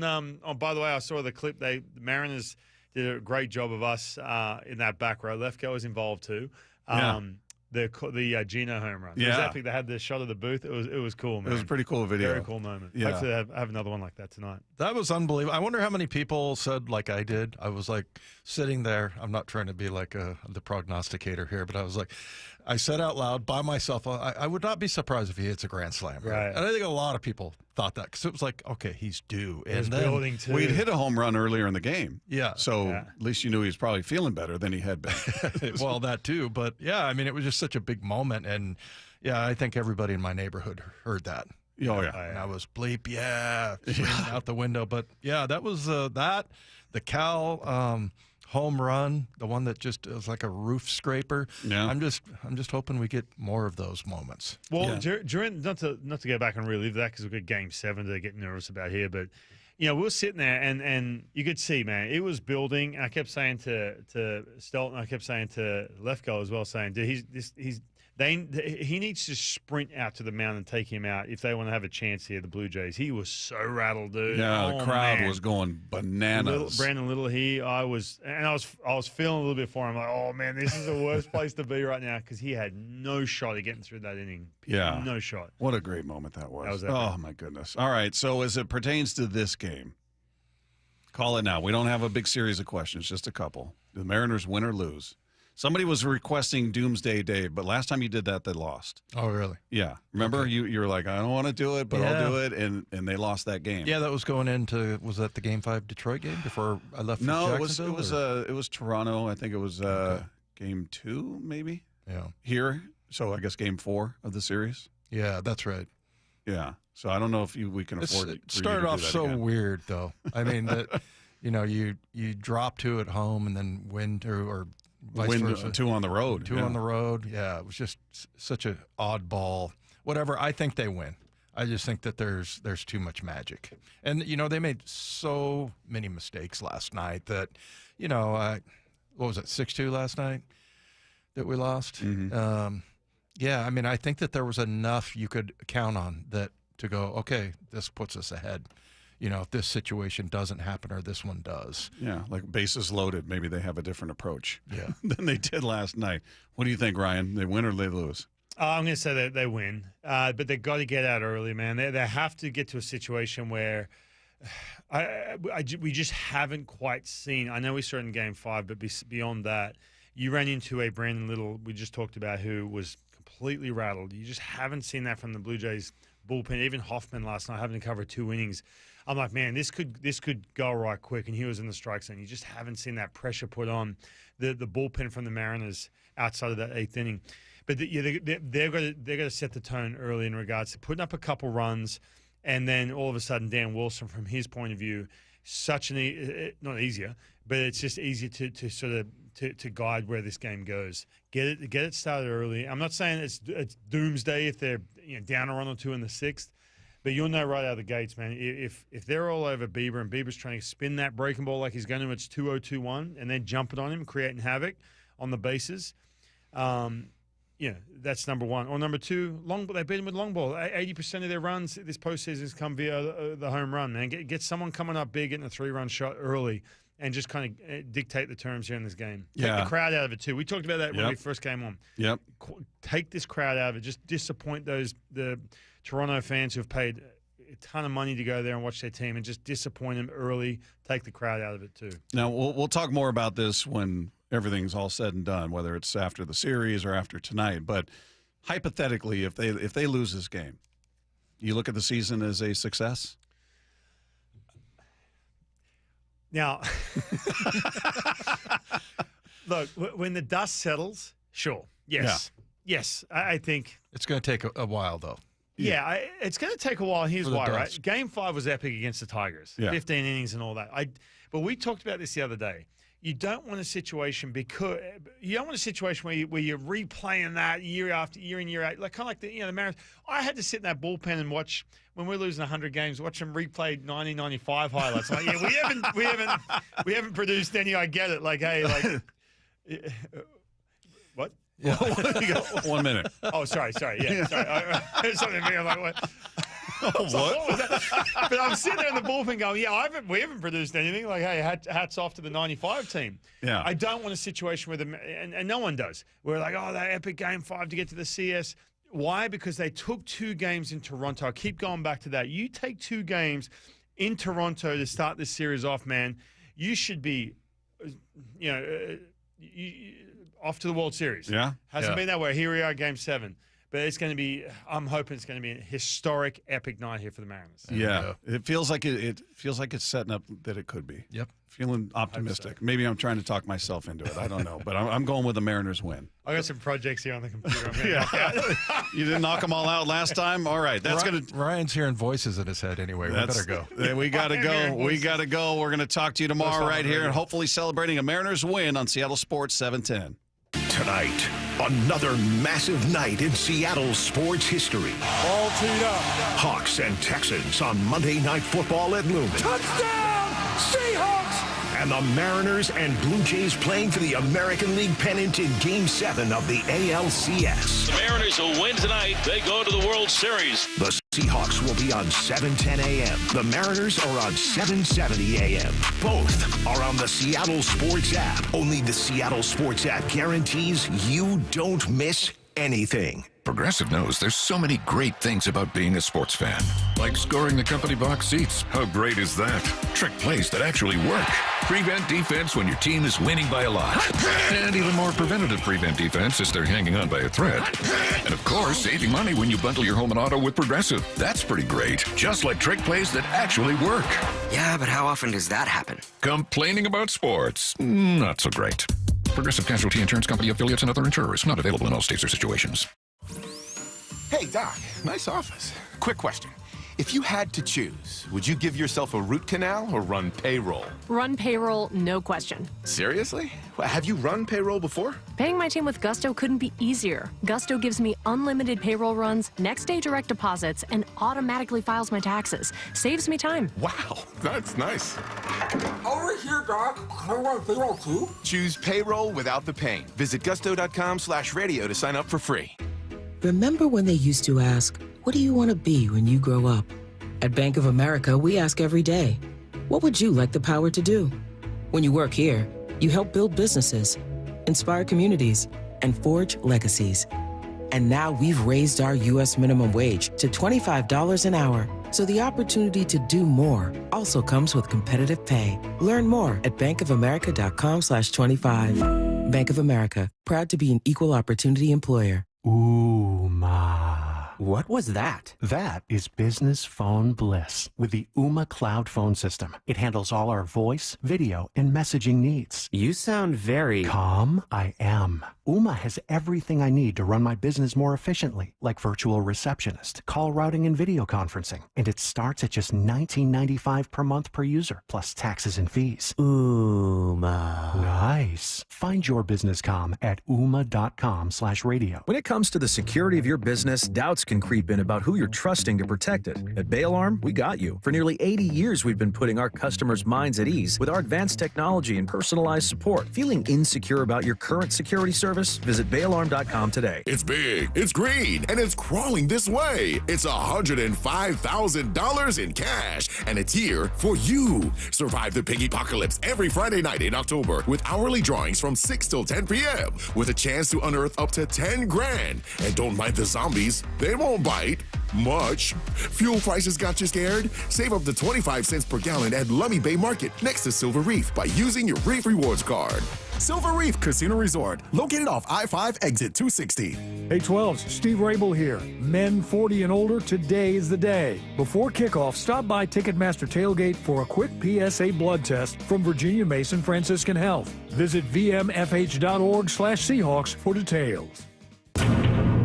by the way, I saw the clip. The Mariners did a great job of us in that back row. Lefko was involved too. The Gino home run. It was epic. They had the shot of the booth. It was cool, man. It was a pretty cool video. Very cool moment. Yeah. Hopefully I have another one like that tonight. That was unbelievable. I wonder how many people said like I did. I was like sitting there. I'm not trying to be like the prognosticator here, but I was like, I said out loud by myself, I would not be surprised if he hits a grand slam. Right. And I think a lot of people thought that because it was like, okay, he's due. It was And then building too. We'd hit a home run earlier in the game. Yeah. So at least you knew he was probably feeling better than he had been. well, that too. But yeah, I mean, it was just such a big moment. And yeah, I think everybody in my neighborhood heard that. Oh, yeah. And I was bleep, out the window. But yeah, that was that. The Cal home run, the one that just was like a roof scraper. Yeah. I'm just hoping we get more of those moments. Well, during not to go back and relive that because we've got Game 7 to get nervous about here, but we were sitting there and you could see, man, it was building. And I kept saying to Stelton, I kept saying to Lefko as well, saying, dude, he needs to sprint out to the mound and take him out if they want to have a chance here. The Blue Jays. He was so rattled, dude. Yeah, the crowd was going bananas. Brandon Little, I was feeling a little bit for him. Like, oh man, this is the worst place to be right now because he had no shot of getting through that inning. Yeah, no shot. What a great moment that was. That oh my goodness. All right, so as it pertains to this game, call it now. We don't have a big series of questions, just a couple. The Mariners win or lose? Somebody was requesting Doomsday Dave, but last time you did that, they lost. Oh, really? Yeah. Remember, Okay. you were like, I don't want to do it, but I'll do it, and they lost that game. Yeah, that was going into, was that the Game 5 Detroit game before I left for No, Jacksonville? it was Toronto. I think it was Game 2, maybe. Yeah. Here, so I guess Game 4 of the series. Yeah, that's right. Yeah. So I don't know if we can afford it. It started off so weird, though. I mean, that you drop 2 at home and then win 2 or vice versa. 2 on the road. 2 on the road. Yeah, it was just such an oddball. Whatever. I think they win. I just think that there's too much magic, and they made so many mistakes last night that, what was it, 6-2 last night that we lost. Mm-hmm. Yeah, I mean, I think that there was enough you could count on that to go, okay, this puts us ahead. If this situation doesn't happen or this one does. Yeah, like bases loaded. Maybe they have a different approach yeah. than they did last night. What do you think, Ryan? They win or they lose? I'm going to say that they win, but they got to get out early, man. They have to get to a situation where we just haven't quite seen. I know we saw it in Game 5, but beyond that, you ran into a Brandon Little we just talked about who was completely rattled. You just haven't seen that from the Blue Jays bullpen. Even Hoffman last night having to cover 2 innings. I'm like, man, this could go right quick, and he was in the strike zone. You just haven't seen that pressure put on the bullpen from the Mariners outside of that 8th inning. But they're going to set the tone early in regards to putting up a couple runs, and then all of a sudden Dan Wilson, from his point of view, not easier, but it's just easier to sort of to guide where this game goes. Get it started early. I'm not saying it's doomsday if they're down a run or 2 in the 6th. But you'll know right out of the gates, man, if they're all over Bieber and Bieber's trying to spin that breaking ball like he's going to, it's 2-0-2-1, and then jumping on him, creating havoc on the bases, that's number one. Or number 2, long ball. They beat him with long ball. 80% of their runs this postseason has come via the home run, man. Get someone coming up big, getting a 3-run shot early, and just kind of dictate the terms here in this game. Take the crowd out of it, too. We talked about that when we first came on. Yep. Take this crowd out of it. Just disappoint the Toronto fans who've paid a ton of money to go there and watch their team, and just disappoint them early. Take the crowd out of it too. Now we'll talk more about this when everything's all said and done, whether it's after the series or after tonight. But hypothetically, if they lose this game, you look at the season as a success. Now, look, when the dust settles, sure, yes, yes, I think it's going to take a while though. Yeah, it's going to take a while. Here's why, right? dust. Game 5 was epic against the Tigers. 15 innings and all that. But we talked about this the other day. You don't want a situation where you're replaying that year after year in year out, like kind of like the Mariners. I had to sit in that bullpen and watch when we're losing 100 games, watch them replay 1995 highlights. Like, we haven't produced any. I get it. Like, hey, like, what? Yeah. 1 minute. Oh, sorry. Yeah, sorry. There's something in me. I'm like, what? What was that? But I'm sitting there in the bullpen going, we haven't produced anything. Like, hey, hats off to the 95 team. Yeah. I don't want a situation where and no one does. We're like, that epic Game 5 to get to the CS. Why? Because they took 2 games in Toronto. I keep going back to that. You take 2 games in Toronto to start this series off, man. You should be, off to the World Series. Yeah. Hasn't been that way. Here we are, Game 7. But I'm hoping it's going to be a historic, epic night here for the Mariners. Yeah, it feels like it's setting up that it could be. Yep. Feeling optimistic. Maybe I'm trying to talk myself into it. I don't know, but I'm going with the Mariners win. I got some projects here on the computer. You didn't knock them all out last time? All right. Ryan's hearing voices in his head anyway. We better go. We got to go. We got to go. We're going to talk to you tomorrow right here and hopefully celebrating a Mariners win on Seattle Sports 710. Tonight, another massive night in Seattle sports history. All teed up. Hawks and Texans on Monday Night Football at Lumen. Touchdown, Seahawks! And the Mariners and Blue Jays playing for the American League pennant in Game 7 of the ALCS. The Mariners will win tonight. They go to the World Series. The Seahawks will be on 7:10 a.m. The Mariners are on 7:70 a.m. Both are on the Seattle Sports app. Only the Seattle Sports app guarantees you don't miss anything. Progressive knows there's so many great things about being a sports fan. Like scoring the company box seats. How great is that? Trick plays that actually work. Prevent defense when your team is winning by a lot. And even more preventative prevent defense as they're hanging on by a thread. And of course, saving money when you bundle your home and auto with Progressive. That's pretty great. Just like trick plays that actually work. Yeah, but how often does that happen? Complaining about sports. Not so great. Progressive Casualty Insurance Company, affiliates, and other insurers. Not available in all states or situations. Hey, Doc, nice office. Quick question. If you had to choose, would you give yourself a root canal or run payroll? Run payroll, no question. Seriously? Have you run payroll before? Paying my team with Gusto couldn't be easier. Gusto gives me unlimited payroll runs, next-day direct deposits, and automatically files my taxes. Saves me time. Wow, that's nice. Over here, Doc. Can I run payroll too? Choose payroll without the pain. Visit gusto.com/radio to sign up for free. Remember when they used to ask, what do you want to be when you grow up? At Bank of America, we ask every day, what would you like the power to do? When you work here, you help build businesses, inspire communities, and forge legacies. And now we've raised our U.S. minimum wage to $25 an hour. So the opportunity to do more also comes with competitive pay. Learn more at bankofamerica.com/25. Bank of America, proud to be an equal opportunity employer. What was that? That is business phone bliss with the Ooma Cloud Phone System. It handles all our voice, video, and messaging needs. You sound very... Calm, I am. Ooma has everything I need to run my business more efficiently, like virtual receptionist, call routing, and video conferencing. And it starts at just $19.95 per month per user, plus taxes and fees. Ooma. Nice. Find your business comm at ooma.com/radio. When it comes to the security of your business, doubts can creep in about who you're trusting to protect it. At Bay Alarm, we got you. For nearly 80 years, we've been putting our customers' minds at ease with our advanced technology and personalized support. Feeling insecure about your current security service? Visit bayalarm.com today. It's big, it's green, and it's crawling this way. It's $105,000 in cash, and it's here for you. Survive the piggy apocalypse every Friday night in October with hourly drawings from 6 till 10 p.m. with a chance to unearth up to 10 grand. And don't mind the zombies, they won't bite much. Fuel prices got you scared? Save up to 25 cents per gallon at Lummi Bay Market next to Silver Reef by using your Reef Rewards card. Silver Reef Casino Resort, located off I-5 exit 260. Hey 12s, Steve Rabel here. Men 40 and older, today is the day. Before kickoff, stop by Ticketmaster Tailgate for a quick PSA blood test from Virginia Mason Franciscan Health. Visit vmfh.org/Seahawks for details.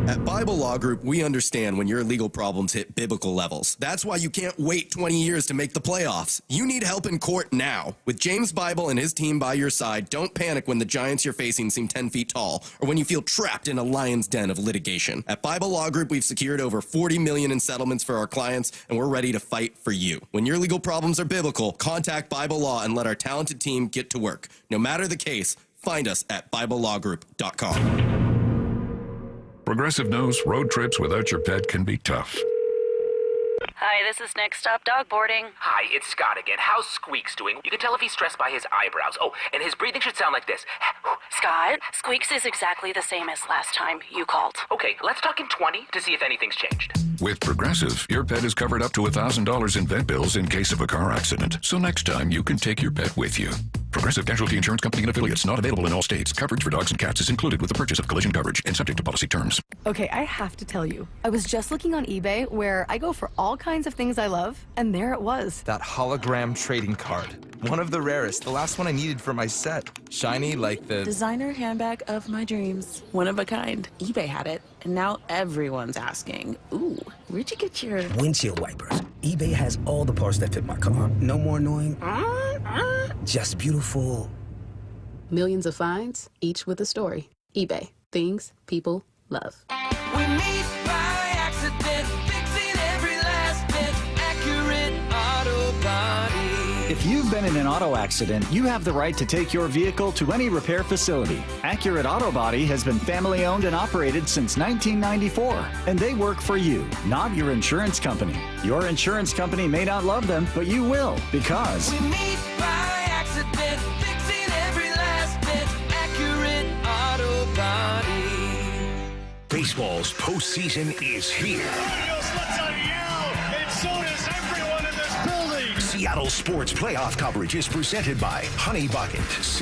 At Bible Law Group, we understand when your legal problems hit biblical levels. That's why you can't wait 20 years to make the playoffs. You need help in court now. With James Bible and his team by your side, don't panic when the giants you're facing seem 10 feet tall or when you feel trapped in a lion's den of litigation. At Bible Law Group, we've secured over $40 million in settlements for our clients, and we're ready to fight for you. When your legal problems are biblical, contact Bible Law and let our talented team get to work. No matter the case, find us at BibleLawGroup.com. Progressive knows road trips without your pet can be tough. Hi, this is Next Stop Dog Boarding. Hi, it's Scott again. How's Squeaks doing? You can tell if he's stressed by his eyebrows. Oh, and his breathing should sound like this. Scott, Squeaks is exactly the same as last time you called. Okay, let's talk in 20 to see if anything's changed. With Progressive, your pet is covered up to $1,000 in vet bills in case of a car accident. So next time, you can take your pet with you. Progressive Casualty Insurance Company and affiliates. Not available in all states. Coverage for dogs and cats is included with the purchase of collision coverage and subject to policy terms. Okay, I have to tell you, I was just looking on eBay where I go for all kinds of things I love, and there it was. That hologram trading card. One of the rarest. The last one I needed for my set. Shiny like the... designer handbag of my dreams. One of a kind. eBay had it, and now everyone's asking, ooh, where'd you get your... windshield wipers. eBay has all the parts that fit my car. No more annoying... just beautiful. Millions of finds, each with a story. eBay. Things people love. We meet by accident, fixing every last bit. Accurate Auto Body. If you've been in an auto accident, you have the right to take your vehicle to any repair facility. Accurate Auto Body has been family owned and operated since 1994, and they work for you, not your insurance company. Your insurance company may not love them, but you will, because We meet by accident, fixing every last bit. Accurate Auto Body. Baseball's postseason is here. Seattle Sports playoff coverage is presented by Honey Bucket.